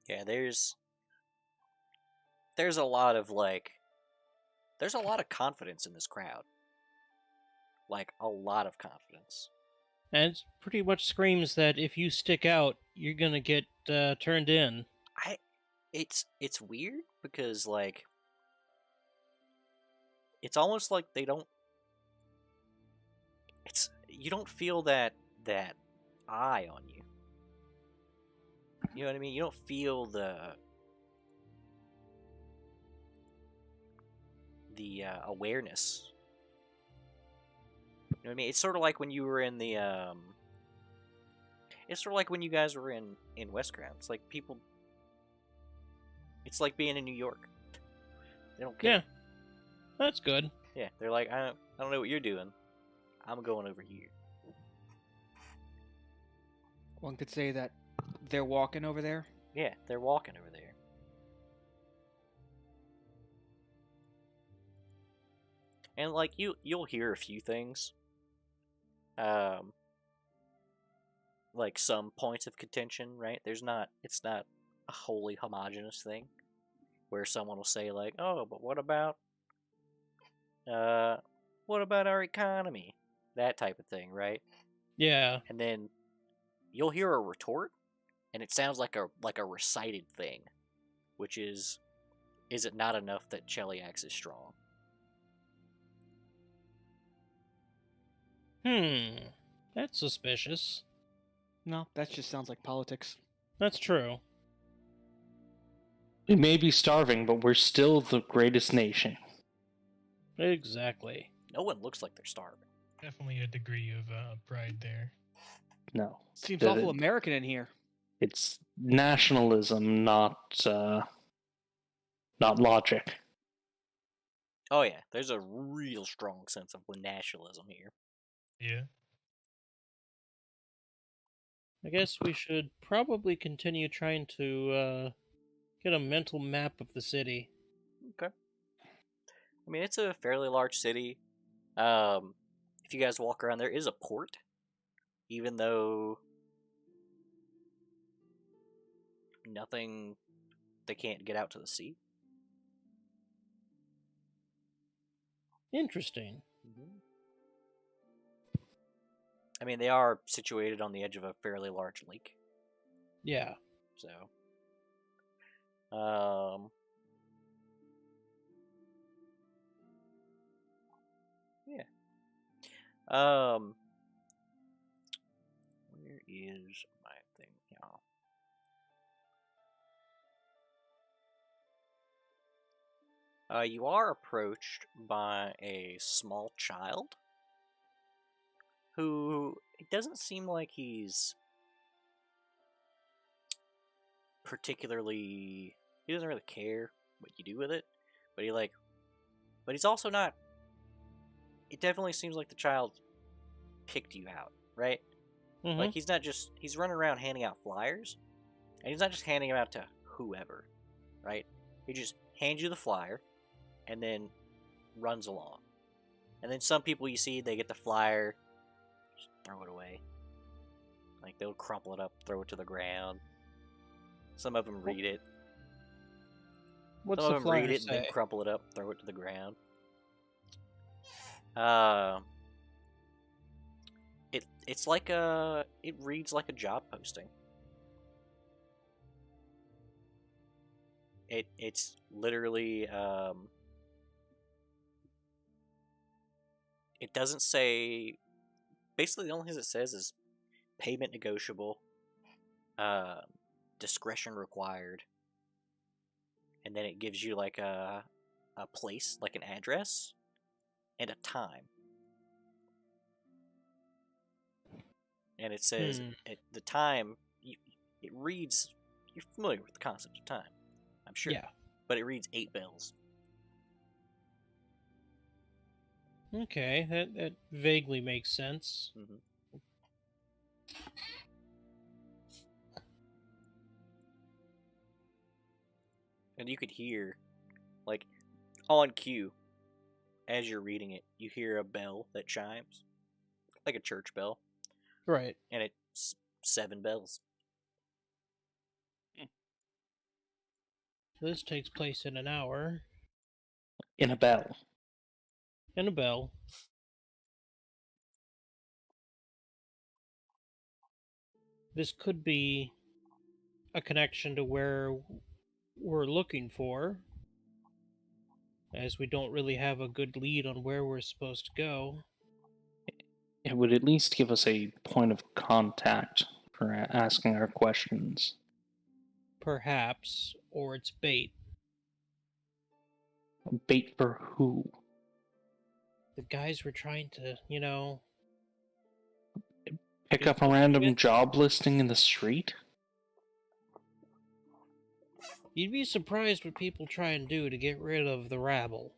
Yeah, there's a lot of there's a lot of confidence in this crowd. Like a lot of confidence. And it pretty much screams that if you stick out, you're gonna get turned in. It's weird because like it's almost like they don't. You don't feel that eye on you. You know what I mean? You don't feel the awareness. You know what I mean? It's sort of like when you were in the It's sort of like when you guys were in West Crown. It's like people. It's like being in New York. They don't care. Yeah, that's good. Yeah, they're like, I don't know what you're doing. I'm going over here. One could say that they're walking over there. Yeah, they're walking over there. And like you'll hear a few things. Like some points of contention, right? It's not a wholly homogenous thing where someone will say like, "Oh, but what about our economy?" That type of thing, right? Yeah. And then you'll hear a retort, and it sounds like a recited thing, which is it not enough that Cheliax is strong? That's suspicious. No, that just sounds like politics. That's true. We may be starving, but we're still the greatest nation. Exactly. No one looks like they're starving. Definitely a degree of pride there. No. Seems That awful it- American in here. It's nationalism, not logic. Oh yeah, there's a real strong sense of nationalism here. Yeah. I guess we should probably continue trying to get a mental map of the city. Okay. I mean, it's a fairly large city. If you guys walk around, there is a port, even though nothing, they can't get out to the sea. Interesting. I mean, they are situated on the edge of a fairly large lake, Yeah. so. Yeah. Where is my thing now? You are approached by a small child who it doesn't seem like he's particularly. He doesn't really care what you do with it, but but he's also not. It definitely seems like the child picked you out, right? Mm-hmm. Like he's running around handing out flyers, and he's not just handing them out to whoever, right? He just hands you the flyer, and then runs along. And then some people you see, they get the flyer, just throw it away. Like they'll crumple it up, throw it to the ground. Some of them read it. What's Some the of them read flyer it and then say? crumple it up, throw it to the ground. It's like it reads like a job posting. It's literally it doesn't say. Basically, the only thing it says is payment negotiable, discretion required, and then it gives you like a place, like an address, and a time. And it says the time. It reads. You're familiar with the concept of time, I'm sure. Yeah. But it reads 8 bells. Okay, that vaguely makes sense. Mm-hmm. And you could hear, like, on cue, as you're reading it, you hear a bell that chimes, like a church bell, Right. and it's 7 bells. This takes place in an hour. In a bell. And a bell. This could be a connection to where we're looking for, as we don't really have a good lead on where we're supposed to go. It would at least give us a point of contact for asking our questions. Perhaps, or it's bait. Bait for who? The guys were trying to, Pick do up a something random with. job listing in the street? You'd be surprised what people try and do to get rid of the rabble.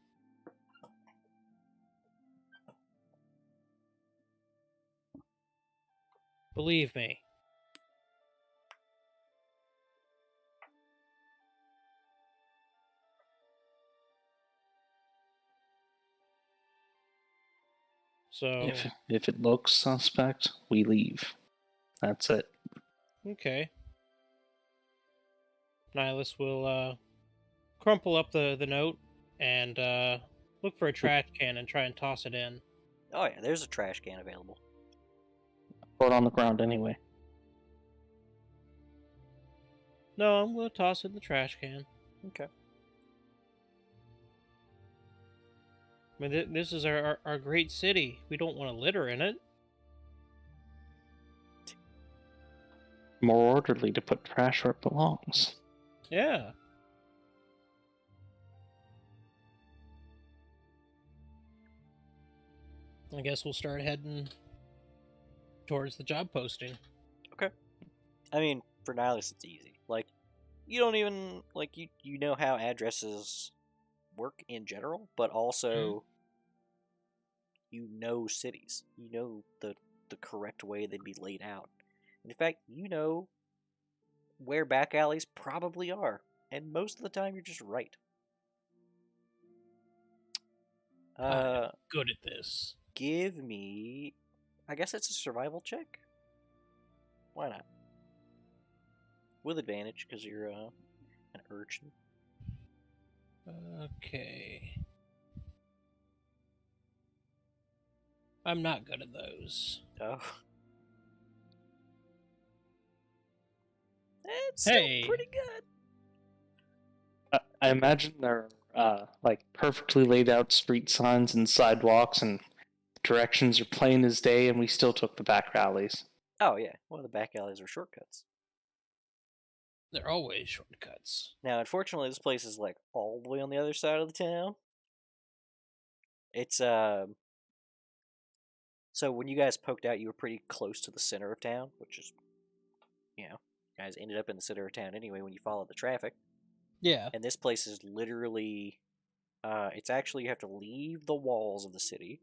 Believe me. So, If it looks suspect, we leave. That's it. okay. Nihilus will crumple up the note and look for a trash can and try and toss it in. Oh yeah, there's a trash can available. Throw it on the ground anyway. No, I'm going to toss it in the trash can. Okay. I mean, this is our great city. We don't want to litter in it. More orderly to put trash where it belongs. Yeah. I guess we'll start heading towards the job posting. I mean, for Nihilus, it's easy. Like, you don't even like you know how addresses work in general, but also you know cities. You know the correct way they'd be laid out. In fact, you know where back alleys probably are, and most of the time you're just right. I'm good at this. Give me, I guess it's a survival check. Why not? With advantage because you're an urchin. Okay. I'm not good at those. Oh. It's Hey. still pretty good. I imagine there are like perfectly laid out street signs and sidewalks, and directions are plain as day, and we still took the back alleys. Oh yeah, one of the back alleys are shortcuts. They're always shortcuts. Now, unfortunately, this place is like all the way on the other side of the town. It's So when you guys poked out, you were pretty close to the center of town, which is, you guys ended up in the center of town anyway when you followed the traffic. Yeah. And this place is literally, it's actually, you have to leave the walls of the city,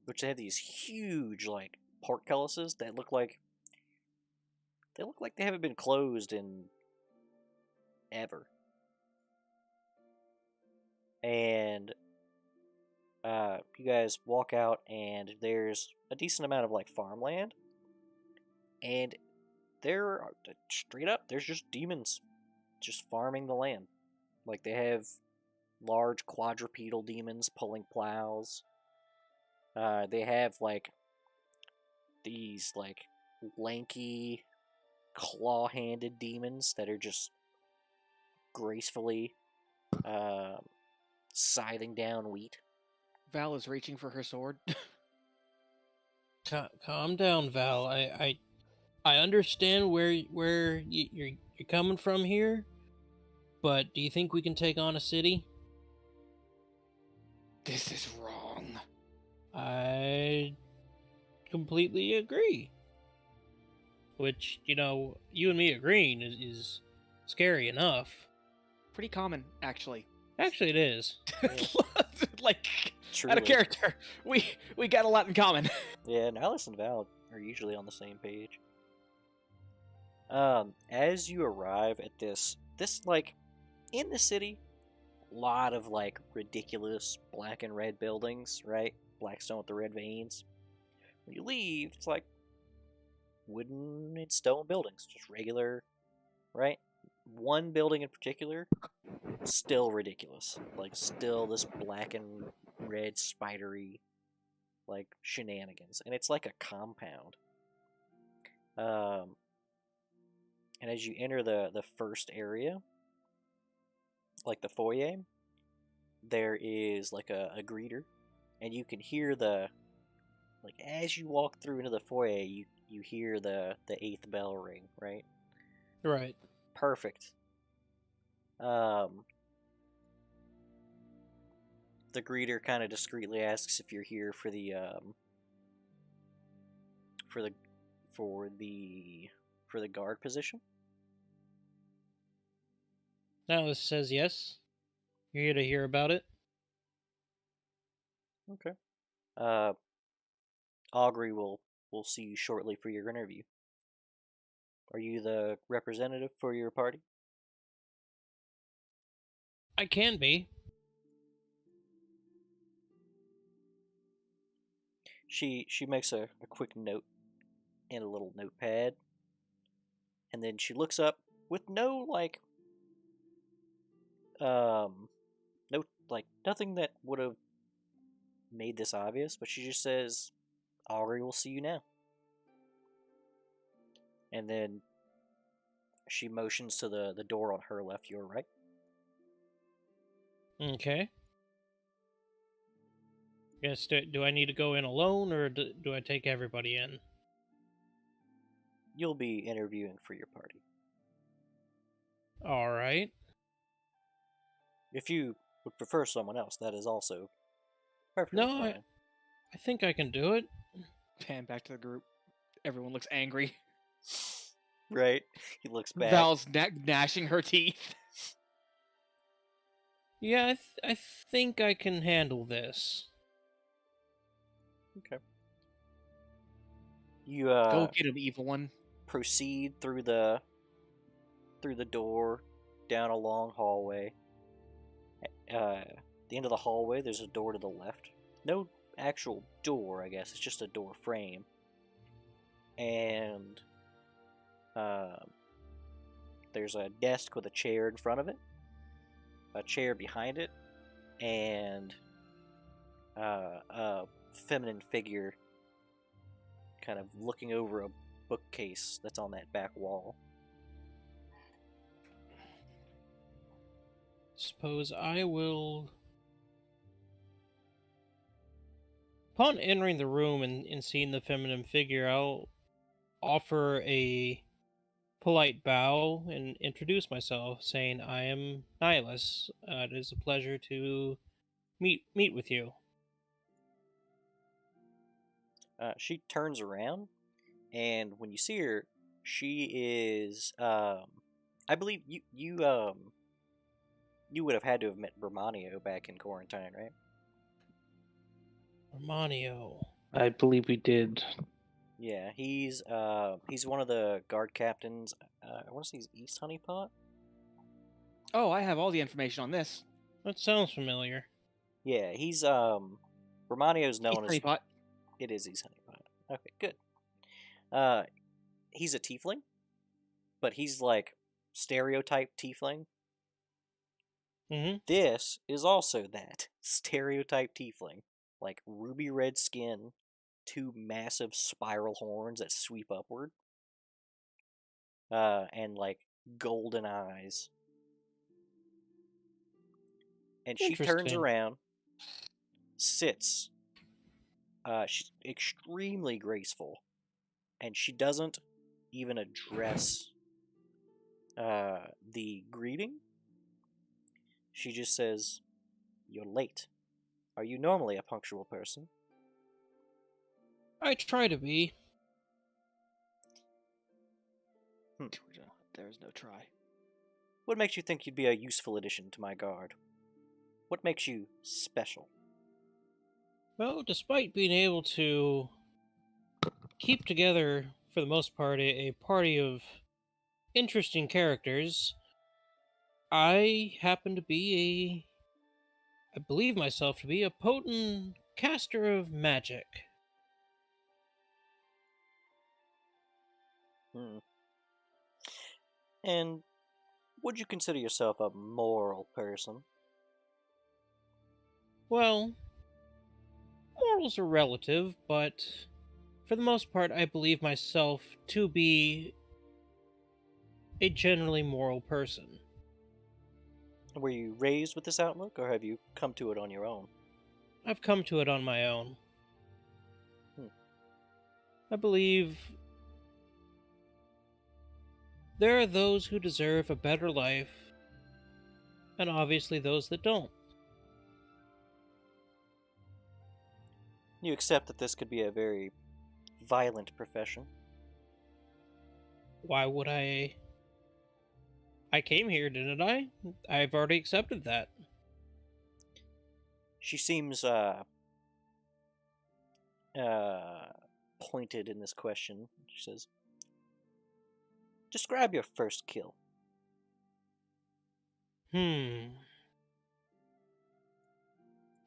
which they have these huge, like, portcullises that look like, they haven't been closed in ever. And you guys walk out, and there's a decent amount of like farmland, and there, straight up, there's just demons, just farming the land. Like they have large quadrupedal demons pulling plows. They have like these like lanky, claw-handed demons that are just gracefully scything down wheat. Val is reaching for her sword. Calm down, Val. I understand where you're coming from here, but do you think we can take on a city? This is wrong. I completely agree. Which, you and me agreeing is scary enough. Pretty common, actually. Actually, it is. Like, Truly. out of character, we got a lot in common. Yeah, Nihilus and Val are usually on the same page. As you arrive at this like, in the city, a lot of like ridiculous black and red buildings, right? Black stone with the red veins. When you leave, it's like wooden and stone buildings, just regular, right? One building in particular, still ridiculous. Like, still this black and red spidery, like, shenanigans. And it's like a compound. And as you enter the first area, like the foyer, there is like a greeter, and you can hear like as you walk through into the foyer, you hear the 8th bell ring, right? Right. Perfect. The greeter kind of discreetly asks if you're here for the guard position. Alice says yes. You're here to hear about it. Okay. Augury will see you shortly for your interview. Are you the representative for your party? I can be. She makes a quick note in a little notepad, and then she looks up with no nothing that would have made this obvious, but she just says, Augury will see you now. And then she motions to the door on her left, your right. Okay. Yes, do I need to go in alone, or do I take everybody in? You'll be interviewing for your party. All right. If you would prefer someone else, that is also perfectly No, fine. I think I can do it. Pan back to the group. Everyone looks angry. Right? He looks back. Val's gnashing her teeth. Yeah, I think I can handle this. Okay. You Go get him, evil one. proceed through the door, down a long hallway. The end of the hallway, there's a door to the left. No actual door, I guess. It's just a door frame. And there's a desk with a chair in front of it, a chair behind it, and a feminine figure kind of looking over a bookcase that's on that back wall. Suppose I will. Upon entering the room and seeing the feminine figure, I'll offer a polite bow and introduce myself, saying I am Nihilus. It is a pleasure to meet with you. She turns around, and when you see her, she is, I believe you would have had to have met Bermanio back in quarantine, right? Romanio. I believe we did. Yeah, he's one of the guard captains. I want to say he's East Honeypot. Oh, I have all the information on this. That sounds familiar. Yeah, he's Bermanio's known as Honeypot. it is East Honeypot. Okay, good. He's a tiefling, but he's like stereotype tiefling. Mm-hmm. This is also that stereotype tiefling, like ruby red skin, two massive spiral horns that sweep upward, and like golden eyes. And she turns Interesting. around, sits. She's extremely graceful, and she doesn't even address the greeting. She just says, "You're late. Are you normally a punctual person?" I try to be. There is no try. What makes you think you'd be a useful addition to my guard? What makes you special? Well, despite being able to keep together, for the most part, a party of interesting characters, I happen to be I believe myself to be a potent caster of magic. Hmm. And would you consider yourself a moral person? Well, morals are relative, but for the most part, I believe myself to be a generally moral person. Were you raised with this outlook, or have you come to it on your own? I've come to it on my own. Hmm. I believe there are those who deserve a better life, and obviously those that don't. You accept that this could be a very violent profession. Why would I? I came here, didn't I? I've already accepted that. She seems pointed in this question. She says, "Describe your first kill."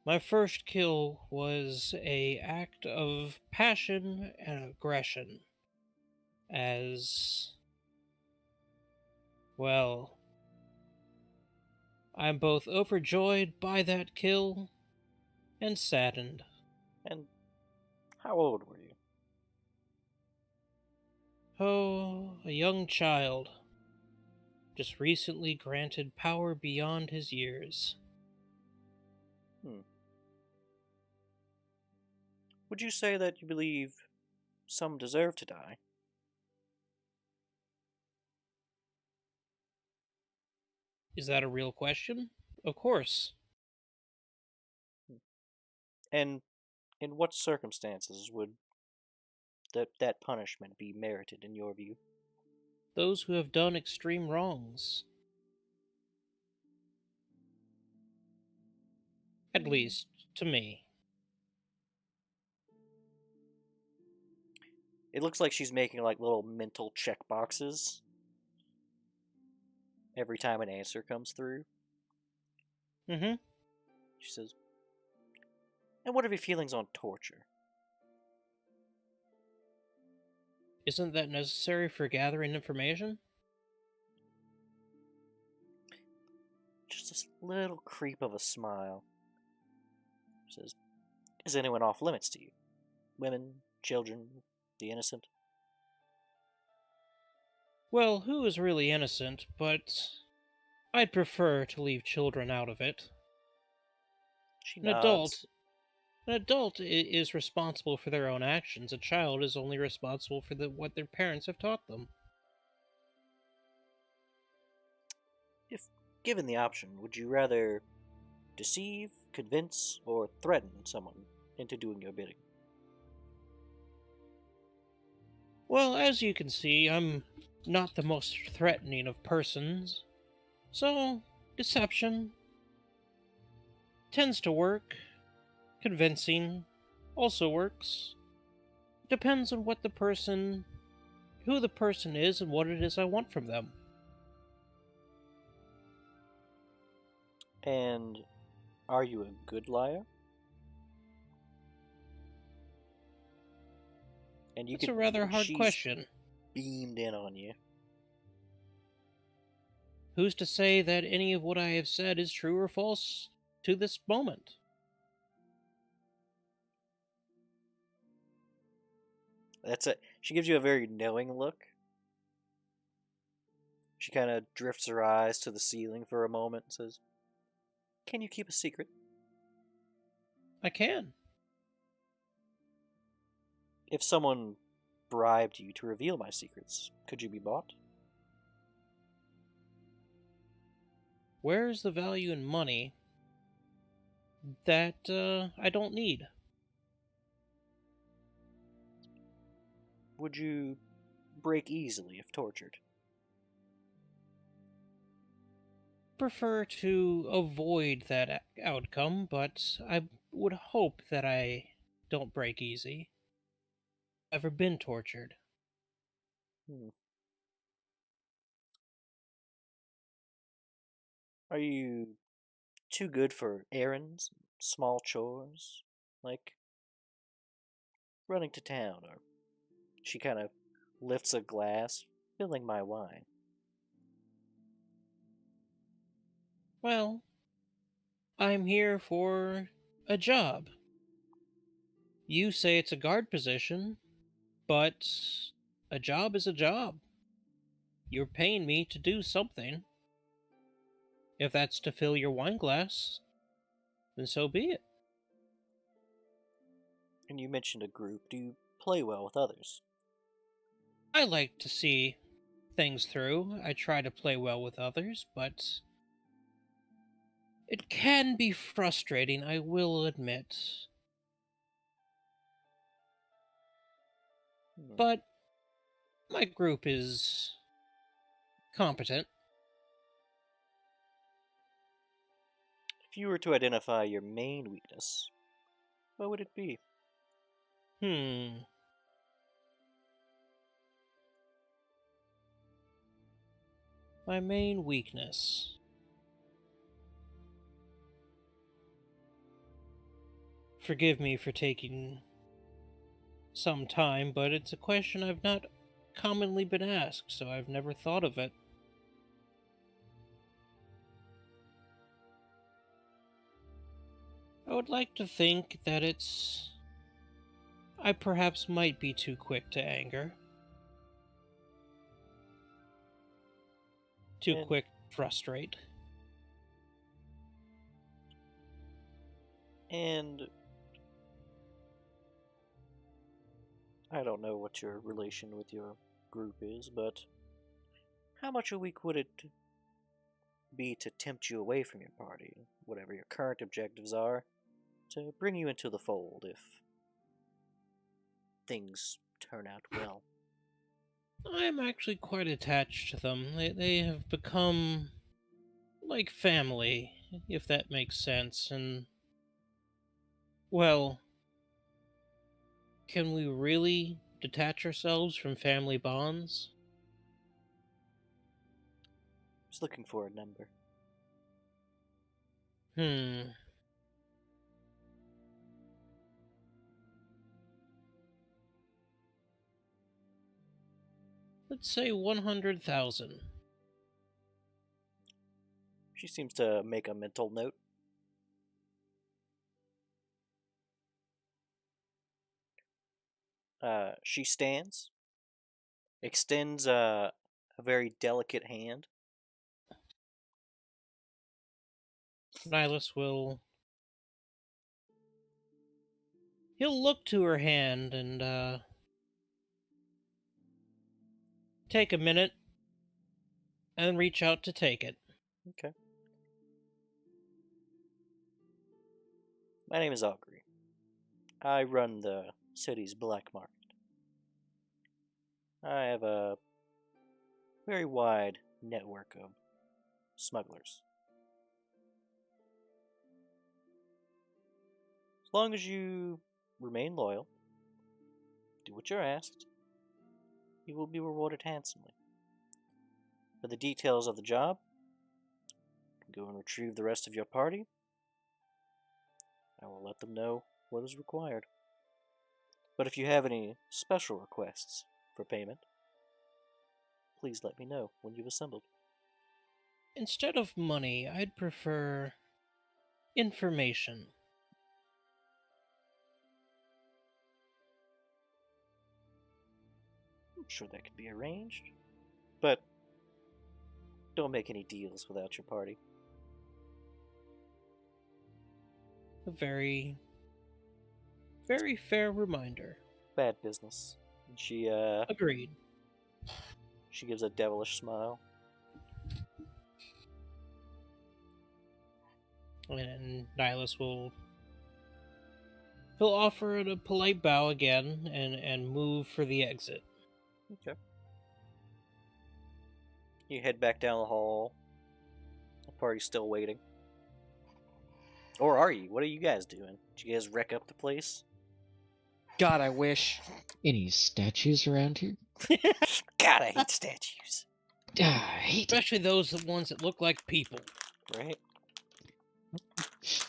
My first kill was a act of passion and aggression. As well, I'm both overjoyed by that kill and saddened. And how old were you? Oh, a young child, just recently granted power beyond his years. Would you say that you believe some deserve to die? Is that a real question? Of course. And In what circumstances would that punishment be merited in your view? Those who have done extreme wrongs. At least, to me. It looks like she's making like little mental check boxes every time an answer comes through. Mm-hmm. She says, and what are your feelings on torture? Isn't that necessary for gathering information? Just this little creep of a smile. She says, is anyone off limits to you? Women, children, the innocent? Well, who is really innocent, but I'd prefer to leave children out of it. She An nods. adult is responsible for their own actions. A child is only responsible for what their parents have taught them. If given the option, would you rather deceive, convince, or threaten someone into doing your bidding? Well, as you can see, I'm not the most threatening of persons, so deception tends to work. Convincing also works. Depends on who the person is and what it is I want from them. And are you a good liar? And That's a rather hard she's question. beamed in on you. Who's to say that any of what I have said is true or false to this moment? That's it. She gives you a very knowing look. She kind of drifts her eyes to the ceiling for a moment and says, can you keep a secret? I can. If someone bribed you to reveal my secrets, could you be bought? Where's the value in money that I don't need? Would you break easily if tortured? Prefer to avoid that outcome, but I would hope that I don't break easy. Ever been tortured? Hmm. Are you too good for errands, small chores, like running to town? Or she kind of lifts a glass, filling my wine. Well, I'm here for a job. You say it's a guard position, but a job is a job. You're paying me to do something. If that's to fill your wine glass, then so be it. And you mentioned a group. Do you play well with others? I like to see things through. I try to play well with others, but it can be frustrating, I will admit. But my group is competent. If you were to identify your main weakness, what would it be? My main weakness. Forgive me for taking some time, but it's a question I've not commonly been asked, so I've never thought of it. I would like to think that I perhaps might be too quick to anger. Too quick to frustrate. And I don't know what your relation with your group is, but how much a week would it be to tempt you away from your party, whatever your current objectives are, to bring you into the fold if things turn out well. I'm actually quite attached to them. They have become like family, if that makes sense. And, well, can we really detach ourselves from family bonds? Just looking for a number. Let's say 100,000. She seems to make a mental note. She stands, extends a very delicate hand. Nihilus will. He'll look to her hand and, take a minute and reach out to take it. Okay. My name is Augury. I run the city's black market. I have a very wide network of smugglers. As long as you remain loyal, do what you're asked, you will be rewarded handsomely. For the details of the job, you can go and retrieve the rest of your party. I will let them know what is required. But if you have any special requests for payment, please let me know when you've assembled. Instead of money, I'd prefer information. I'm sure that could be arranged, but don't make any deals without your party. A very, very fair reminder. Bad business. And she Agreed. gives a devilish smile. And Nihilus will. He'll offer it a polite bow again and move for the exit. Okay. You head back down the hall. The party's still waiting. Or are you? What are you guys doing? Did you guys wreck up the place? God, I wish. Any statues around here? God, I hate statues. Ah, I hate it. Especially those ones that look like people. Right?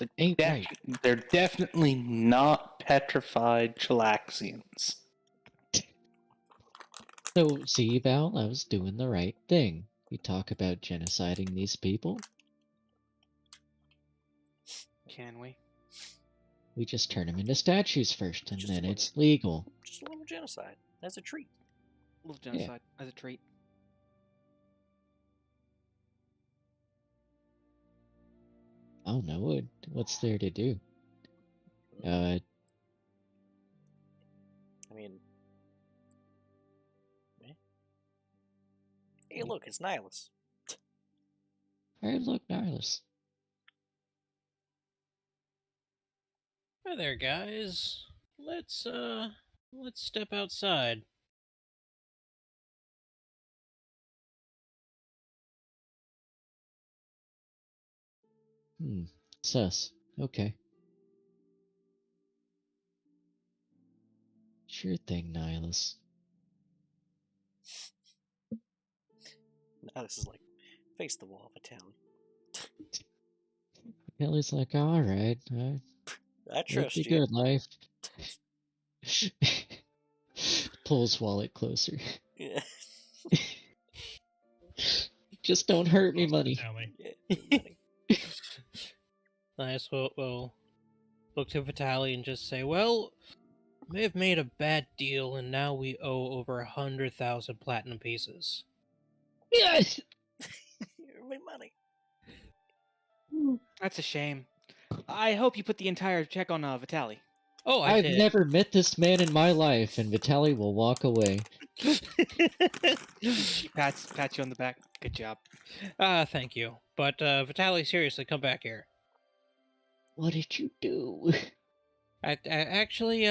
It ain't right. They're definitely not petrified chilaxians. So, see, Val, I was doing the right thing. We talk about genociding these people. Can we? We just turn them into statues first, and Just a then little. it's legal. Just a little genocide. As a treat. A little genocide as a treat. I don't know what's there to do. I mean... Hey, look, it's Nihilus. Alright, look, Nihilus. Hi there, guys. Let's step outside. Sus. Okay. Sure thing, Nihilus. Nihilus is like, face the wall, Vitaly. Kelly's like, alright, I live trust the you. good life. Pulls wallet closer. Yeah. Just don't hurt me, money. Vitaly. Yeah, money. Nice. We'll look to Vitaly and just say, well, we may have made a bad deal, and now we owe over 100,000 platinum pieces. Yes! You made money. That's a shame. I hope you put the entire check on Vitaly. Oh, I I've did. never met this man in my life, and Vitaly will walk away. She pats you on the back. Good job. Thank you. But, Vitaly, seriously, come back here. What did you do? I actually,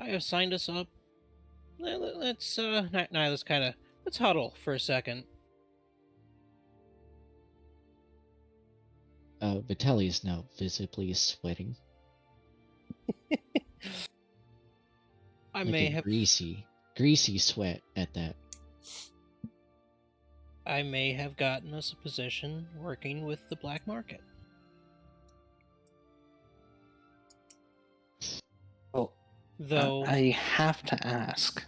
I have signed us up. Let's let's huddle for a second. Vitelli is now visibly sweating. I Like may a have greasy sweat at that. I may have gotten us a position working with the black market. Well, Though I have to ask.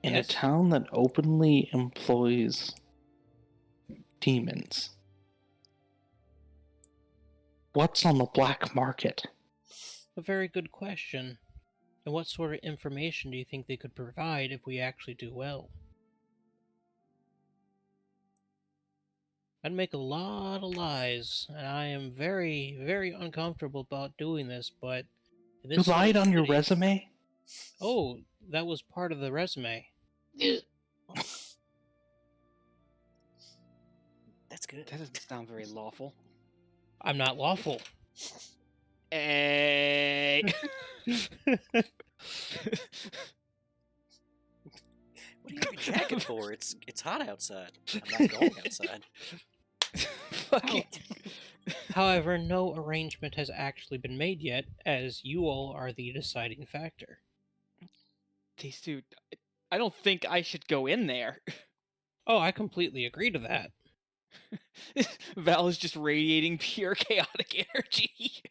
In Yes? a town that openly employs demons, what's on the black market? a very good question. And what sort of information do you think they could provide if we actually do well? I'd make a lot of lies, and I am very, very uncomfortable about doing this, but in You this sort lied of on your city- resume? Oh, that was part of the resume. That's good. That doesn't sound very lawful. I'm not lawful. Hey. What do you have your jacket for? It's hot outside. I'm not going outside. Fucking. However, no arrangement has actually been made yet, as you all are the deciding factor. These two. I don't think I should go in there. Oh, I completely agree to that. Val is just radiating pure chaotic energy.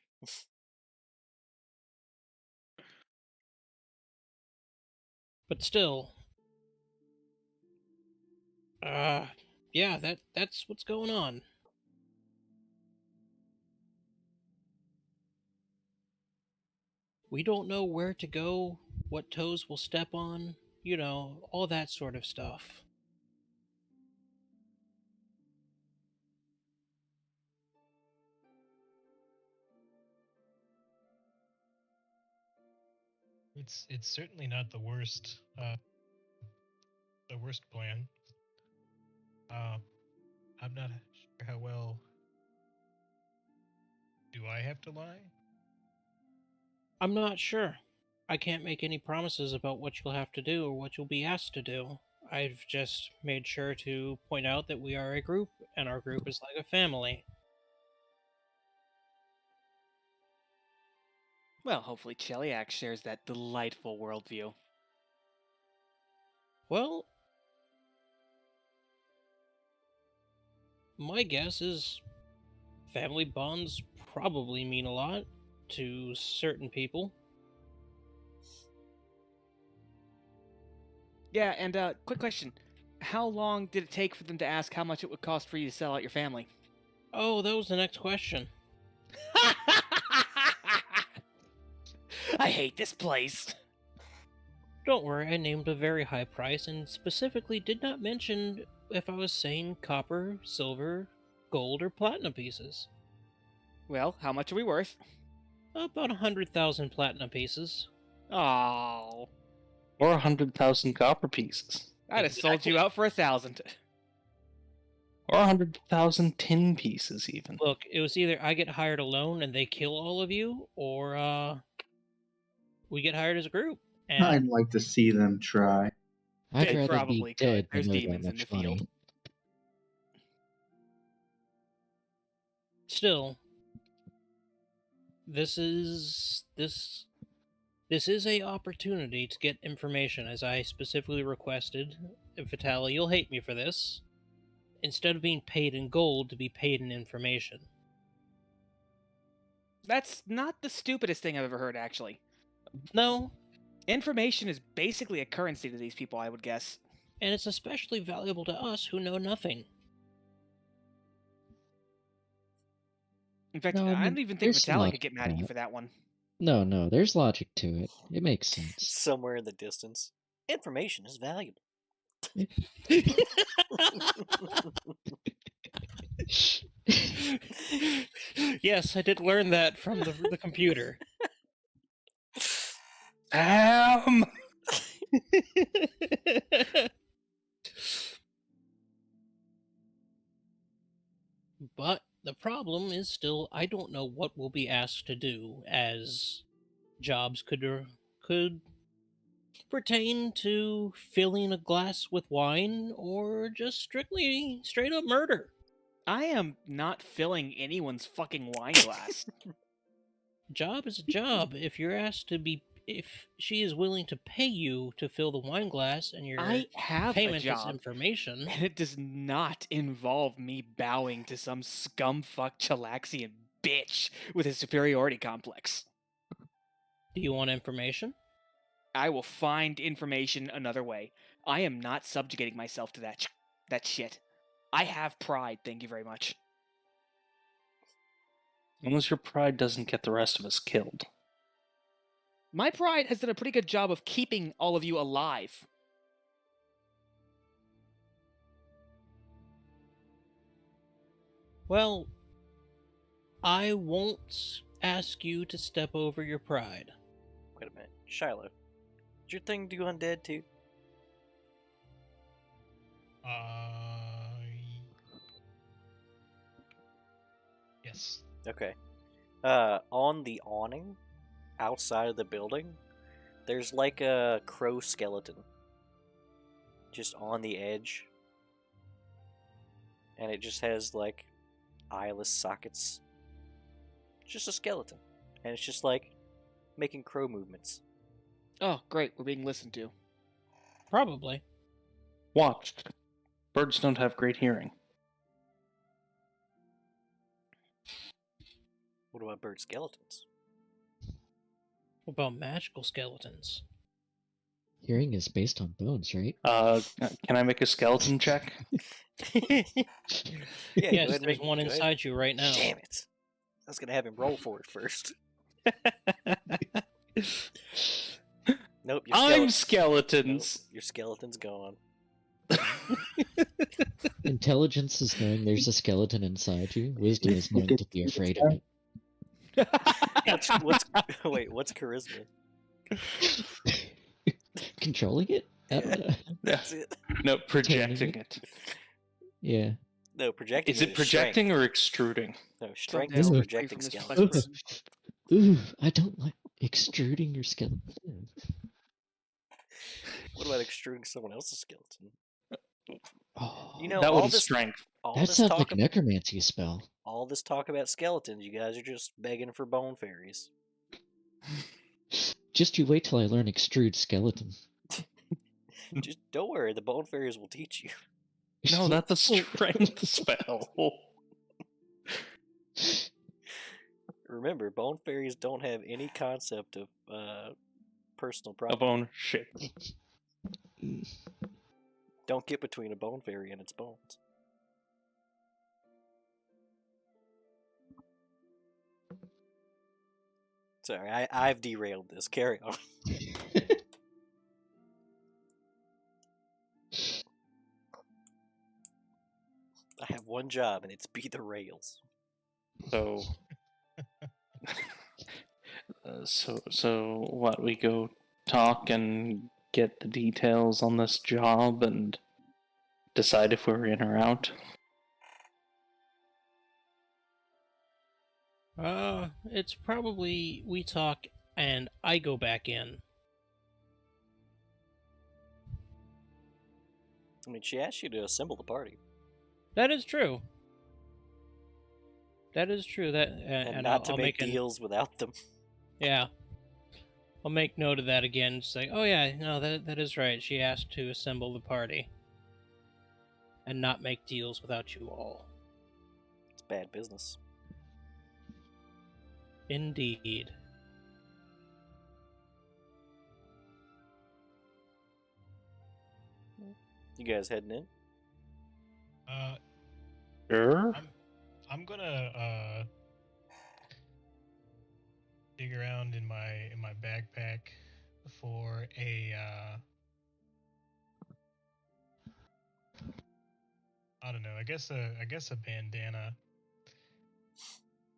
But still, yeah, that's what's going on. We don't know where to go, what toes we'll step on, you know, all that sort of stuff. It's certainly not the worst plan. I'm not sure how well. Do I have to lie? I'm not sure. I can't make any promises about what you'll have to do or what you'll be asked to do. I've just made sure to point out that we are a group, and our group is like a family. Well, hopefully Cheliak shares that delightful worldview. Well, my guess is family bonds probably mean a lot to certain people. Yeah, and quick question. How long did it take for them to ask how much it would cost for you to sell out your family? Oh, that was the next question. I hate this place. Don't worry, I named a very high price and specifically did not mention if I was saying copper, silver, gold, or platinum pieces. Well, how much are we worth? About 100,000 platinum pieces. Oh, Or 100,000 copper pieces? I'd have sold you out for 1,000. Or 100,000 tin pieces, even? Look, it was either I get hired alone and they kill all of you, or we get hired as a group. And I'd like to see them try. I'd They rather probably be could. dead There's than owe that demons in much the field. money. still, this is a opportunity to get information, as I specifically requested. And Vitali, you'll hate me for this. Instead of being paid in gold, to be paid in information. That's not the stupidest thing I've ever heard, actually. No, Information is basically a currency to these people, I would guess. and it's especially valuable to us who know nothing. In fact, No, I I mean, don't even think there's some Vitalik logic could get to mad at you that. for that one. No, there's logic to it. It makes sense. Somewhere in the distance, information is valuable. Yes, I did learn that from the computer. Damn! But the problem is still, I don't know what we'll be asked to do, as Jobs could pertain to filling a glass with wine or just strictly straight up murder. I am not filling anyone's fucking wine glass. Job is a job. If she is willing to pay you to fill the wine glass and your I have a payment is job, information, and it does not involve me bowing to some scumfuck Chilaxian bitch with a superiority complex. do you want information? I will find information another way. I am not subjugating myself to that shit. I have pride, thank you very much. As long as your pride doesn't get the rest of us killed. My pride has done a pretty good job of keeping all of you alive. Well, I won't ask you to step over your pride. Wait a minute. Shiloh, did your thing do undead too? Yes. Okay. On the awning, outside of the building, there's like a crow skeleton. Just on the edge. And it just has like eyeless sockets. Just a skeleton. And it's just like making crow movements. Oh, great, we're being listened to. Probably. Watched. Birds don't have great hearing. What about bird skeletons? What about magical skeletons? Hearing is based on bones, right? Can I make a skeleton check? Yeah, go ahead Yes, and there's make- one go ahead. inside you right now. Damn it. I was gonna have him roll for it first. Nope, your I'm skeletons. skeletons. Nope, your skeleton's gone. Intelligence is knowing there's a skeleton inside you. Wisdom is knowing to be afraid of it. What's charisma? Controlling it? I don't know. That's it. No, projecting it. Yeah. No, projecting. Is it projecting strength. or extruding? No, strength Someday is I'll be free projecting from this skeletons. Ooh, I don't like extruding your skeleton. What about extruding someone else's skeleton? Oh, You know, That all one's this strength. all that this sounds talk like a necromancy spell. all this talk about skeletons, you guys are just begging for bone fairies. Just you wait till I learn extrude skeleton. Just don't worry, the bone fairies will teach you. No, that's a strength spell. Remember, bone fairies don't have any concept of personal Of property. ownership. Don't get between a bone fairy and its bones. Sorry, I've derailed this. Carry on. I have one job, and it's be the rails. So, so what? We go talk and get the details on this job and decide if we're in or out. It's probably we talk and I go back in. I mean, she asked you to assemble the party That is true. That is true. That and and not to I'll make make deals without them. Yeah. I'll make note of that again. Just like, oh yeah, no, that is right. She asked to assemble the party and not make deals without you all. It's bad business. Indeed. You guys heading in? Sure. I'm gonna dig around in my backpack for a I don't know. I guess a bandana,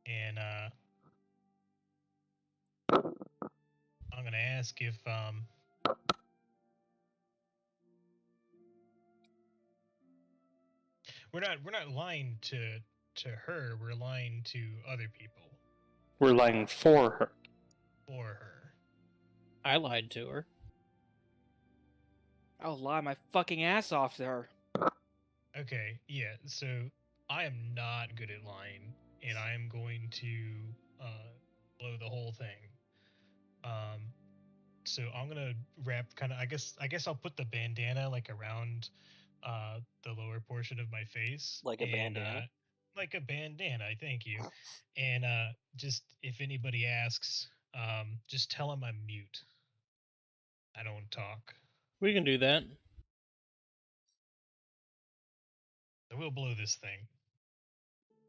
and I'm gonna ask if we're not lying to her. We're lying to other people We're lying for her. for her. I lied to her. I'll lie my fucking ass off to her. Okay, yeah. So I am not good at lying, and I am going to blow the whole thing. So I'm gonna wrap kind of. I guess I'll put the bandana like around the lower portion of my face, Like a and bandana? like a bandana. Thank you. And just if anybody asks, just tell them I'm mute. I don't talk. We can do that. So we'll blow this thing.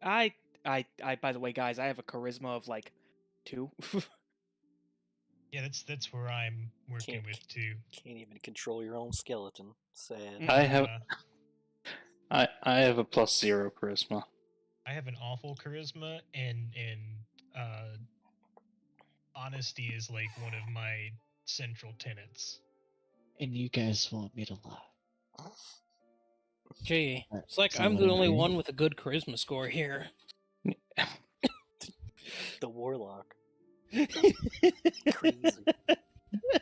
I, by the way, guys, I have a charisma of like 2. Yeah, that's where I'm working Can't- with too. Can't even control your own skeleton. Sad. Mm. I have Uh, I have a +0 charisma. I have an awful charisma, and honesty is like one of my central tenets. And you guys want me to lie. Gee, it's like So I'm what the I'm only doing- one with a good charisma score here. The warlock. Crazy. Crazy.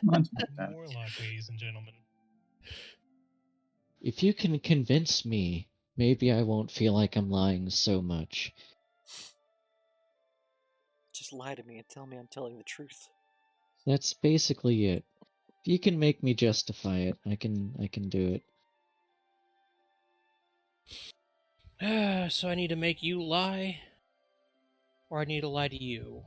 Warlock, ladies and gentlemen. If you can convince me, maybe I won't feel like I'm lying so much. Just lie to me and tell me I'm telling the truth. That's basically it. If you can make me justify it, I can do it. So I need to make you lie? Or I need to lie to you?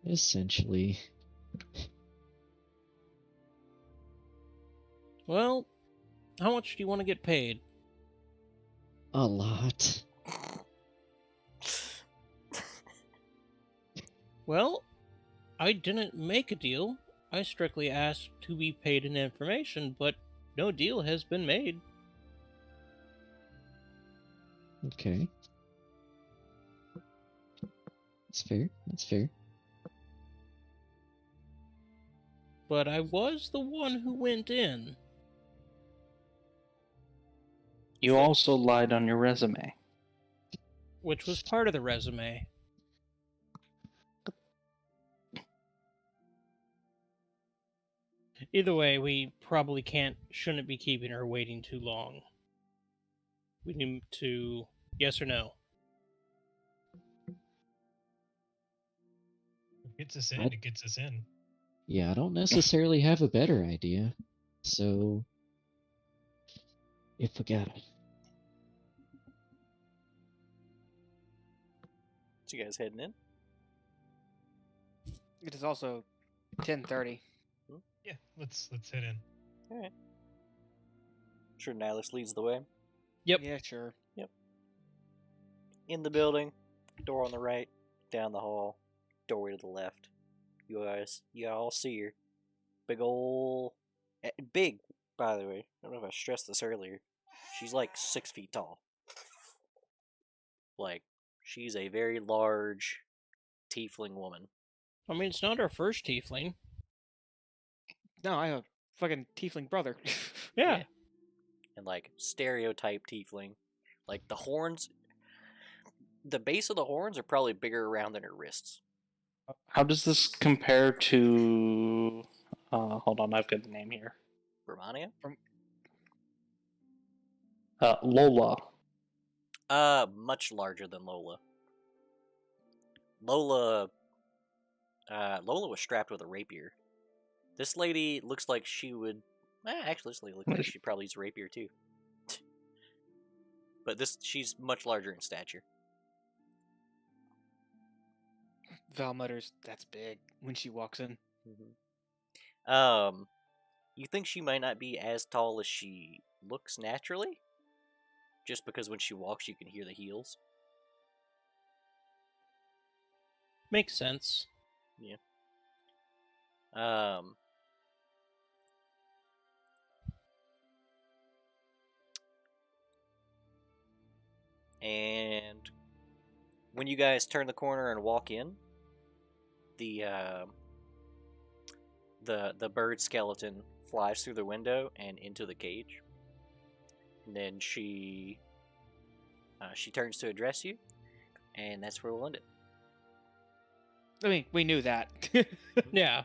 Essentially. Well, how much do you want to get paid? A lot. Well, I didn't make a deal. I strictly asked to be paid in information, but no deal has been made. Okay. That's fair. That's fair. But I was the one who went in. You also lied on your resume. Which was part of the resume. Either way, we probably shouldn't be keeping her waiting too long. We need to, yes or no? It gets us in. What? It gets us in. Yeah, I don't necessarily have a better idea. So, if we got it. So you guys heading in? It is also 10:30. Yeah, let's head in. Alright. Sure, Nihilus leads the way. Yep. Yeah, sure. In the building, door on the right, down the hall, doorway to the left. You all see her. Big ol' big, by the way. I don't know if I stressed this earlier. She's like 6 feet tall. Like, she's a very large tiefling woman. I mean, it's not our first tiefling. No, I have a fucking tiefling brother. Yeah. Yeah. And like stereotype tiefling. Like the horns, the base of the horns are probably bigger around than her wrists. How does this compare to? Hold on, I've got the name here. Romania? Lola. Much larger than Lola. Lola was strapped with a rapier. This lady looks like she would. Actually, this lady looks like she probably use a rapier too. But she's much larger in stature. Val mutters, "That's big," when she walks in. You think she might not be as tall as she looks naturally? Just because when she walks, you can hear the heels. Makes sense. And when you guys turn the corner and walk in, the bird skeleton flies through the window and into the cage. And then she turns to address you, and that's where we'll end it. I mean, we knew that. Yeah.